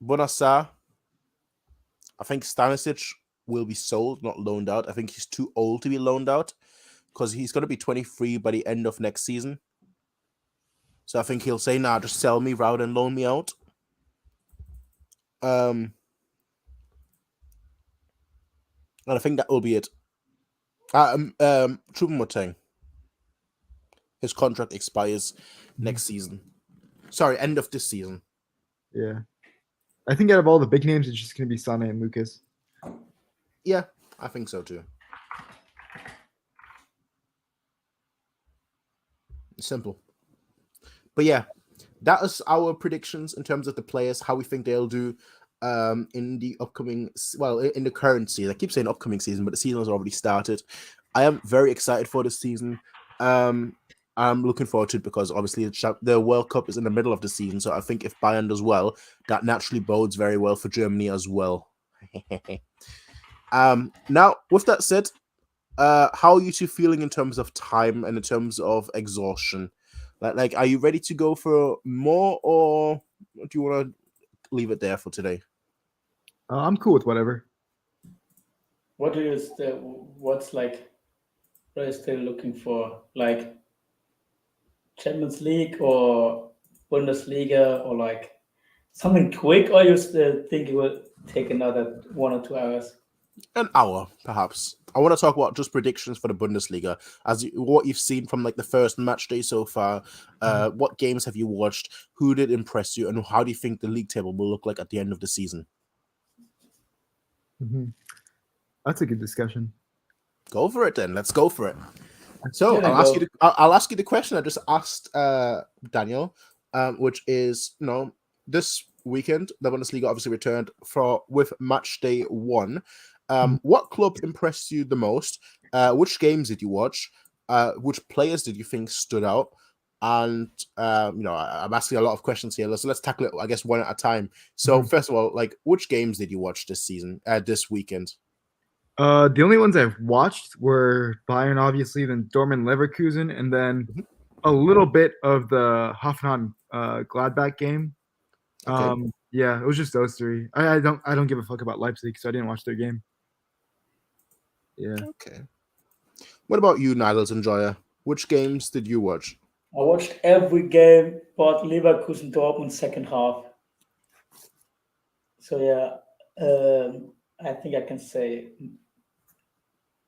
[SPEAKER 1] Bonassar. I think Stanisic will be sold, not loaned out. I think he's too old to be loaned out because he's going to be 23 by the end of next season. So I think he'll say, nah, just sell me rather than loan me out. And I think that will be it. Choupo-Moting. His contract expires next season. Sorry, end of this season.
[SPEAKER 3] Yeah. I think out of all the big names, it's just going to be Sane and Lucas.
[SPEAKER 1] Yeah, I think so too. Simple. But yeah, that is our predictions in terms of the players, how we think they'll do in the upcoming, in the current season. I keep saying upcoming season, but the season has already started. I am very excited for this season. I'm looking forward to it because obviously the World Cup is in the middle of the season. So I think if Bayern does well, that naturally bodes very well for Germany as well. Now, with that said, how are you two feeling in terms of time and in terms of exhaustion? Like, are you ready to go for more, or do you want to leave it there for today?
[SPEAKER 3] I'm cool with whatever.
[SPEAKER 2] What are you still looking for? Like Champions League or Bundesliga or like something quick, or you still think it will take another 1 or 2 hours?
[SPEAKER 1] An hour, perhaps. I want to talk about just predictions for the Bundesliga, what you've seen from like the first match day so far. What games have you watched? Who did impress you, and how do you think the league table will look like at the end of the season?
[SPEAKER 3] Mm-hmm. That's a good discussion.
[SPEAKER 1] Go for it, then. Let's go for it. So I'll ask you the question I just asked Daniel, which is, this weekend the Bundesliga obviously returned with match day 1. What club impressed you the most? Which games did you watch? Which players did you think stood out? And I'm asking a lot of questions here, so let's tackle it, I guess, one at a time. So first of all, like, which games did you watch this weekend?
[SPEAKER 3] The only ones I've watched were Bayern, obviously, then Dortmund, Leverkusen, and then a little bit of the Hoffenheim Gladbach game. Okay. Yeah, it was just those 3. I don't give a fuck about Leipzig, so I didn't watch their game. Yeah.
[SPEAKER 1] Okay. What about you, Nigels and Joya? Which games did you watch?
[SPEAKER 2] I watched every game but Leverkusen Dortmund second half. So yeah, I think I can say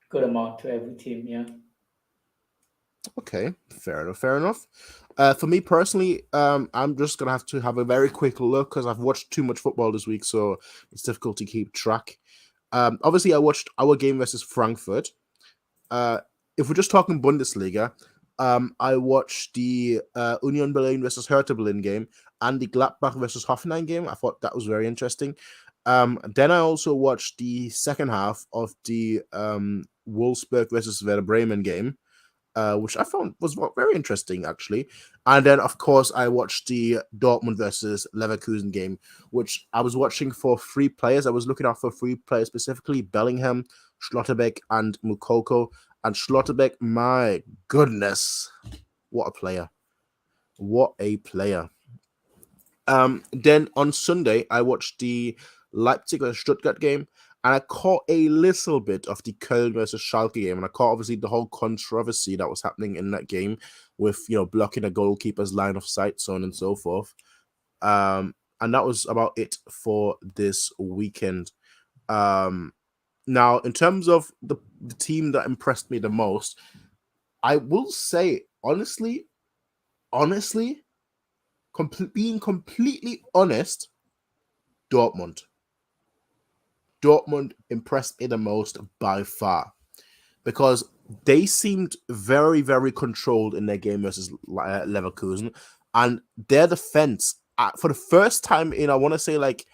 [SPEAKER 2] good amount to every team. Yeah.
[SPEAKER 1] Okay, fair enough. For me personally, I'm just gonna have to have a very quick look because I've watched too much football this week, so it's difficult to keep track. Obviously, I watched our game versus Frankfurt. If we're just talking Bundesliga, I watched the Union Berlin versus Hertha Berlin game and the Gladbach versus Hoffenheim game. I thought that was very interesting. Then I also watched the second half of the Wolfsburg versus Werder Bremen game, which I found was very interesting, actually. And then, of course, I watched the Dortmund versus Leverkusen game, which I was watching for 3 players. I was looking out for 3 players, specifically Bellingham, Schlotterbeck, and Mukoko. And Schlotterbeck, my goodness, what a player. What a player. Then on Sunday, I watched the Leipzig versus Stuttgart game. And I caught a little bit of the Köln versus Schalke game, and I caught obviously the whole controversy that was happening in that game with blocking a goalkeeper's line of sight, so on and so forth. And that was about it for this weekend. Now, in terms of the team that impressed me the most, I will say honestly, being completely honest, Dortmund. Dortmund impressed me the most by far because they seemed very, very controlled in their game versus Leverkusen, and their defense for the first time in, I want to say, like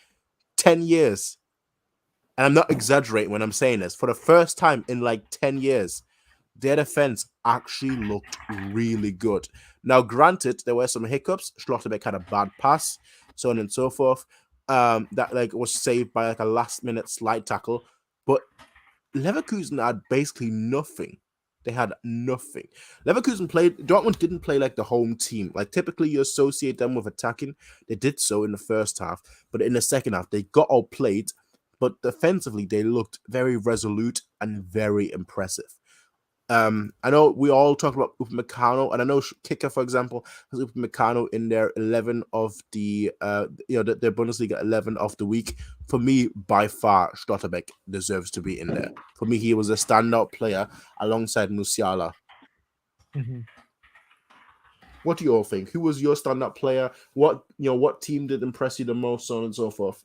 [SPEAKER 1] 10 years, and I'm not exaggerating when I'm saying this, for the first time in like 10 years, their defense actually looked really good. Now, granted, there were some hiccups. Schlotterbeck had a bad pass, so on and so forth. That like was saved by like a last-minute slide tackle, but Leverkusen had basically nothing. They had nothing. Dortmund didn't play like the home team. Like typically you associate them with attacking. They did so in the first half, but in the second half, they got outplayed. But defensively, they looked very resolute and very impressive. I know we all talk about Upamecano, and I know Kicker, for example, has Upamecano in their 11 of the their Bundesliga 11 of the week. For me, by far, Schlotterbeck deserves to be in there. For me, he was a standout player alongside Musiala.
[SPEAKER 3] Mm-hmm.
[SPEAKER 1] What do you all think? Who was your standout player? What team did impress you the most, so on and so forth?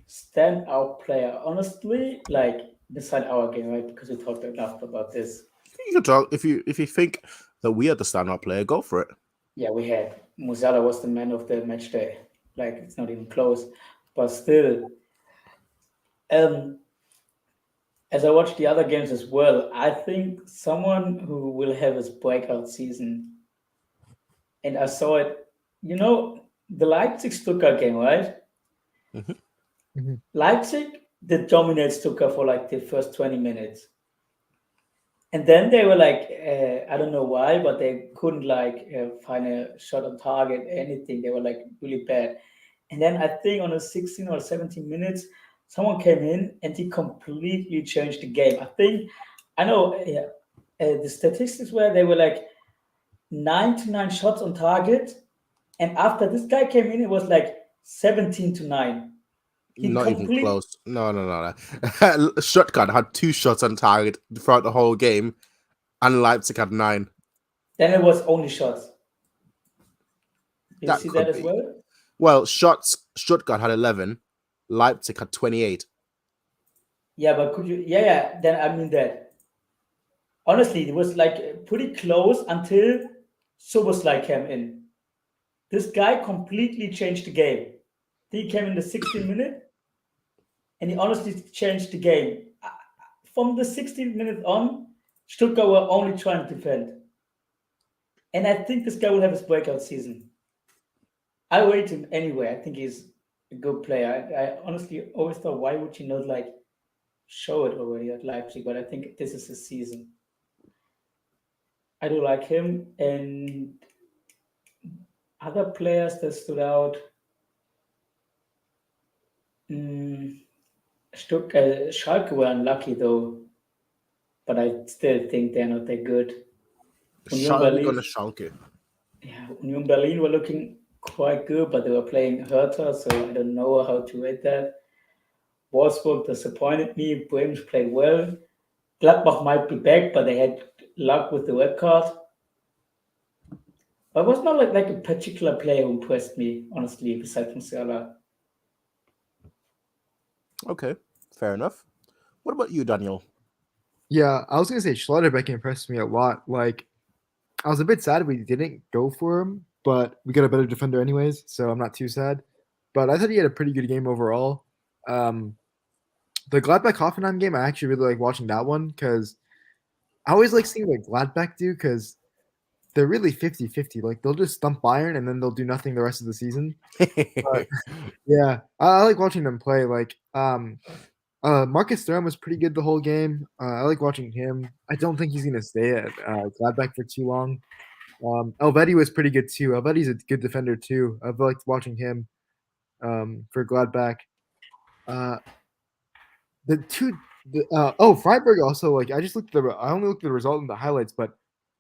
[SPEAKER 2] Standout player, honestly, like beside our game, right? Because we talked enough about this.
[SPEAKER 1] You can talk if you think that we are the standout player. Go for it.
[SPEAKER 2] Yeah, we had Musiala was the man of the match day. Like it's not even close, but still, as I watched the other games as well, I think someone who will have his breakout season, and I saw it. The Leipzig Stuttgart game, right?
[SPEAKER 1] Mm-hmm.
[SPEAKER 3] Mm-hmm.
[SPEAKER 2] Leipzig did dominate Stuttgart for like the first 20 minutes. And then they were like, I don't know why, but they couldn't find a shot on target, anything. They were like really bad. And then I think on the 16 or 17 minutes, someone came in and he completely changed the game. I know the statistics were they were like 9 shots on target. And after this guy came in, it was like 17-9.
[SPEAKER 1] Not even close. No. Stuttgart had 2 shots on target throughout the whole game, and Leipzig had 9.
[SPEAKER 2] Then it was only shots. You see that as well?
[SPEAKER 1] Well, shots, Stuttgart had 11, Leipzig had 28.
[SPEAKER 2] Yeah, but could you... Yeah, then I mean that. Honestly, it was like pretty close until Soboslai came in. This guy completely changed the game. He came in the 16th minute, and he honestly changed the game. From the 16th minute on, Stuttgart were only trying to defend. And I think this guy will have his breakout season. I rate him anyway. I think he's a good player. I honestly always thought, why would he not show it already at Leipzig? But I think this is his season. I do like him. And other players that stood out... Schalke were unlucky though, but I still think they're not that good.
[SPEAKER 1] Schalke.
[SPEAKER 2] Yeah, Union Berlin were looking quite good, but they were playing Hertha, so I don't know how to rate that. Wolfsburg disappointed me. Bremen played well. Gladbach might be back, but they had luck with the red card. But it was not like a particular player who impressed me, honestly, besides Musiala.
[SPEAKER 1] Okay, fair enough. What about you, Daniel?
[SPEAKER 3] Yeah, I was gonna say Schlotterbeck impressed me a lot. Like, I was a bit sad we didn't go for him, but we got a better defender anyways, so I'm not too sad. But I thought he had a pretty good game overall. The Gladbach-Hoffenheim game, I actually really like watching that one because I always like seeing what Gladbach do because they're really 50-50. Like, they'll just stump Bayern and then they'll do nothing the rest of the season. But, yeah, I like watching them play. Like, Marcus Thuram was pretty good the whole game. I like watching him. I don't think he's going to stay at Gladbach for too long. Elvedi was pretty good too. Elvedi's a good defender too. I've liked watching him for Gladbach. Freiburg also, like, I only looked at the result and the highlights, but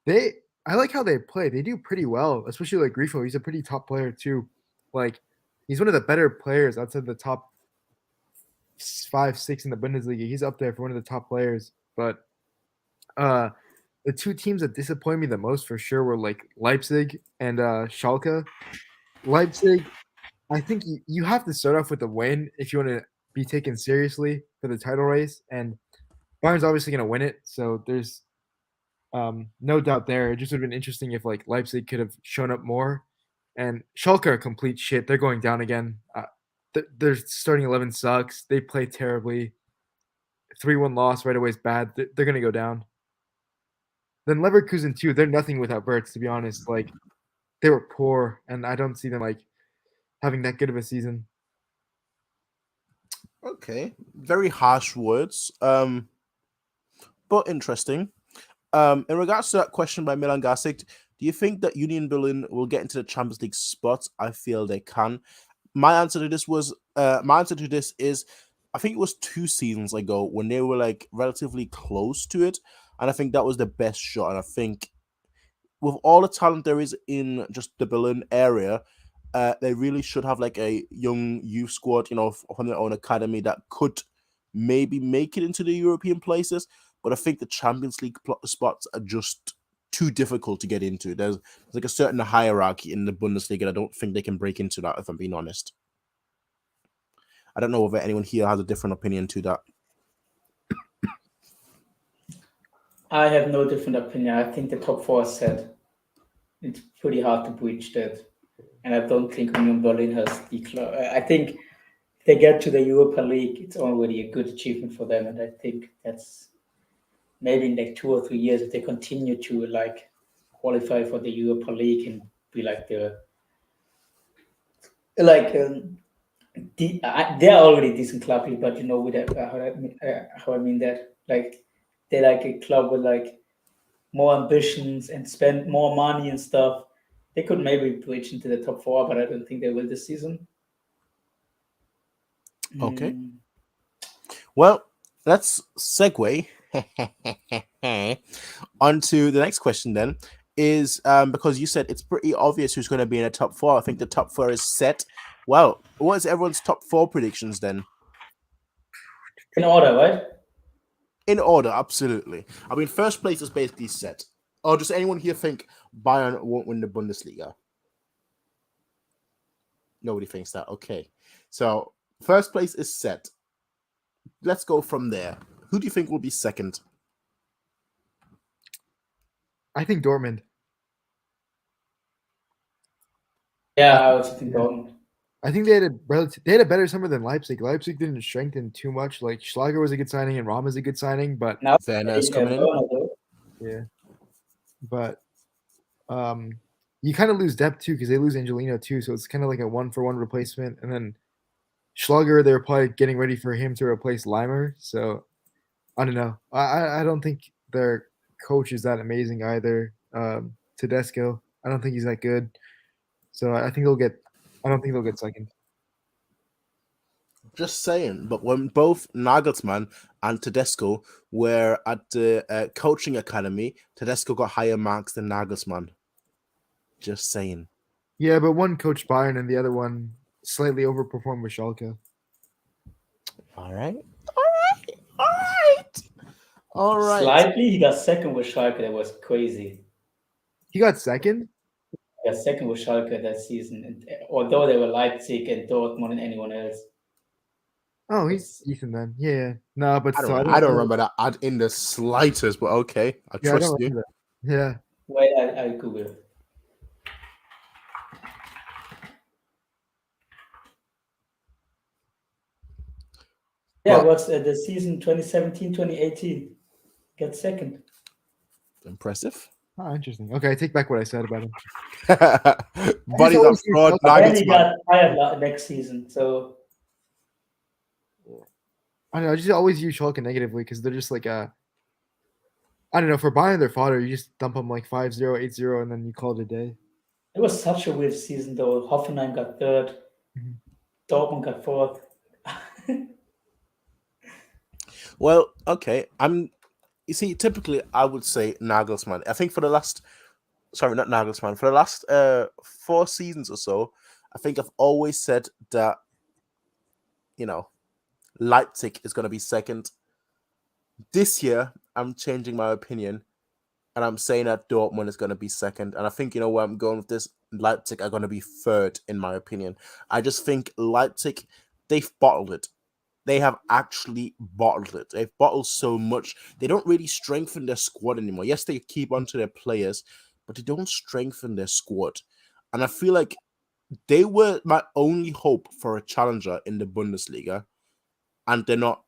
[SPEAKER 3] I like how they play. They do pretty well, especially like Grifo. He's a pretty top player too. Like, he's one of the better players outside the top 5, 6 in the Bundesliga. He's up there for one of the top players. But the two teams that disappointed me the most for sure were like Leipzig and Schalke. Leipzig, I think you have to start off with a win if you want to be taken seriously for the title race, and Bayern's obviously going to win it, so there's no doubt there. It just would have been interesting if like Leipzig could have shown up more. And Schalke are complete shit. They're going down again. Their starting 11 sucks. They play terribly. 3-1 loss right away is bad. They're going to go down. Then Leverkusen too. They're nothing without Wirtz, to be honest. Like, they were poor, and I don't see them like having that good of a season.
[SPEAKER 1] Okay, very harsh words, but interesting. In regards to that question by Milan Gasic, do you think that Union Berlin will get into the Champions League spot? I feel they can. My answer to this is, I think it was 2 seasons ago when they were like relatively close to it, and I think that was the best shot. And I think with all the talent there is in just the Berlin area, they really should have like a young youth squad, from their own academy that could maybe make it into the European places. But I think the Champions League spots are just too difficult to get into. There's like a certain hierarchy in the Bundesliga, and I don't think they can break into that, if I'm being honest. I don't know if anyone here has a different opinion to that.
[SPEAKER 2] I have no different opinion. I think the top 4 is set. It's pretty hard to breach that. And I don't think Union Berlin has the club. I think if they get to the Europa League, it's already a good achievement for them. And I think that's maybe in like 2 or 3 years, if they continue to like qualify for the Europa League and be like they're already a decent club, but with that, how I mean that, like, they're like a club with like more ambitions and spend more money and stuff. They could maybe breach into the top 4, but I don't think they will this season.
[SPEAKER 1] Okay. Well, let's segue onto the next question then. Is because you said it's pretty obvious who's going to be in the top 4. I think the top 4 is set. Well, what is everyone's top 4 predictions then?
[SPEAKER 2] In order, right?
[SPEAKER 1] In order, absolutely. I mean, first place is basically set. Or does anyone here think Bayern won't win the Bundesliga? Nobody thinks that. Okay. So, first place is set. Let's go from there. Who do you think will be second?
[SPEAKER 3] I think Dortmund.
[SPEAKER 2] Yeah, I also think Dortmund.
[SPEAKER 3] I think they had a better summer than Leipzig. Leipzig didn't strengthen too much. Like, Schlager was a good signing and Rom is a good signing, but
[SPEAKER 2] now
[SPEAKER 1] Werner's coming in.
[SPEAKER 3] Yeah. But you kind of lose depth too because they lose Angelino too, so it's kind of like a 1-for-1 replacement. And then Schlager, they're probably getting ready for him to replace Leimer. So I don't know. I don't think their coach is that amazing either. Tedesco, I don't think he's that good. So I don't think they'll get second.
[SPEAKER 1] Just saying, but when both Nagelsmann and Tedesco were at the coaching academy, Tedesco got higher marks than Nagelsmann. Just saying.
[SPEAKER 3] Yeah, but one coached Bayern and the other one slightly overperformed with Schalke.
[SPEAKER 1] All right.
[SPEAKER 2] Slightly, he got second with Schalke. That was crazy.
[SPEAKER 3] He got second?
[SPEAKER 2] He got second with Schalke that season, and although they were Leipzig and Dortmund and anyone else.
[SPEAKER 3] Oh, he's decent then. Yeah. No, but
[SPEAKER 1] I don't remember that in the slightest, but okay. I trust you.
[SPEAKER 3] Yeah.
[SPEAKER 2] Wait, I'll Google it. Yeah, what's the season 2017-2018? Get second.
[SPEAKER 1] Impressive.
[SPEAKER 3] Oh, interesting. Okay, I take back what I said about him.
[SPEAKER 1] But he's a fraud.
[SPEAKER 2] And he got hired next season, so
[SPEAKER 3] I don't know. I just always use Schalke negatively because they're just like I don't know. For Bayern, their fodder, you just dump them like 5-0, 8-0, and then you call it a day.
[SPEAKER 2] It was such a weird season, though. Hoffenheim got third, Dortmund got fourth.
[SPEAKER 1] Well, okay. You see, typically I would say Nagelsmann. I think for the last, sorry, not Nagelsmann, for the last 4 seasons or so, I think I've always said that, Leipzig is going to be second. This year, I'm changing my opinion, and I'm saying that Dortmund is going to be second. And I think, where I'm going with this, Leipzig are going to be third, in my opinion. I just think Leipzig, they've bottled it. They have actually bottled it. They've bottled so much. They don't really strengthen their squad anymore. Yes, they keep on to their players, but they don't strengthen their squad. And I feel like they were my only hope for a challenger in the Bundesliga, and they're not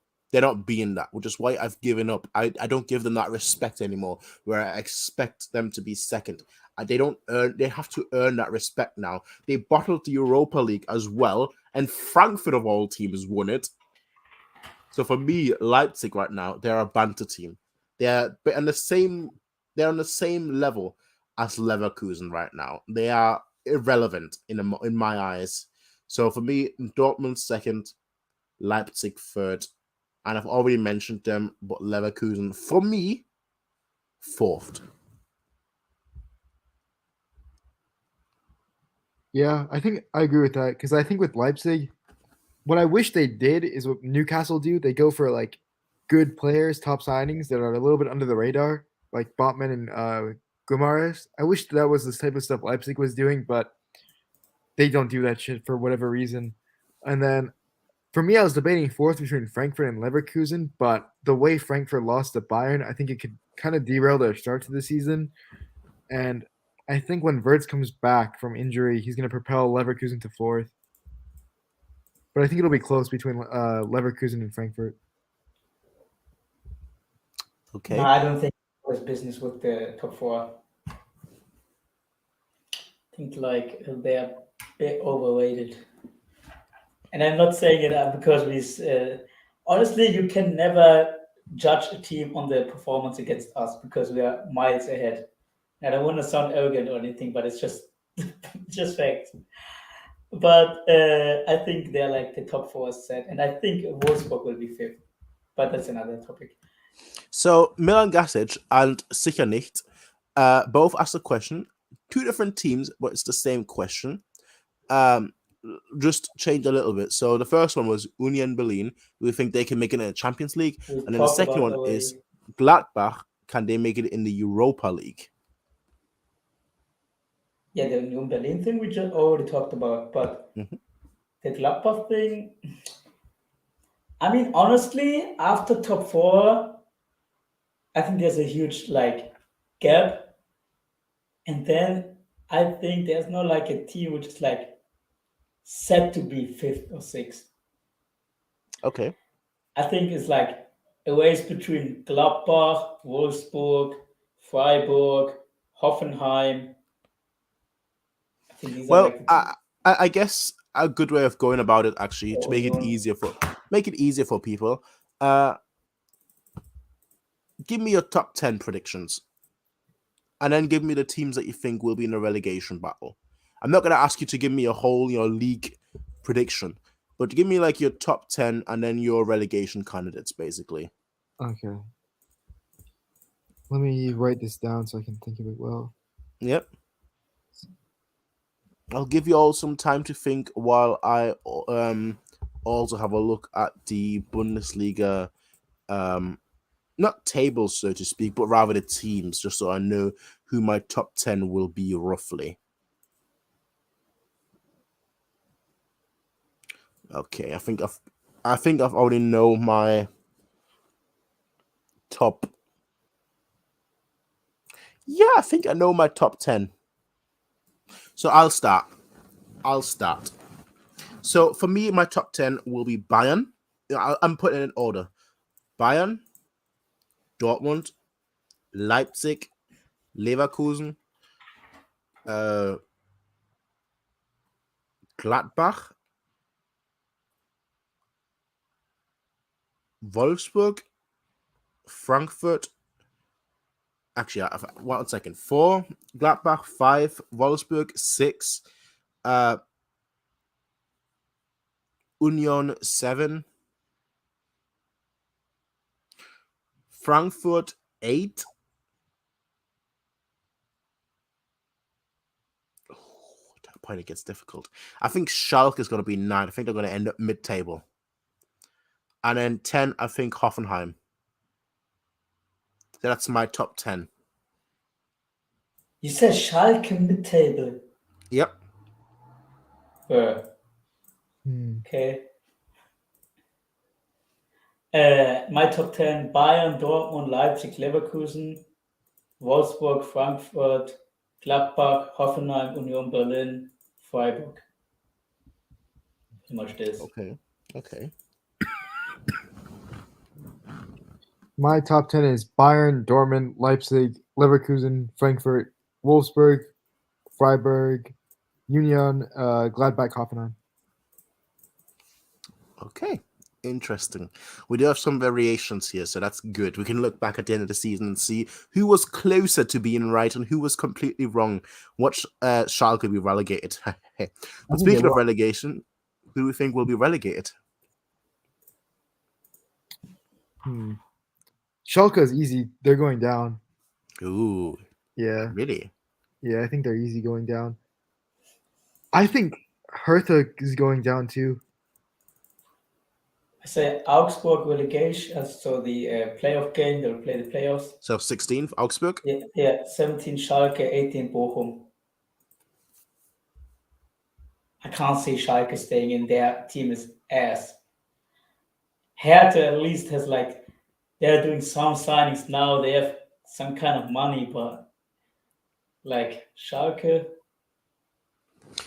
[SPEAKER 1] being that, which is why I've given up. I don't give them that respect anymore, where I expect them to be second. They have to earn that respect now. They bottled the Europa League as well, and Frankfurt of all teams won it. So for me, Leipzig right now, they're a banter team. They're on the same level as Leverkusen right now. They are irrelevant in my eyes. So for me, Dortmund second, Leipzig third, and I've already mentioned them, but Leverkusen for me fourth.
[SPEAKER 3] Yeah, I think I agree with that because I think with Leipzig, what I wish they did is what Newcastle do. They go for like good players, top signings that are a little bit under the radar, like Botman and Guimaraes. I wish that was the type of stuff Leipzig was doing, but they don't do that shit for whatever reason. And then for me, I was debating fourth between Frankfurt and Leverkusen, but the way Frankfurt lost to Bayern, I think it could kind of derail their start to the season. And I think when Wirtz comes back from injury, he's going to propel Leverkusen to fourth. But I think it'll be close between Leverkusen and Frankfurt.
[SPEAKER 1] Okay.
[SPEAKER 2] No, I don't think it was business with the top 4. I think like they're a bit overrated. And I'm not saying it because honestly, you can never judge a team on their performance against us because we are miles ahead. And I don't want to sound arrogant or anything, but it's just just facts. But I think they're like the top 4 set, and I think Wolfsburg will be 5th. But that's another topic.
[SPEAKER 1] So Milan Gasic and Sicher nicht both asked a question. 2 different teams, but it's the same question. Just change a little bit. So the first one was Union Berlin. Do we think they can make it in the Champions League? And then the second one is Gladbach. Can they make it in the Europa League?
[SPEAKER 2] Yeah, the Union Berlin thing we just already talked about, but the Gladbach thing, I mean, honestly, after top 4, I think there's a huge gap, and then I think there's no a team which is set to be 5th or 6th.
[SPEAKER 1] Okay.
[SPEAKER 2] I think it's a race between Gladbach, Wolfsburg, Freiburg, Hoffenheim. I think these
[SPEAKER 1] well,
[SPEAKER 2] are
[SPEAKER 1] I guess a good way of going about it actually to make it easier for people. Give me your top 10 predictions, and then give me the teams that you think will be in a relegation battle. I'm not going to ask you to give me a whole league prediction, but give me your top 10 and then your relegation candidates, basically.
[SPEAKER 3] Okay. Let me write this down so I can think of it well.
[SPEAKER 1] Yep. I'll give you all some time to think while I also have a look at the Bundesliga, not tables, so to speak, but rather the teams, just so I know who my top 10 will be roughly. Okay, I think I've already know my top. Yeah, I think I know my top 10. So I'll start. So for me, my top 10 will be Bayern. I'm putting it in order. Bayern, Dortmund, Leipzig, Leverkusen, Gladbach, Wolfsburg, Frankfurt, Actually, 1 second. 4, Gladbach 5, Wolfsburg 6, Union 7, Frankfurt 8. Oh, at that point it gets difficult. I think Schalke is going to be 9. I think they're going to end up mid-table. And then 10, I think Hoffenheim. So that's my top 10.
[SPEAKER 2] You said Schalke mid-table.
[SPEAKER 1] Yep.
[SPEAKER 2] Okay. My top 10: Bayern, Dortmund, Leipzig, Leverkusen, Wolfsburg, Frankfurt, Gladbach, Hoffenheim, Union Berlin, Freiburg. Pretty much this.
[SPEAKER 1] Okay.
[SPEAKER 3] My top 10 is Bayern, Dortmund, Leipzig, Leverkusen, Frankfurt, Wolfsburg, Freiburg, Union, Gladbach, Hoffenheim.
[SPEAKER 1] Okay. Interesting. We do have some variations here, so that's good. We can look back at the end of the season and see who was closer to being right and who was completely wrong. What Schalke be relegated? But speaking of relegation, who do we think will be relegated?
[SPEAKER 3] Schalke is easy. They're going down.
[SPEAKER 1] Ooh.
[SPEAKER 3] Yeah.
[SPEAKER 1] Really?
[SPEAKER 3] Yeah, I think they're easy going down. I think Hertha is going down too.
[SPEAKER 2] I say Augsburg relegation, so the playoff game, they'll play the playoffs.
[SPEAKER 1] So 16th, Augsburg?
[SPEAKER 2] Yeah, 17 Schalke, 18 Bochum. I can't see Schalke staying in. Their team is ass. Hertha at least has they're doing some signings now. They have some kind of money, but Schalke.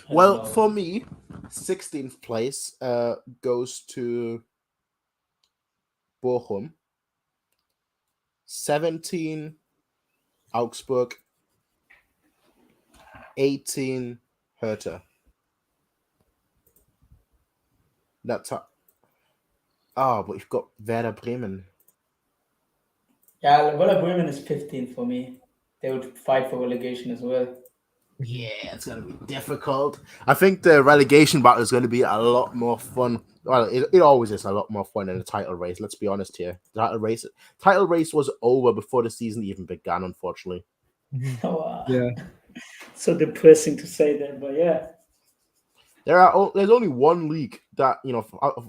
[SPEAKER 1] Well, for me, 16th place goes to Bochum, 17 Augsburg, 18 Hertha. That's but you've got Werder Bremen.
[SPEAKER 2] Yeah, Werder Bremen is 15th for me. They would fight for relegation as well.
[SPEAKER 1] Yeah, it's going to be difficult. I think the relegation battle is going to be a lot more fun. Well, it always is a lot more fun than the title race. Let's be honest here. The title race was over before the season even began, unfortunately.
[SPEAKER 2] Wow.
[SPEAKER 3] Yeah.
[SPEAKER 2] So depressing to say that, but yeah.
[SPEAKER 1] There's only one league that,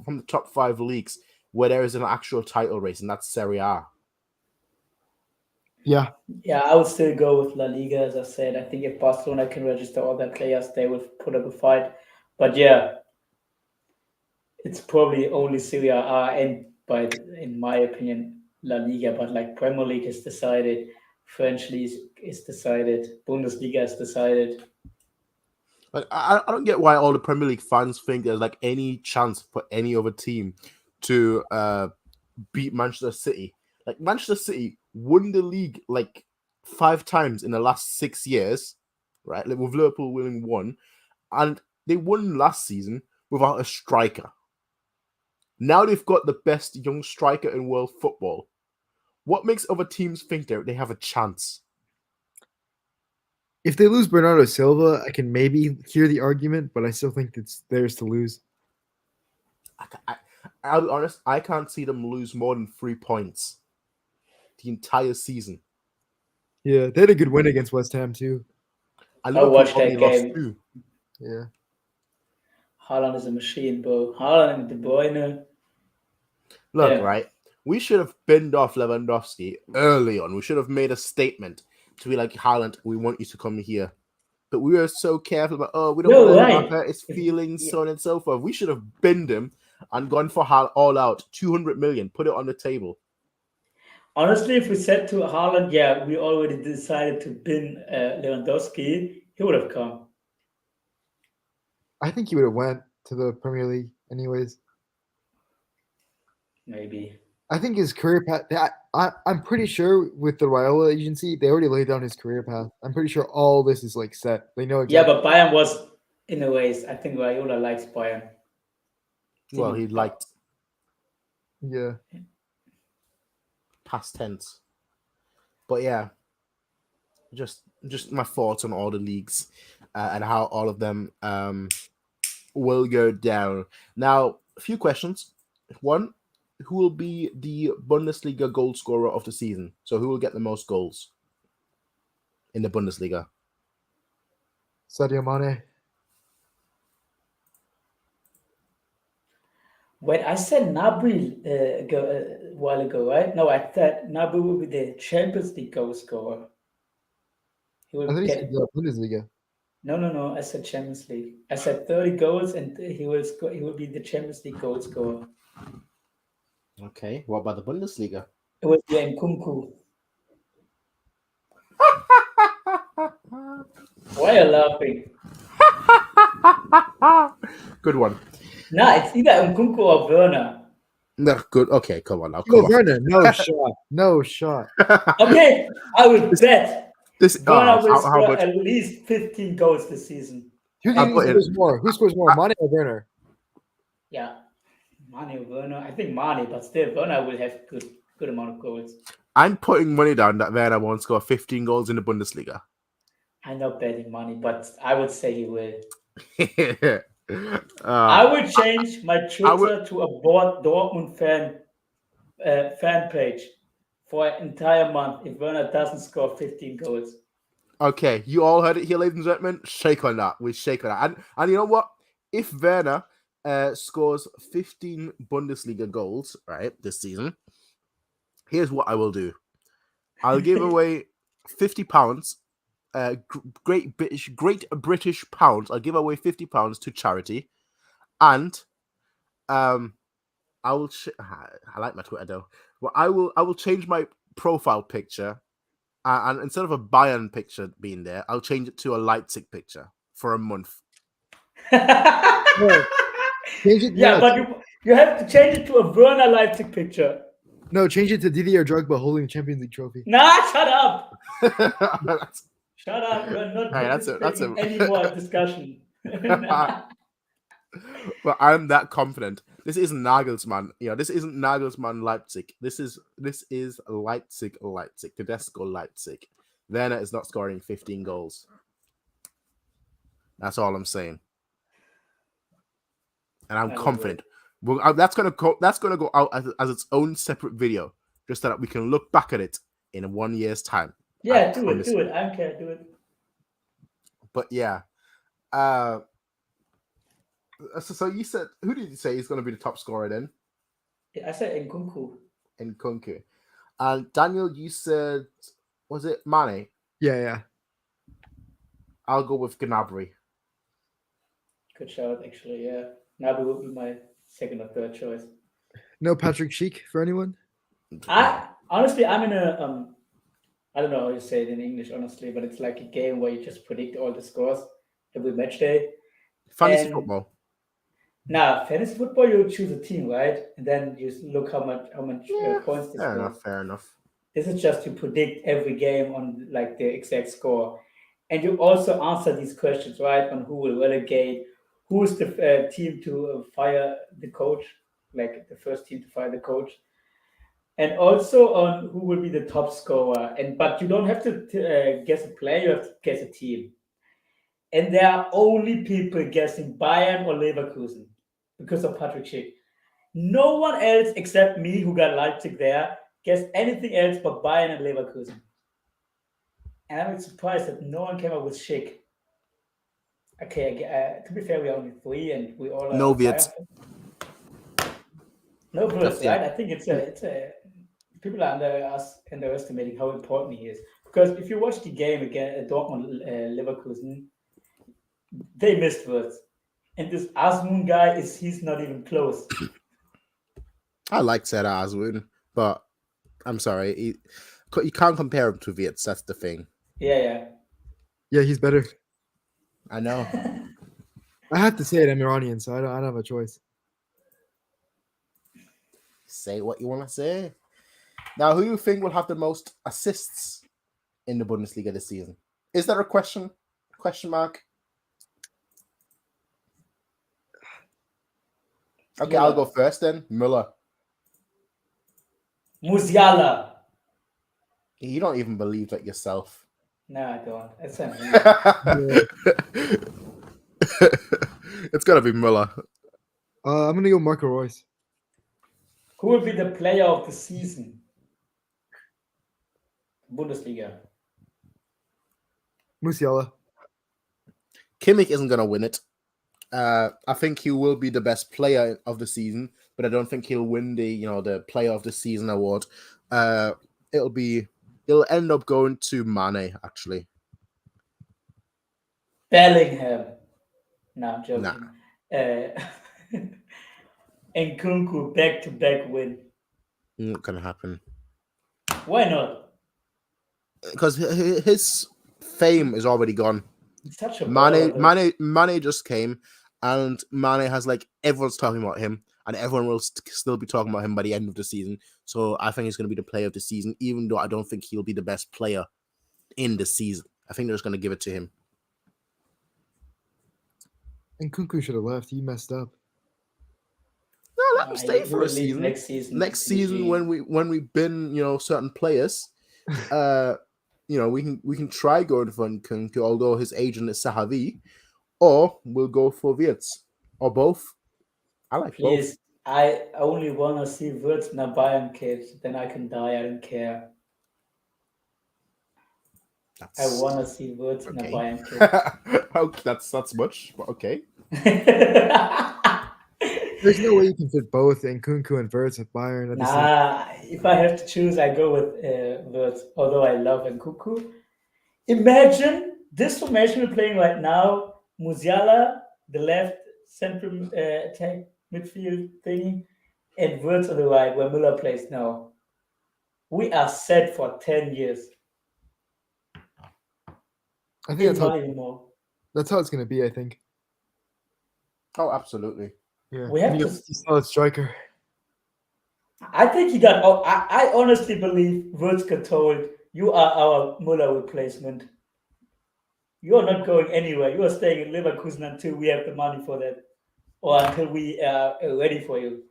[SPEAKER 1] from the top 5 leagues where there is an actual title race, and that's Serie A.
[SPEAKER 3] Yeah.
[SPEAKER 2] Yeah, I would still go with La Liga, as I said. I think if Barcelona can register all their players, they will put up a fight. But yeah, it's probably only Serie A and, in my opinion, La Liga. But Premier League is decided, French League is decided, Bundesliga is decided.
[SPEAKER 1] I don't get why all the Premier League fans think there's any chance for any other team to beat Manchester City. Manchester City won the league 5 times in the last 6 years, right? With Liverpool winning 1, and they won last season without a striker. Now they've got the best young striker in world football. What makes other teams think they have a chance?
[SPEAKER 3] If they lose Bernardo Silva, I can maybe hear the argument, but I still think it's theirs to lose.
[SPEAKER 1] I'll be honest, I can't see them lose more than 3 points the entire season.
[SPEAKER 3] Yeah, they had a good win against West Ham too.
[SPEAKER 2] I watched that game.
[SPEAKER 1] Lost 2.
[SPEAKER 3] Yeah.
[SPEAKER 2] Haaland is a machine, bro. Haaland and De Bruyne.
[SPEAKER 1] Look, right? We should have binned off Lewandowski early on. We should have made a statement to be like, Haaland, we want you to come here. But we were so careful about, we don't want to hurt his feelings, so on and so forth. We should have binned him and gone for all out, 200 million, put it on the table.
[SPEAKER 2] Honestly, if we said to Haaland, yeah, we already decided to bin Lewandowski, he would have come.
[SPEAKER 3] I think he would have went to the Premier League anyways.
[SPEAKER 2] Maybe.
[SPEAKER 3] I think his career path, I'm pretty sure with the Raiola agency, they already laid down his career path. I'm pretty sure all this is set. They know exactly.
[SPEAKER 2] Yeah, but Bayern was, in a way, I think Raiola likes Bayern.
[SPEAKER 1] Well, he liked.
[SPEAKER 3] Yeah.
[SPEAKER 1] Past tense. But yeah. just my thoughts on all the leagues and how all of them will go down. Now, a few questions. One, who will be the Bundesliga goal scorer of the season? So who will get the most goals in the Bundesliga?
[SPEAKER 3] Sadio Mane.
[SPEAKER 2] Wait, I said Gnabry a while ago, right? No, I thought Gnabry will be the Champions League goal scorer. He
[SPEAKER 3] I
[SPEAKER 2] will
[SPEAKER 3] thought you
[SPEAKER 2] get
[SPEAKER 3] said the Bundesliga.
[SPEAKER 2] No. I said Champions League. I said 30 goals, and he will score. He will be the Champions League goal scorer.
[SPEAKER 1] Okay, what about the Bundesliga?
[SPEAKER 2] It was the Nkunku. Why are you laughing?
[SPEAKER 1] Good one.
[SPEAKER 2] Nah, it's either Nkunku or Werner.
[SPEAKER 1] No, good. Okay, come on now.
[SPEAKER 3] No,
[SPEAKER 1] Come on.
[SPEAKER 3] Werner, no shot. No shot.
[SPEAKER 2] Okay, I will bet
[SPEAKER 1] This
[SPEAKER 2] Werner will
[SPEAKER 1] how
[SPEAKER 2] score
[SPEAKER 1] much?
[SPEAKER 2] at least 15 goals this season.
[SPEAKER 3] Who do you think scores more? Who scores more, Mane or Werner?
[SPEAKER 2] Yeah, Mane or Werner. I think Mane, but still Werner will have good amount of goals.
[SPEAKER 1] I'm putting money down that Werner won't score 15 goals in the Bundesliga.
[SPEAKER 2] I'm not betting money, but I would say he will.
[SPEAKER 1] I
[SPEAKER 2] I will change my Twitter to a Dortmund fan page for an entire month if Werner doesn't score 15 goals.
[SPEAKER 1] Okay, you all heard it here, ladies and gentlemen. Shake on that. We shake on that. And you know what? If Werner scores 15 Bundesliga goals, right, this season, here's what I will do. I'll give away £50, great British pounds. I'll give away £50 to charity, and I will. I like my Twitter though. Well, I will change my profile picture, and instead of a Bayern picture being there, I'll change it to a Leipzig picture for a month.
[SPEAKER 3] No. Change it,
[SPEAKER 2] Yeah,
[SPEAKER 3] no,
[SPEAKER 2] but you have to change it to a Werner Leipzig picture.
[SPEAKER 3] no, change it to Didier Drogba holding the Champions League trophy.
[SPEAKER 2] Nah, shut up.
[SPEAKER 1] That's-
[SPEAKER 2] Shut up. We're not
[SPEAKER 1] Hey,
[SPEAKER 2] participating in any more discussion.
[SPEAKER 1] Well, I'm that confident. This isn't Nagelsmann. This isn't Nagelsmann Leipzig. This is Leipzig. Tedesco Leipzig. Werner is not scoring 15 goals. That's all I'm saying. And I'm confident. That's gonna go out as its own separate video, just so that we can look back at it in 1 year's time.
[SPEAKER 2] Yeah, do it. I don't care. Do it.
[SPEAKER 1] But yeah. So you said, who did you say is going to be the top scorer then?
[SPEAKER 2] Yeah, I said Nkunku.
[SPEAKER 1] Nkunku. And Daniel, you said, was it Mane?
[SPEAKER 3] Yeah.
[SPEAKER 1] I'll go with Gnabry.
[SPEAKER 2] Good shout, actually. Yeah, Gnabry would be my second or third choice.
[SPEAKER 3] No Patrick Schick for anyone?
[SPEAKER 2] Honestly, I'm in a I don't know how you say it in English, honestly, but it's like a game where you just predict all the scores every match day.
[SPEAKER 1] Fantasy football.
[SPEAKER 2] Now, fantasy football, you choose a team, right? And then you look how much points they score.
[SPEAKER 1] Fair enough.
[SPEAKER 2] This is just to predict every game on like the exact score. And you also answer these questions, right? On who will relegate, who's the team to fire the coach, like the first team to fire the coach. And also on who will be the top scorer. But you don't have to guess a player, you have to guess a team. And there are only people guessing Bayern or Leverkusen because of Patrick Schick. No one else except me, who got Leipzig there, guessed anything else but Bayern and Leverkusen. And I'm surprised that no one came up with Schick. Okay, to be fair, we are only three, and we all are
[SPEAKER 1] no Wirtz.
[SPEAKER 2] No Wirtz, right? I think it's a people are underestimating how important he is, because if you watch the game again, Dortmund Leverkusen, they missed Wirtz, and this Asmun guy he's not even close.
[SPEAKER 1] I like Serdar Azmoun, but I'm sorry, you can't compare him to Wirtz. That's the thing.
[SPEAKER 2] Yeah,
[SPEAKER 3] he's better.
[SPEAKER 1] I know.
[SPEAKER 3] I have to say it. I'm Iranian, so I don't have a choice.
[SPEAKER 1] Say what you want to say. Now, who do you think will have the most assists in the Bundesliga this season? Is there a question? Question mark? Okay, I'll go first then. Müller.
[SPEAKER 2] Musiala.
[SPEAKER 1] You don't even believe that yourself.
[SPEAKER 2] No, I don't. It's
[SPEAKER 1] It's gotta be Müller.
[SPEAKER 3] I'm gonna go Marco Reus.
[SPEAKER 2] Who will be the player of the season? Bundesliga.
[SPEAKER 3] Musiala.
[SPEAKER 1] Kimmich isn't gonna win it. I think he will be the best player of the season, but I don't think he'll win the player of the season award. It'll end up going to Mane, actually.
[SPEAKER 2] Bellingham. No, I'm joking.
[SPEAKER 1] Nah.
[SPEAKER 2] And Kunku back-to-back win.
[SPEAKER 1] Not gonna happen.
[SPEAKER 2] Why not?
[SPEAKER 1] Because his fame is already gone.
[SPEAKER 2] He's such a baller.
[SPEAKER 1] Mane just came, and Mane has everyone's talking about him, and everyone will still be talking about him by the end of the season. So I think he's going to be the player of the season, even though I don't think he'll be the best player in the season. I think they're just going to give it to him.
[SPEAKER 3] And Kunku should have left. He messed up.
[SPEAKER 1] No, let him stay for a season.
[SPEAKER 2] Next season,
[SPEAKER 1] when we bin certain players, we can try going for Kunku, although his agent is Sahavi, or we'll go for Wirtz, or both. I like
[SPEAKER 2] Please,
[SPEAKER 1] both.
[SPEAKER 2] I only want to see Wirtz in a Bayern kit. Then I can die. I don't care. I want to see Wirtz in a Bayern kit.
[SPEAKER 1] Okay, that's much, but okay.
[SPEAKER 3] There's no way you can fit both in Kunku and Wirtz at Bayern. At
[SPEAKER 2] if I have to choose, I go with Wirtz. Although I love Nkunku. Imagine this formation we're playing right now: Musiala, the left central attack midfield thingy, and Wirtz on the right, where Müller plays now. We are set for 10 years.
[SPEAKER 3] I think that's how it's going to be. I think.
[SPEAKER 1] Oh, absolutely.
[SPEAKER 3] Yeah,
[SPEAKER 2] we have to
[SPEAKER 3] solid striker.
[SPEAKER 2] I think he got. I honestly believe Wirtz got told, "You are our Müller replacement. You are not going anywhere. You are staying in Leverkusen until we have the money for that, or until we are ready for you."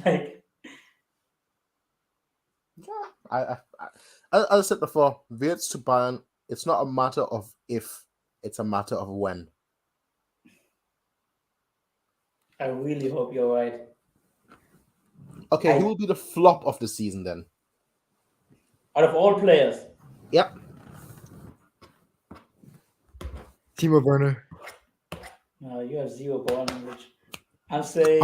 [SPEAKER 2] Like,
[SPEAKER 1] yeah, as I said before, Wirtz to Bayern. It's not a matter of if; it's a matter of when.
[SPEAKER 2] I really hope you're right.
[SPEAKER 1] Okay, who will be the flop of the season then?
[SPEAKER 2] Out of all players?
[SPEAKER 1] Yep.
[SPEAKER 3] Timo Werner.
[SPEAKER 2] No, you have zero ball knowledge. I'm saying.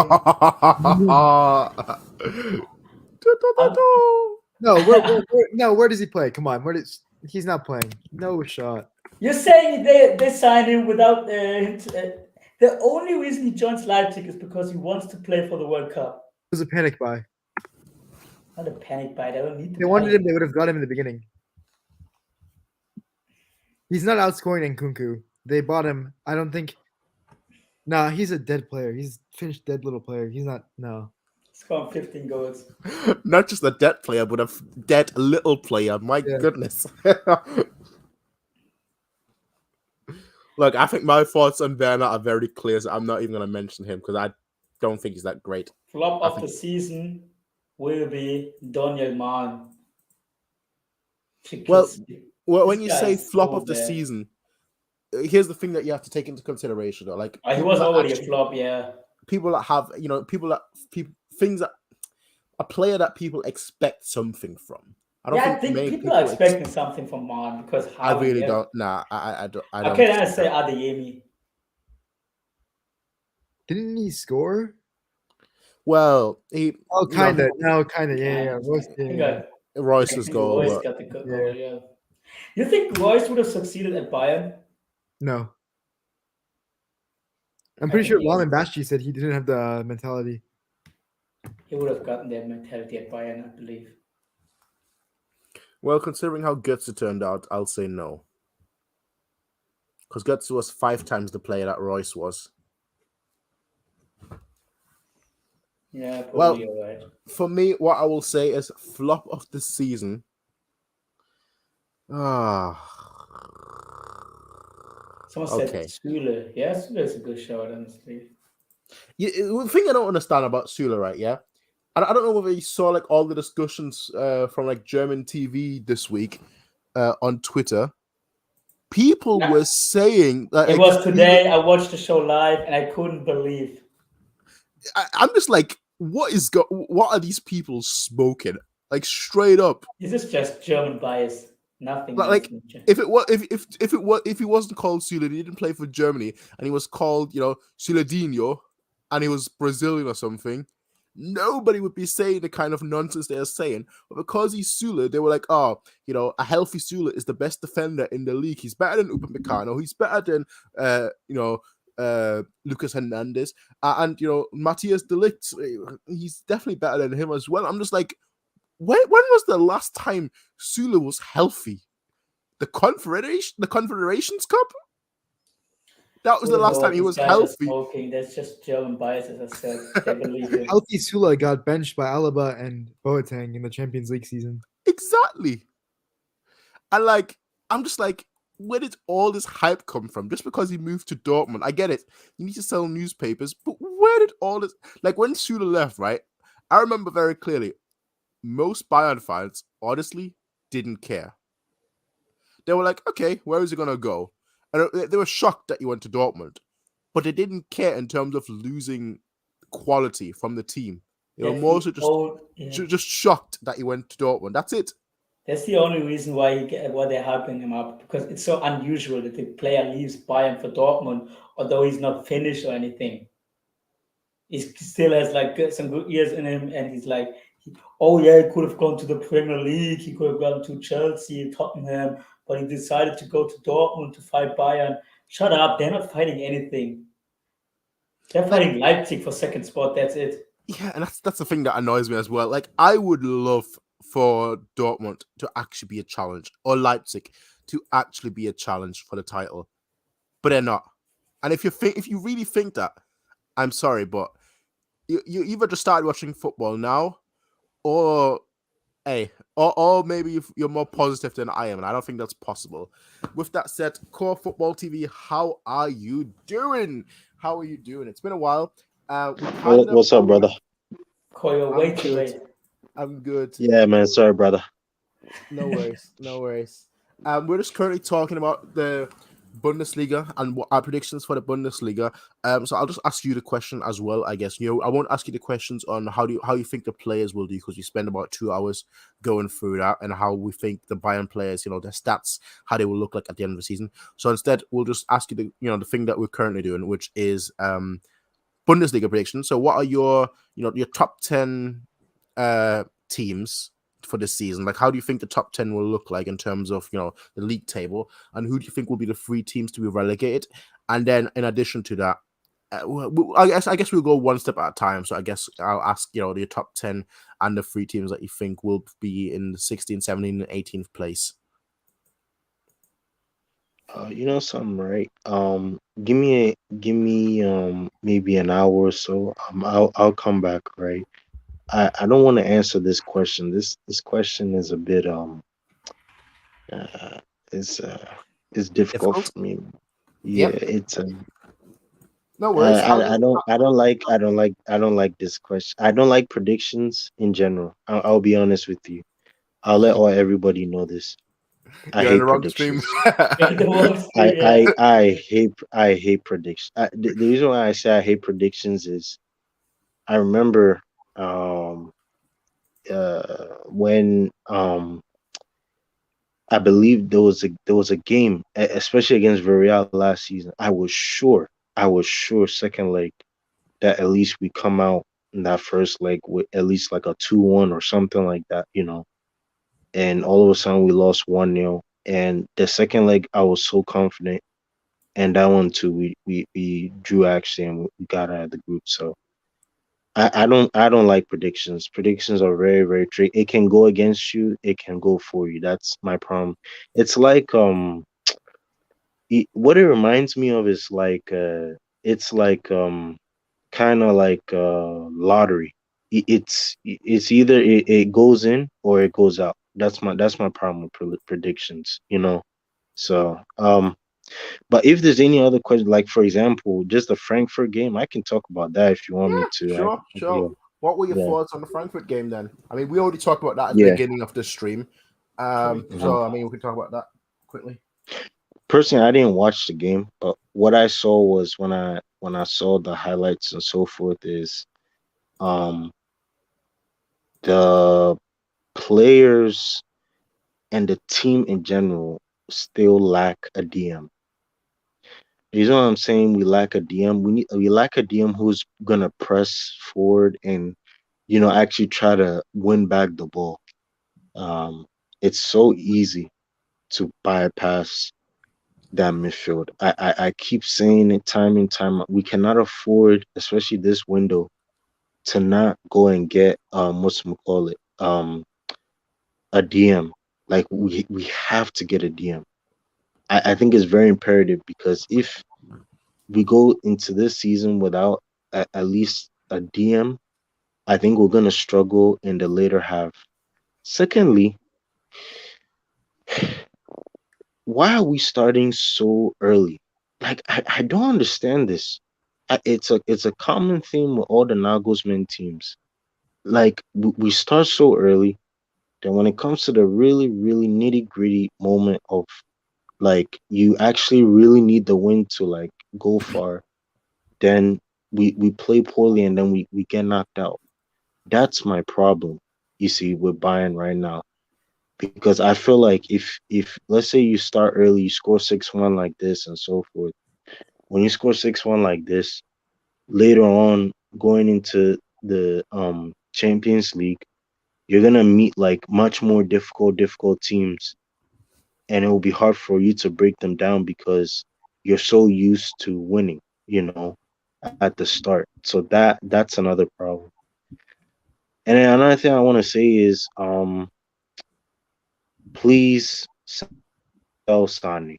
[SPEAKER 3] No, where does he play? Come on, he's not playing? No shot.
[SPEAKER 2] You're saying they signed him without the only reason he joins Leipzig is because he wants to play for the World Cup.
[SPEAKER 3] It was a panic buy.
[SPEAKER 2] Not a panic buy. They don't need to.
[SPEAKER 3] They wanted him. They would have got him in the beginning. He's not outscoring Nkunku. They bought him. I don't think. Nah, he's a dead player. He's finished dead little player. He's not. No.
[SPEAKER 2] He's scored 15 goals.
[SPEAKER 1] Not just a dead player, but a dead little player. My goodness. Look, I think my thoughts on Werner are very clear, so I'm not even going to mention him because I don't think he's that great.
[SPEAKER 2] Flop of the season will be Daniel Mahn.
[SPEAKER 1] Well, when you say flop of the season, here's the thing that you have to take into consideration. Though. Like
[SPEAKER 2] he was already a flop, yeah.
[SPEAKER 1] People that have, things that a player that people expect something from.
[SPEAKER 2] I think people are expecting something from Mahn because
[SPEAKER 1] I really don't. Nah, I don't.
[SPEAKER 2] Okay, then I say Adeyemi.
[SPEAKER 3] Didn't he score?
[SPEAKER 1] Well, he.
[SPEAKER 3] Oh, kind of. No, kind of. Yeah.
[SPEAKER 1] Royce's goal.
[SPEAKER 2] Royce got the goal. Yeah. You think Royce would have succeeded at Bayern?
[SPEAKER 3] No. I'm pretty sure Lamin Bashchi said he didn't have the mentality.
[SPEAKER 2] He would have gotten that mentality at Bayern, I believe.
[SPEAKER 1] Well, considering how Götze turned out, I'll say no. Because Götze was 5 times the player that Royce was.
[SPEAKER 2] Yeah, probably you're right.
[SPEAKER 1] For me, what I will say is flop of the season.
[SPEAKER 2] Someone said Süle. Yeah, Süle is a good shot, honestly.
[SPEAKER 1] The thing I don't understand about Süle, right? Yeah, I don't know whether you saw all the discussions from German TV this week on Twitter. people were saying
[SPEAKER 2] it was today. I watched the show live and I couldn't believe.
[SPEAKER 1] I'm just like, what are these people smoking? Like straight up.
[SPEAKER 2] This is just German bias. Nothing.
[SPEAKER 1] Like if he wasn't called Sule, he didn't play for Germany, and he was called, Suledinho, and he was Brazilian or something, nobody would be saying the kind of nonsense they are saying. But because he's Sule, they were like, oh, a healthy Sule is the best defender in the league. He's better than Upamecano. He's better than Lucas Hernandez, and Matthias de Ligt. He's definitely better than him as well. I'm just like, when was the last time Sule was healthy? The Confederations Cup? That was the last time he was healthy.
[SPEAKER 2] Smoking. That's just German bias, as I said. They believe it.
[SPEAKER 3] Healthy Sule got benched by Alaba and Boateng in the Champions League season.
[SPEAKER 1] Exactly. And I'm just like, where did all this hype come from? Just because he moved to Dortmund, I get it. You need to sell newspapers, but where did all this? Like when Sule left, right? I remember very clearly. Most Bayern fans honestly didn't care. They were like, okay, where is he going to go? And they were shocked that he went to Dortmund. But they didn't care in terms of losing quality from the team. They were more so just shocked that he went to Dortmund. That's it.
[SPEAKER 2] That's the only reason why they're hyping him up. Because it's so unusual that the player leaves Bayern for Dortmund, although he's not finished or anything. He still has some good years in him, and he's like, oh yeah, he could have gone to the Premier League, he could have gone to Chelsea, Tottenham, but he decided to go to Dortmund to fight Bayern. Shut up, they're not fighting anything. They're fighting Leipzig for second spot, that's it.
[SPEAKER 1] Yeah, and that's the thing that annoys me as well. Like, I would love for Dortmund to actually be a challenge, or Leipzig to actually be a challenge for the title, but they're not. And if you really think that, I'm sorry, but you either just started watching football now, or maybe you're more positive than I am, and I don't think that's possible. With that said, Core Football TV, how are you doing? It's been a while.
[SPEAKER 4] What's up, brother?
[SPEAKER 2] Core, you're way too late.
[SPEAKER 1] I'm good.
[SPEAKER 4] Yeah, man. Sorry, brother.
[SPEAKER 1] No worries. We're just currently talking about the Bundesliga and what our predictions for the Bundesliga. So I'll just ask you the question as well, I guess. I won't ask you the questions on how you think the players will do, because we spend about 2 hours going through that, and how we think the Bayern players, their stats, how they will look like at the end of the season. So instead, we'll just ask you the thing that we're currently doing, which is Bundesliga predictions. So what are your top 10 teams for this season? Like, how do you think the top 10 will look like in terms of the league table, and who do you think will be the 3 teams to be relegated? And then in addition to that, I guess we'll go one step at a time. So I guess I'll ask the top 10 and the 3 teams that you think will be in the 16th, 17th, and 18th place.
[SPEAKER 4] Something, right? Give me maybe an hour or so. I'll come back, right? I don't want to answer this question. This question is a bit it's difficult for me. Yeah,
[SPEAKER 1] Yep.
[SPEAKER 4] it's
[SPEAKER 1] No worries.
[SPEAKER 4] I don't like this question. I don't like predictions in general. I'll be honest with you. I'll let everybody know this. I hate predictions. I hate predictions. The reason why I say I hate predictions is I remember when I believe there was a game, especially against Villarreal last season. I was sure second leg that at least we come out in that first leg with at least like a 2-1 or something like that, And all of a sudden we lost 1-0. And the second leg I was so confident, and that one too we drew actually, and we got out of the group. So I don't like predictions. Predictions are very, very tricky. It can go against you, it can go for you. That's my problem. It's like what it reminds me of is like it's like kind of like lottery. It's either it goes in or it goes out. That's my problem with predictions, So but if there's any other question, like for example, just the Frankfurt game, I can talk about that if you want me to.
[SPEAKER 1] Sure. What were your thoughts on the Frankfurt game then? I mean, we already talked about that at the beginning of the stream. So I mean, we can talk about that quickly.
[SPEAKER 4] personally, I didn't watch the game, but what I saw was when I saw the highlights and so forth is um the players and the team in general still lack a DM. You know what I'm saying? We lack a DM. We lack a DM who's gonna press forward and actually try to win back the ball. Um, it's so easy to bypass that midfield. I keep saying it time and time. We cannot afford, especially this window, to not go and get what's call it a DM. Like we have to get a DM. I think it's very imperative because if we go into this season without at least a DM, I think we're gonna struggle in the later half. Secondly, why are we starting so early? Like I don't understand this. It's a common theme with all the Nagelsmann teams. Like we start so early, then when it comes to the really really nitty gritty moment of like you actually really need the win to like go far, then we play poorly and then we get knocked out. That's my problem. You see with Bayern right now because I feel like if let's say you start early, you score 6-1 like this and so forth. When you score 6-1 like this, later on going into the Champions League, you're gonna meet like much more difficult teams, and it will be hard for you to break them down because you're so used to winning, at the start. So that's another problem. And then another thing I want to say is please sell Sane.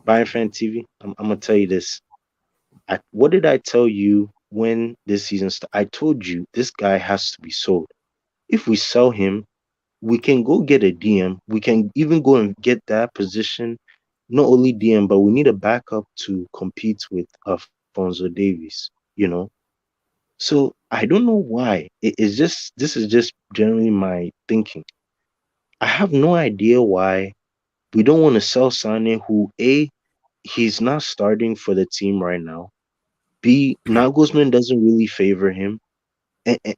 [SPEAKER 4] Bayernfantv, I'm gonna tell you this. What did I tell you when this season started? I told you this guy has to be sold. If we sell him, we can go get a DM. We can even go and get that position. Not only DM, but we need a backup to compete with Alfonso Davies. So I don't know why. This is just generally my thinking. I have no idea why we don't want to sell Sane, who he's not starting for the team right now. B, Nagelsmann doesn't really favor him,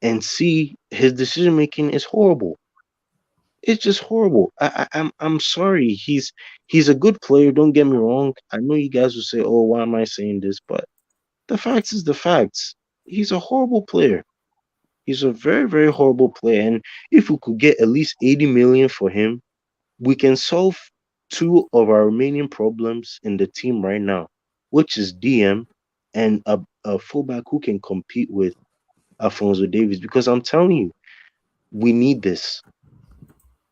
[SPEAKER 4] and C, his decision making is horrible. It's just horrible. I'm sorry. He's a good player. Don't get me wrong. I know you guys will say, "Oh, why am I saying this?" But the facts is the facts. He's a horrible player. He's a very very horrible player. And if we could get at least 80 million for him, we can solve two of our remaining problems in the team right now, which is DM and a fullback who can compete with Alfonso Davies. Because I'm telling you, we need this.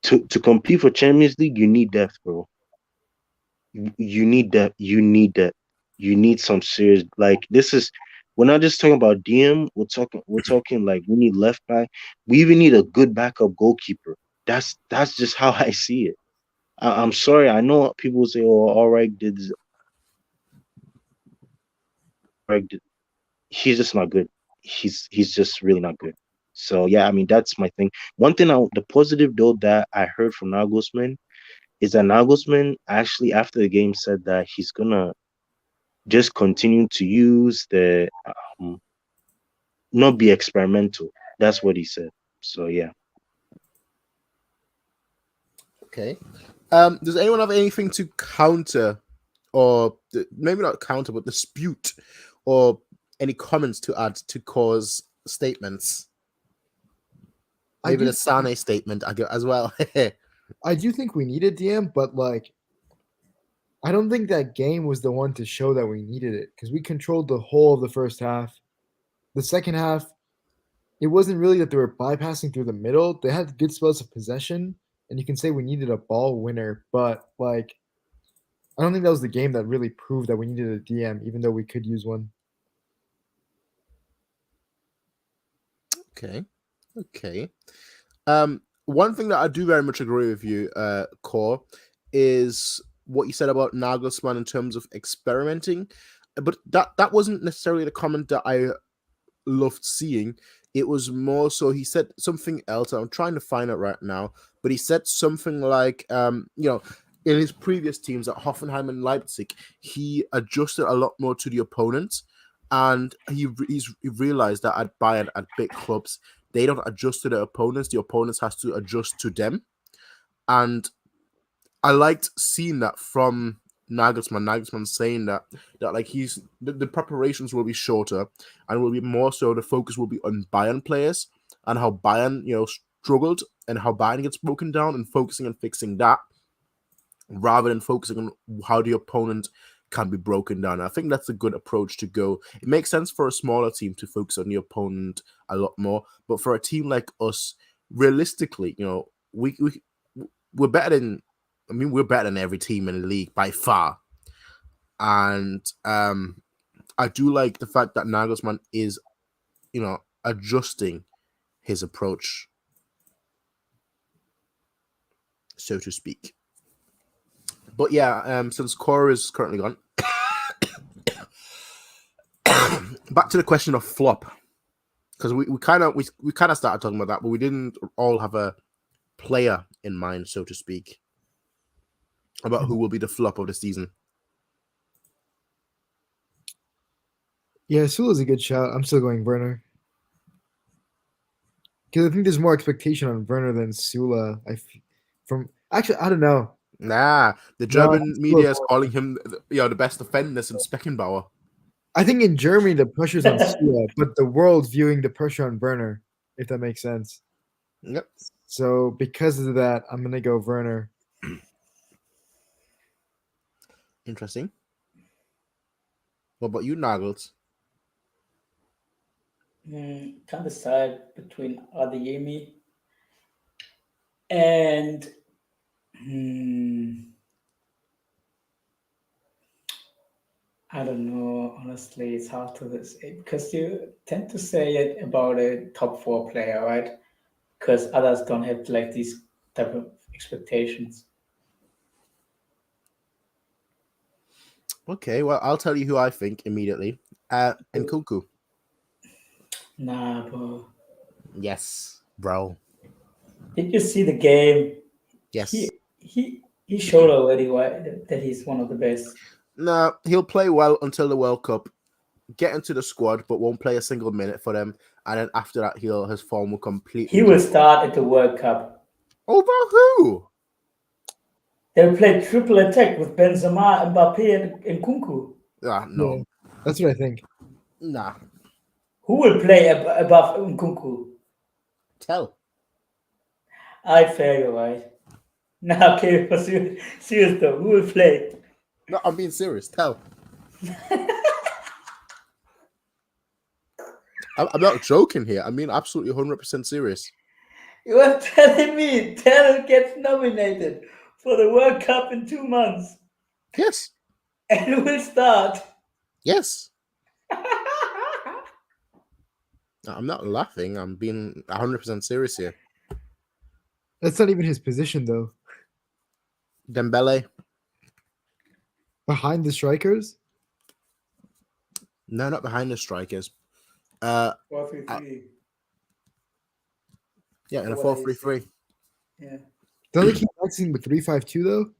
[SPEAKER 4] To compete for Champions League, you need depth, bro. You need that. You need that. You need some serious like this is we're not just talking about DM, we're talking like we need left back. We even need a good backup goalkeeper. That's just how I see it. I'm sorry. I know people say, "Oh, all right, did this, all right, he's just not good. He's just really not good." So yeah, I mean that's my thing. One thing, the positive though that I heard from Nagelsmann is that Nagelsmann actually after the game said that he's gonna just continue to use the um, not be experimental. That's what he said. So yeah.
[SPEAKER 1] Okay. Does anyone have anything to counter, or maybe not counter, but dispute, or any comments to add to Core's statements? Maybe the Sane statement as well.
[SPEAKER 3] I do think we need a DM, but like, I don't think that game was the one to show that we needed it because we controlled the whole of the first half. The second half, it wasn't really that they were bypassing through the middle. They had good spells of possession, and you can say we needed a ball winner, but like, I don't think that was the game that really proved that we needed a DM, even though we could use one.
[SPEAKER 1] Okay. One thing that I do very much agree with you, Core, is what you said about Nagelsmann in terms of experimenting. But that wasn't necessarily the comment that I loved seeing. It was more so he said something else. I'm trying to find it right now, but he said something like, in his previous teams at Hoffenheim and Leipzig, he adjusted a lot more to the opponents, and he realized that at Bayern, at big clubs, they don't adjust to the opponents has to adjust to them. And I liked seeing that from Nagelsmann saying that like the preparations will be shorter and will be more so the focus will be on Bayern players and how Bayern struggled and how Bayern gets broken down, and focusing on fixing that rather than focusing on how the opponent can be broken down. I think that's a good approach to go. It makes sense for a smaller team to focus on the opponent a lot more, but for a team like us, realistically, we're better than every team in the league by far. And I do like the fact that Nagelsmann is, adjusting his approach, so to speak. But yeah, since Cora is currently gone, back to the question of flop, because we kind of started talking about that, but we didn't all have a player in mind, so to speak, about who will be the flop of the season.
[SPEAKER 3] Yeah, Sula's a good shout. I'm still going Werner. Because I think there's more expectation on Werner than Sula. I don't know.
[SPEAKER 1] Nah, the German media is calling him, the best defender since Beckenbauer.
[SPEAKER 3] I think in Germany the pressure's on Sula, but the world's viewing the pressure on Werner, if that makes sense.
[SPEAKER 1] Yep.
[SPEAKER 3] So because of that, I'm gonna go Werner.
[SPEAKER 1] Interesting. What about you, Nagels?
[SPEAKER 2] Can't decide between Adeyemi and I don't know. Honestly, it's hard to say because you tend to say it about a top 4 player, right? Because others don't have like these type of expectations.
[SPEAKER 1] Okay, well, I'll tell you who I think immediately. Nkunku.
[SPEAKER 2] Nah, bro.
[SPEAKER 1] Yes, bro.
[SPEAKER 2] Did you see the game?
[SPEAKER 1] Yes.
[SPEAKER 2] He showed already that he's one of the best.
[SPEAKER 1] Nah, he'll play well until the World Cup, get into the squad, but won't play a single minute for them. And then after that, his form will completely.
[SPEAKER 2] He will start at the World Cup.
[SPEAKER 1] Over who?
[SPEAKER 2] They'll play triple attack with Benzema, Mbappe, and Nkunku.
[SPEAKER 1] No.
[SPEAKER 3] Yeah, that's what I think.
[SPEAKER 1] Nah.
[SPEAKER 2] Who will play above Nkunku?
[SPEAKER 1] Tell.
[SPEAKER 2] I fair you, right? Nah, okay, for serious though, who will play?
[SPEAKER 1] No, I'm being serious. Tell. I'm not joking here. I mean, absolutely 100% serious.
[SPEAKER 2] You are telling me Tell gets nominated for the World Cup in 2 months?
[SPEAKER 1] Yes.
[SPEAKER 2] And will start?
[SPEAKER 1] Yes. I'm not laughing. I'm being 100% serious here.
[SPEAKER 3] That's not even his position, though.
[SPEAKER 1] Dembele.
[SPEAKER 3] Behind the strikers?
[SPEAKER 1] No, not behind the strikers.
[SPEAKER 2] 4-3-3.
[SPEAKER 1] Yeah, in a 4-3-3.
[SPEAKER 2] Yeah.
[SPEAKER 3] Don't they keep practicing with 3-5-2 though?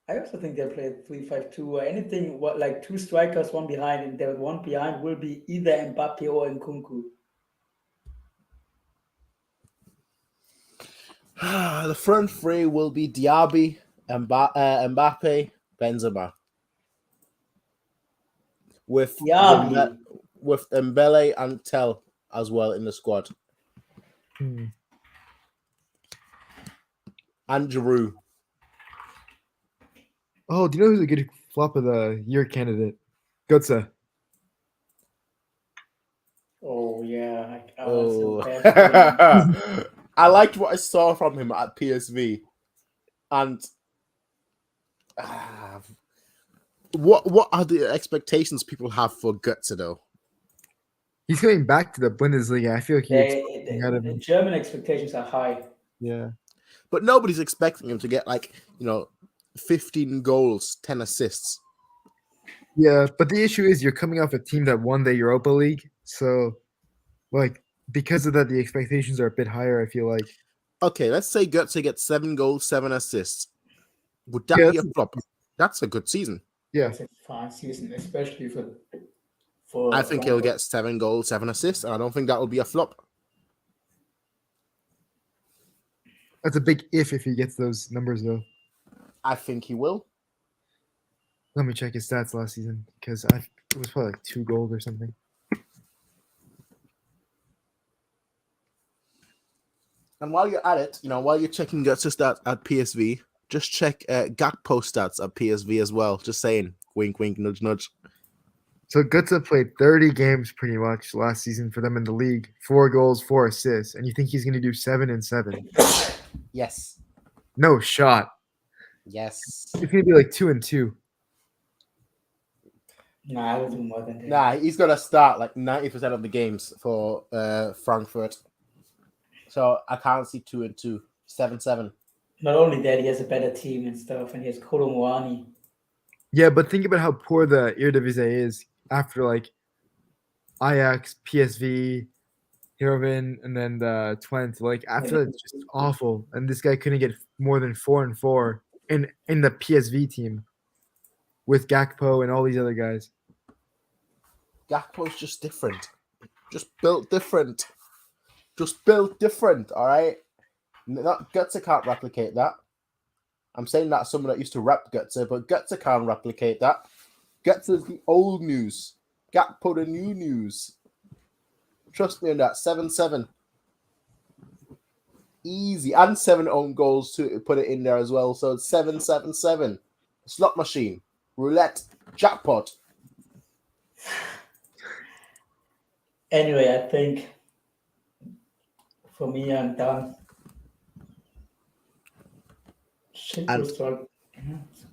[SPEAKER 2] I also think they play 3-5-2 or anything. What like 2 strikers, 1 behind, and the 1 behind will be either Mbappe or Nkunku.
[SPEAKER 1] The front 3 will be Diaby, Mbappe, Benzema. With Dembele and Tell as well in the squad. And Giroud.
[SPEAKER 3] Oh, do you know who's a good flop of the year candidate? Götze.
[SPEAKER 2] Oh yeah.
[SPEAKER 1] I liked what I saw from him at PSV, and what are the expectations people have for Götze though?
[SPEAKER 3] He's coming back to the Bundesliga. I feel like
[SPEAKER 2] the German expectations are high.
[SPEAKER 3] Yeah,
[SPEAKER 1] but nobody's expecting him to get 15 goals, 10 assists.
[SPEAKER 3] Yeah, but the issue is you're coming off a team that won the Europa League, so because of that, the expectations are a bit higher. I feel like.
[SPEAKER 1] Okay, let's say Götze gets 7 goals, 7 assists. Would that
[SPEAKER 3] Yeah,
[SPEAKER 1] be a flop? That's a good season.
[SPEAKER 3] Yeah,
[SPEAKER 2] It's a fine season, especially
[SPEAKER 1] I
[SPEAKER 2] for
[SPEAKER 1] think he'll
[SPEAKER 2] Frankfurt.
[SPEAKER 1] get 7 goals, 7 assists, and I don't think that will be a flop.
[SPEAKER 3] that's a big if he gets those numbers though.
[SPEAKER 1] I think he will.
[SPEAKER 3] Let me check his stats last season because it was probably like 2 goals or something.
[SPEAKER 1] And while you're at it, while you're checking Götze stats at PSV, just check Gakpo stats at PSV as well. Just saying, wink, wink, nudge, nudge.
[SPEAKER 3] So Götze played 30 games pretty much last season for them in the league. 4 goals, 4 assists, and you think he's going to do 7 and 7?
[SPEAKER 1] Yes.
[SPEAKER 3] No shot.
[SPEAKER 1] Yes.
[SPEAKER 3] It's going to be like 2 and 2.
[SPEAKER 2] Nah, I would do more than that.
[SPEAKER 1] Nah, he's going to start like 90% of the games for Frankfurt. So I can't see 2 and 2. 7-7.
[SPEAKER 2] Not only that, he has a better team and stuff, and he has Kolo Muani.
[SPEAKER 3] Yeah, but think about how poor the Eredivisie is after like Ajax, PSV, Heerenveen, and then the Twente. Like after that, it's just awful. And this guy couldn't get more than 4 and 4 in the PSV team with Gakpo and all these other guys.
[SPEAKER 1] Gakpo's just different. Just built different. All right? Götze can't replicate that. I'm saying that as someone that used to rep Götze, but Götze can't replicate that. Götze is the old news. Gakpo the new news. Trust me on that. 7-7. Easy. And 7 own goals to put it in there as well. So it's 7-7-7. Slot machine. Roulette. Jackpot.
[SPEAKER 2] Anyway, I think for me, I'm done. Shit,
[SPEAKER 1] And-
[SPEAKER 2] it's a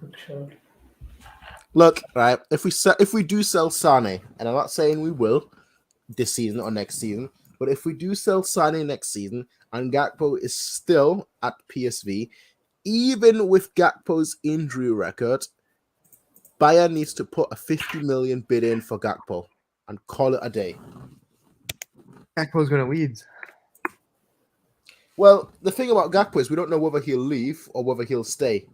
[SPEAKER 2] good show.
[SPEAKER 1] Look, right, if we do sell Sane, and I'm not saying we will this season or next season, but if we do sell Sane next season and Gakpo is still at PSV, even with Gakpo's injury record, Bayern needs to put a 50 million bid in for Gakpo and call it a day.
[SPEAKER 3] Gakpo's going to Leeds.
[SPEAKER 1] Well, the thing about Gakpo is we don't know whether he'll leave or whether he'll stay.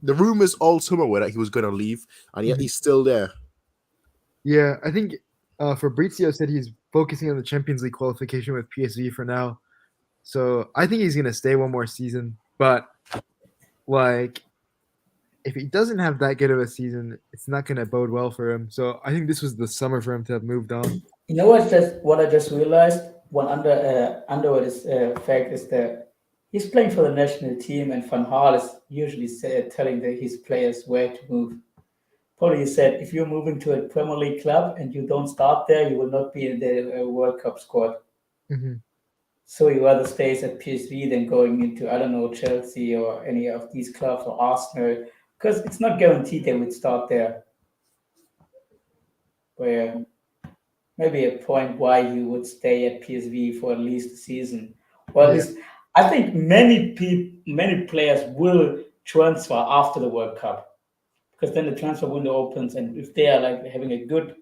[SPEAKER 1] The rumors all summer were that he was going to leave, and yet he's still there.
[SPEAKER 3] Yeah, I think Fabrizio said he's focusing on the Champions League qualification with PSV for now. So I think he's going to stay one more season. But, like, if he doesn't have that good of a season, it's not going to bode well for him. So I think this was the summer for him to have moved on.
[SPEAKER 2] You know what I just realized? One under this fact is that he's playing for the national team, and Van Gaal is usually telling his players where to move. Probably he said, if you're moving to a Premier League club and you don't start there, you will not be in the World Cup squad.
[SPEAKER 3] Mm-hmm.
[SPEAKER 2] So he rather stays at PSV than going into, I don't know, Chelsea or any of these clubs or Arsenal, because it's not guaranteed they would start there. Where maybe a point why you would stay at PSV for at least a season. Or at least, I think many players will transfer after the World Cup, because then the transfer window opens, and if they are like having a good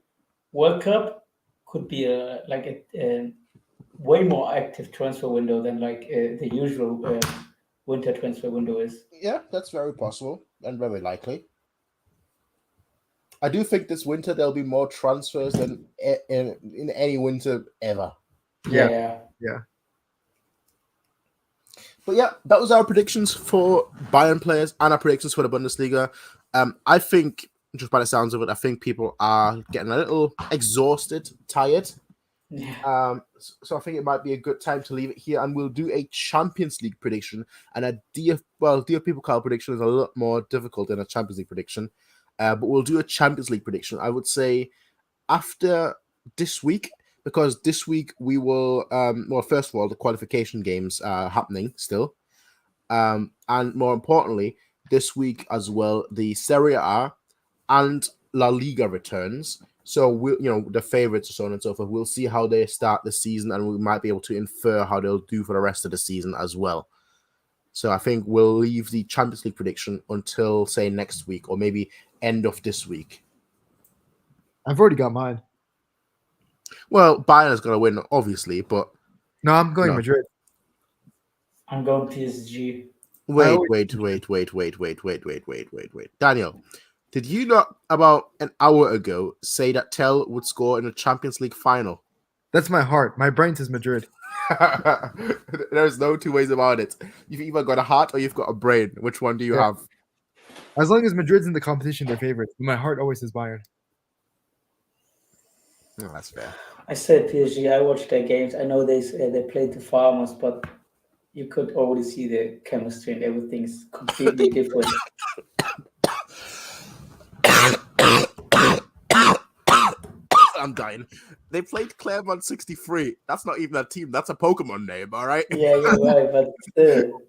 [SPEAKER 2] World Cup, could be a way more active transfer window than like the usual winter transfer window is.
[SPEAKER 1] Yeah, that's very possible and very likely. I do think this winter there'll be more transfers than in any winter ever.
[SPEAKER 2] Yeah.
[SPEAKER 1] But yeah, that was our predictions for Bayern players and our predictions for the Bundesliga. I think, just by the sounds of it, I think people are getting a little exhausted, tired.
[SPEAKER 2] Yeah.
[SPEAKER 1] So I think it might be a good time to leave it here, and we'll do a Champions League prediction. And a Dear People Call prediction is a lot more difficult than a Champions League prediction. But we'll do a Champions League prediction, I would say, after this week, because this week we will, first of all, the qualification games are happening still. And more importantly, this week as well, the Serie A and La Liga returns. So, the favorites, so on and so forth, we'll see how they start the season, and we might be able to infer how they'll do for the rest of the season as well. So I think we'll leave the Champions League prediction until, say, next week, or maybe end of this week.
[SPEAKER 3] I've already got mine.
[SPEAKER 1] Well, Bayern is going to win, obviously, but...
[SPEAKER 3] No, I'm going Madrid.
[SPEAKER 2] I'm going PSG.
[SPEAKER 1] Wait. Daniel, did you not about an hour ago say that Tell would score in the Champions League final?
[SPEAKER 3] That's my heart. My brain says Madrid.
[SPEAKER 1] There's no two ways about it. You've either got a heart or you've got a brain. Which one do you
[SPEAKER 3] Yeah.
[SPEAKER 1] have?
[SPEAKER 3] As long as Madrid's in the competition, they're favorites. My heart always says Bayern.
[SPEAKER 1] No, that's fair.
[SPEAKER 2] I said PSG. I watched their games. I know they played the Farmers, but you could already see the chemistry and everything's completely different.
[SPEAKER 1] I'm dying. They played Claremont 63. That's not even a team. That's a Pokemon name, all right?
[SPEAKER 2] Yeah, you're right. But still,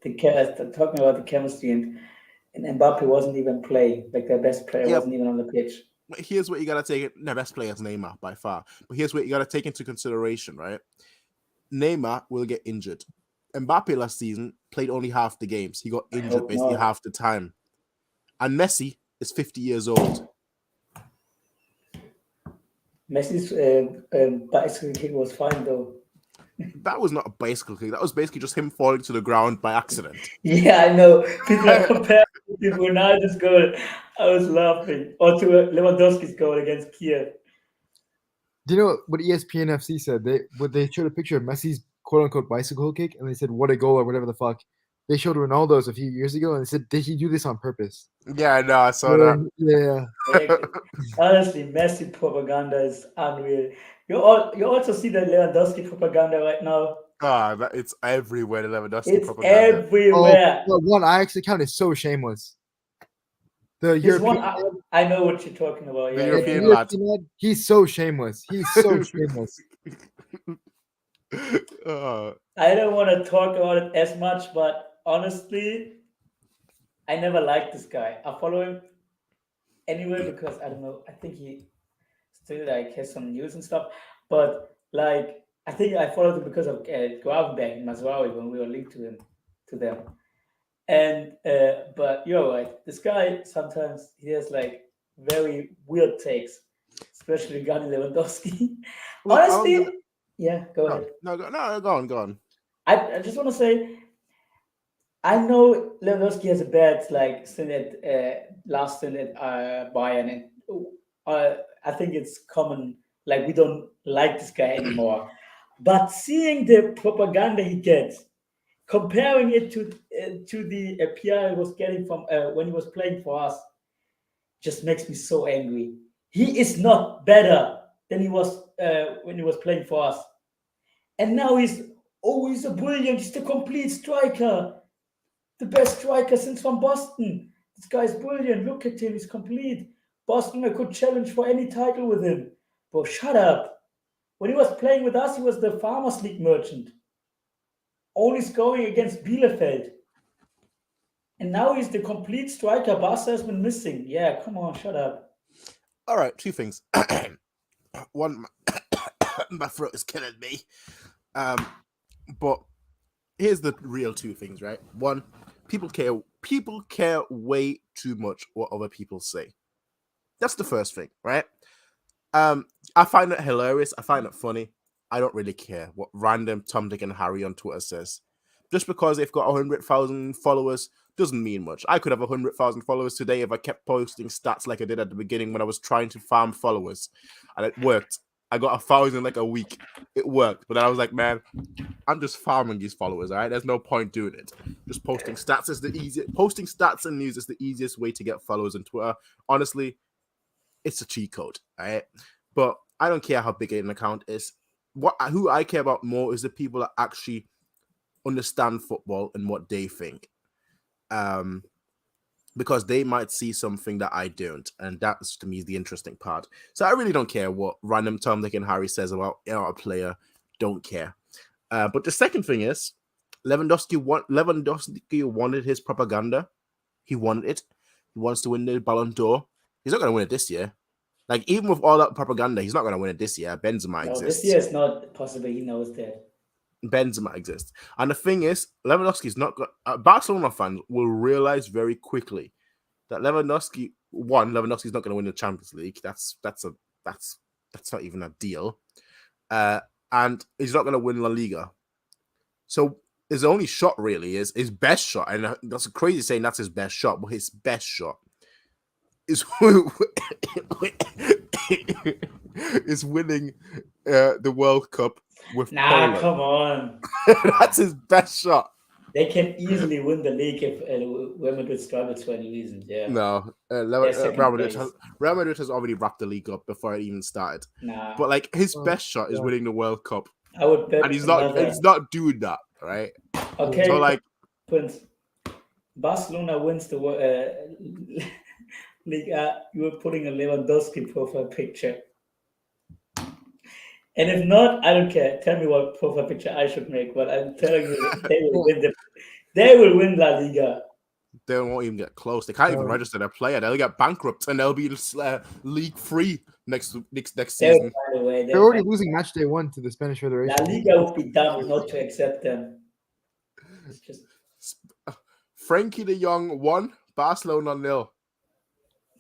[SPEAKER 2] talking about the chemistry and Mbappe wasn't even playing. Like their best player wasn't even on the pitch.
[SPEAKER 1] Here's what you got to take it. No, best player is Neymar by far. But here's what you got to take into consideration, right? Neymar will get injured. Mbappe last season played only half the games. He got injured basically half the time. And Messi is 50 years old.
[SPEAKER 2] Messi's bicycle kick was fine, though.
[SPEAKER 1] That was not a bicycle kick. That was basically just him falling to the ground by accident.
[SPEAKER 2] Yeah, I know. People are comparing to Ronaldo's goal. I was laughing. Or to Lewandowski's goal against Kiev.
[SPEAKER 3] Do you know what ESPN FC said? They showed a picture of Messi's quote-unquote bicycle kick, and they said, what a goal, or whatever the fuck. They showed Ronaldo's a few years ago, and they said, did he do this on purpose?
[SPEAKER 1] Yeah, I know. I saw that.
[SPEAKER 3] Yeah.
[SPEAKER 2] Honestly, Messi propaganda is unreal. You also see the Lewandowski propaganda right now.
[SPEAKER 1] It's everywhere, the Lewandowski
[SPEAKER 2] It's
[SPEAKER 1] propaganda.
[SPEAKER 2] everywhere.
[SPEAKER 3] Oh, one Ajax account is so shameless. The
[SPEAKER 2] This
[SPEAKER 3] European
[SPEAKER 2] one, I know what you're talking about.
[SPEAKER 1] The
[SPEAKER 2] Yeah,
[SPEAKER 1] European
[SPEAKER 2] yeah.
[SPEAKER 1] lad.
[SPEAKER 3] He's so shameless. He's so shameless.
[SPEAKER 2] I don't want to talk about it as much, but honestly, I never liked this guy. I follow him anyway because I don't know. I think he still like has some news and stuff, but like I think I followed him because of Gravenberg and Mazraoui when we were linked to them. And but you're right. This guy sometimes he has like very weird takes, especially regarding Lewandowski. Honestly, yeah, go ahead.
[SPEAKER 1] No, go on.
[SPEAKER 2] I just want to say, I know Lewandowski has a bad like stint at last stint at Bayern, and I think it's common. Like we don't like this guy anymore, but seeing the propaganda he gets, comparing it to the PR he was getting from when he was playing for us, just makes me so angry. He is not better than he was when he was playing for us, and now he's a brilliant. He's the complete striker. The best striker since Van Boston. This guy's brilliant. Look at him. He's complete. Boston, I could challenge for any title with him. Bro, shut up. When he was playing with us, he was the Farmers League merchant. Only scoring against Bielefeld. And now he's the complete striker. Barca has been missing. Yeah, come on, shut up.
[SPEAKER 1] All right, two things. One, my throat is killing me. But here's the real two things, right? One, people care way too much what other people say. That's the first thing, right? I find it hilarious. I find it funny. I don't really care what random Tom, Dick, and Harry on Twitter says. Just because they've got 100,000 followers doesn't mean much. I could have 100,000 followers today if I kept posting stats like I did at the beginning when I was trying to farm followers. And it worked. I got 1,000 like a week. It worked. But then I was like, man, I'm just farming these followers, all right? There's no point doing it. Just posting stats is the easiest. Posting stats and news is the easiest way to get followers on Twitter. Honestly, it's a cheat code, all right? But I don't care how big an account is. Who I care about more is the people that actually understand football and what they think. Because they might see something that I don't, and that's to me the interesting part. So I really don't care what random Tom, Dick, and Harry says about a player. Don't care. But the second thing is, Lewandowski wanted his propaganda. He wanted it. He wants to win the Ballon d'Or. He's not going to win it this year. Like, even with all that propaganda, he's not going to win it this year. Benzema exists.
[SPEAKER 2] This year is not possible. He knows that.
[SPEAKER 1] Benzema exists. And the thing is, Lewandowski's not going Barcelona fans will realize very quickly that Lewandowski's not going to win the Champions League. That's not even a deal. And he's not going to win La Liga. So his only shot really is his best shot, and that's crazy saying that's his best shot, but his best shot is is winning the World Cup with Poland.
[SPEAKER 2] Come on.
[SPEAKER 1] That's his best shot.
[SPEAKER 2] They can easily win the league if Real Madrid struggles for any reason. Yeah.
[SPEAKER 1] No, Real Madrid has already wrapped the league up before it even started.
[SPEAKER 2] Nah.
[SPEAKER 1] But like his best shot is winning the World Cup.
[SPEAKER 2] I would bet,
[SPEAKER 1] and he's not doing that, right?
[SPEAKER 2] Okay.
[SPEAKER 1] So like,
[SPEAKER 2] Prince, Barcelona wins the league. You were putting a Lewandowski profile picture. And if not, I don't care. Tell me what profile picture I should make. But I'm telling you, they will win They will win La Liga.
[SPEAKER 1] They won't even get close. They can't even register their player. They'll get bankrupt and they'll be league free next season.
[SPEAKER 3] They're already losing match day 1 to the Spanish Federation.
[SPEAKER 2] La Liga would be dumb not to accept them. It's just
[SPEAKER 1] Frankie de Jong 1, Barcelona 0.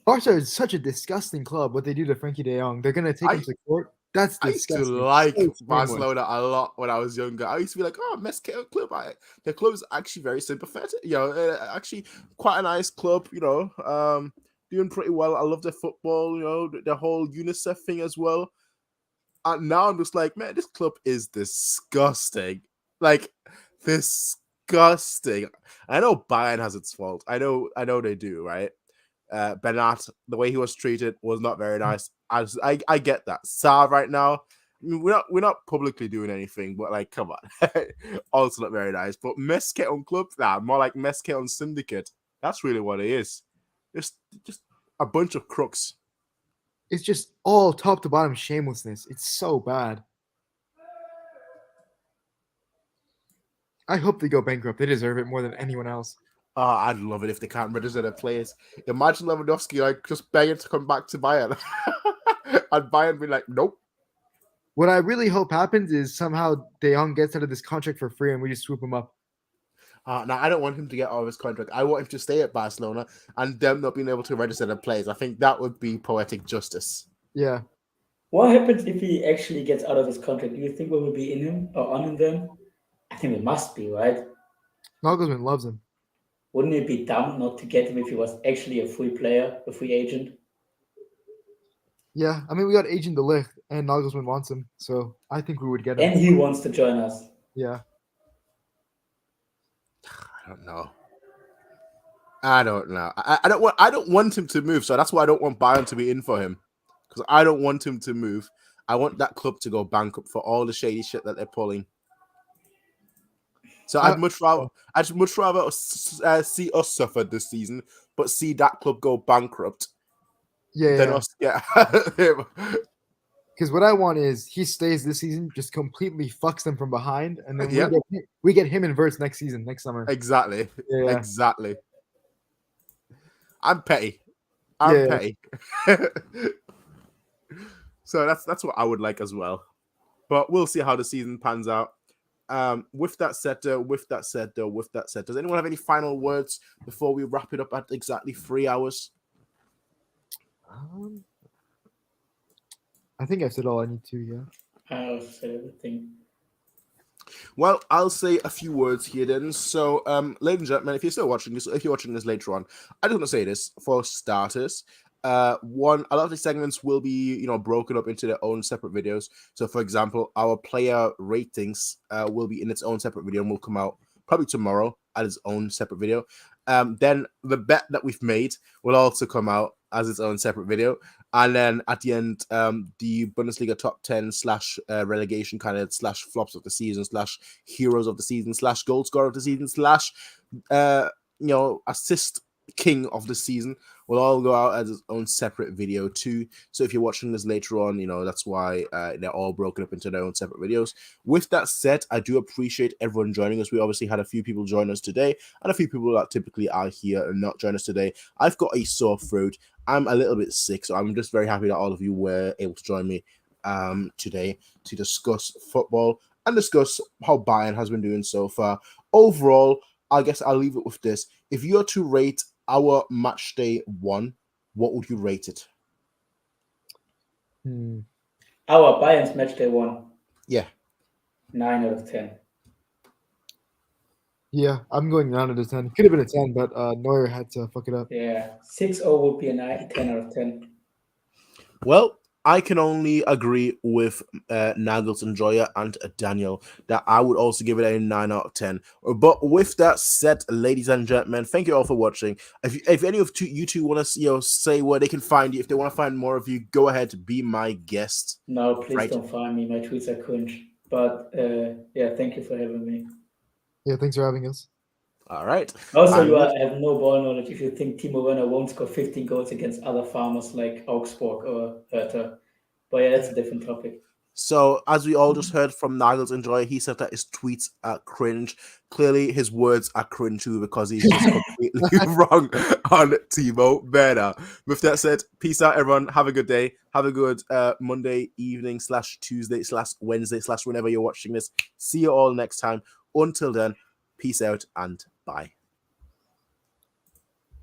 [SPEAKER 3] Barca is such a disgusting club. What they do to Frankie de Jong, they're gonna take him to court. That's disgusting.
[SPEAKER 1] I used to like Barcelona a lot when I was younger. I used to be like, oh, Mesquite club. The club is actually very sympathetic. You know, actually quite a nice club. You know, doing pretty well. I love their football. You know, the whole UNICEF thing as well. And now I'm just like, man, this club is disgusting. Like disgusting. I know Bayern has its fault. I know they do, right? Bernat, the way he was treated was not very nice. I get that. Saar right now, I mean, we're not publicly doing anything, but like, come on, also not very nice. But Mesquite on club, more like Mesquite on syndicate. That's really what it is. Just a bunch of crooks.
[SPEAKER 3] It's just all top to bottom shamelessness. It's so bad. I hope they go bankrupt. They deserve it more than anyone else.
[SPEAKER 1] I'd love it if they can't register their players. Imagine Lewandowski like just begging to come back to Bayern. And Bayern be like, nope.
[SPEAKER 3] What I really hope happens is somehow De Jong gets out of this contract for free and we just swoop him up.
[SPEAKER 1] Now, I don't want him to get out of his contract. I want him to stay at Barcelona and them not being able to register their players. I think that would be poetic justice.
[SPEAKER 3] Yeah.
[SPEAKER 2] What happens if he actually gets out of his contract? Do you think we will be in him or on him then? I think we must be, right?
[SPEAKER 3] Nagelsmann loves him.
[SPEAKER 2] Wouldn't it be dumb not to get him if he was actually a free player, a free agent?
[SPEAKER 3] Yeah, I mean, we got Agent De Ligt, and Nagelsmann wants him, so I think we would get him.
[SPEAKER 2] And he wants to join us.
[SPEAKER 3] Yeah.
[SPEAKER 1] I don't know. I don't want him to move, so that's why I don't want Bayern to be in for him. Because I don't want him to move. I want that club to go bankrupt for all the shady shit that they're pulling. So I'd much rather see us suffer this season, but see that club go bankrupt. Than us get him.
[SPEAKER 3] Because what I want is he stays this season, just completely fucks them from behind, and then we get him in verse next summer.
[SPEAKER 1] Exactly.
[SPEAKER 3] Yeah.
[SPEAKER 1] Exactly. I'm petty. Petty. So that's what I would like as well. But we'll see how the season pans out. With that said, does anyone have any final words before we wrap it up at exactly 3 hours?
[SPEAKER 3] I think I've said all I need to, yeah.
[SPEAKER 2] I've said everything.
[SPEAKER 1] Well, I'll say a few words here then. So, ladies and gentlemen, if you're watching this later on, I just want to say this for starters. A lot of the segments will be, broken up into their own separate videos. So, for example, our player ratings will be in its own separate video and will come out probably tomorrow as its own separate video. Then the bet that we've made will also come out as its own separate video. And then at the end, the Bundesliga top 10 / relegation candidate / flops of the season / heroes of the season / goal scorer of the season / assist king of the season will all go out as its own separate video too. So if you're watching this later on, that's why they're all broken up into their own separate videos. With that said, I do appreciate everyone joining us. We obviously had a few people join us today and a few people that typically are here and not join us today. I've got a sore throat. I'm a little bit sick, so I'm just very happy that all of you were able to join me today to discuss football and discuss how Bayern has been doing so far. Overall, I guess I'll leave it with this. If you are to rate our match day 1, what would you rate it?
[SPEAKER 2] Our Bayern's match day 1.
[SPEAKER 1] Yeah.
[SPEAKER 2] 9 out of 10.
[SPEAKER 3] Yeah, I'm going 9 out of 10. Could have been a 10, but Neuer had to fuck it up.
[SPEAKER 2] Yeah, 6-0 would be a 10 out of 10.
[SPEAKER 1] Well, I can only agree with Nagels and Joya and Daniel that I would also give it a 9 out of 10. But with that said, ladies and gentlemen, thank you all for watching. If any of you two want to say where they can find you, if they want to find more of you, go ahead, be my guest.
[SPEAKER 2] No, please don't find me. My tweets are cringe. But yeah, thank you for having me.
[SPEAKER 3] Yeah, thanks for having us.
[SPEAKER 1] All right.
[SPEAKER 2] Also, you have no ball knowledge if you think Timo Werner won't score 15 goals against other farmers like Augsburg or Hertha. But yeah, that's a different topic.
[SPEAKER 1] So, as we all just heard from Nagels and Joy, he said that his tweets are cringe. Clearly, his words are cringe too because he's just completely wrong on Timo Werner. With that said, peace out, everyone. Have a good day. Have a good Monday evening / Tuesday / Wednesday / whenever you're watching this. See you all next time. Until then, peace out and bye.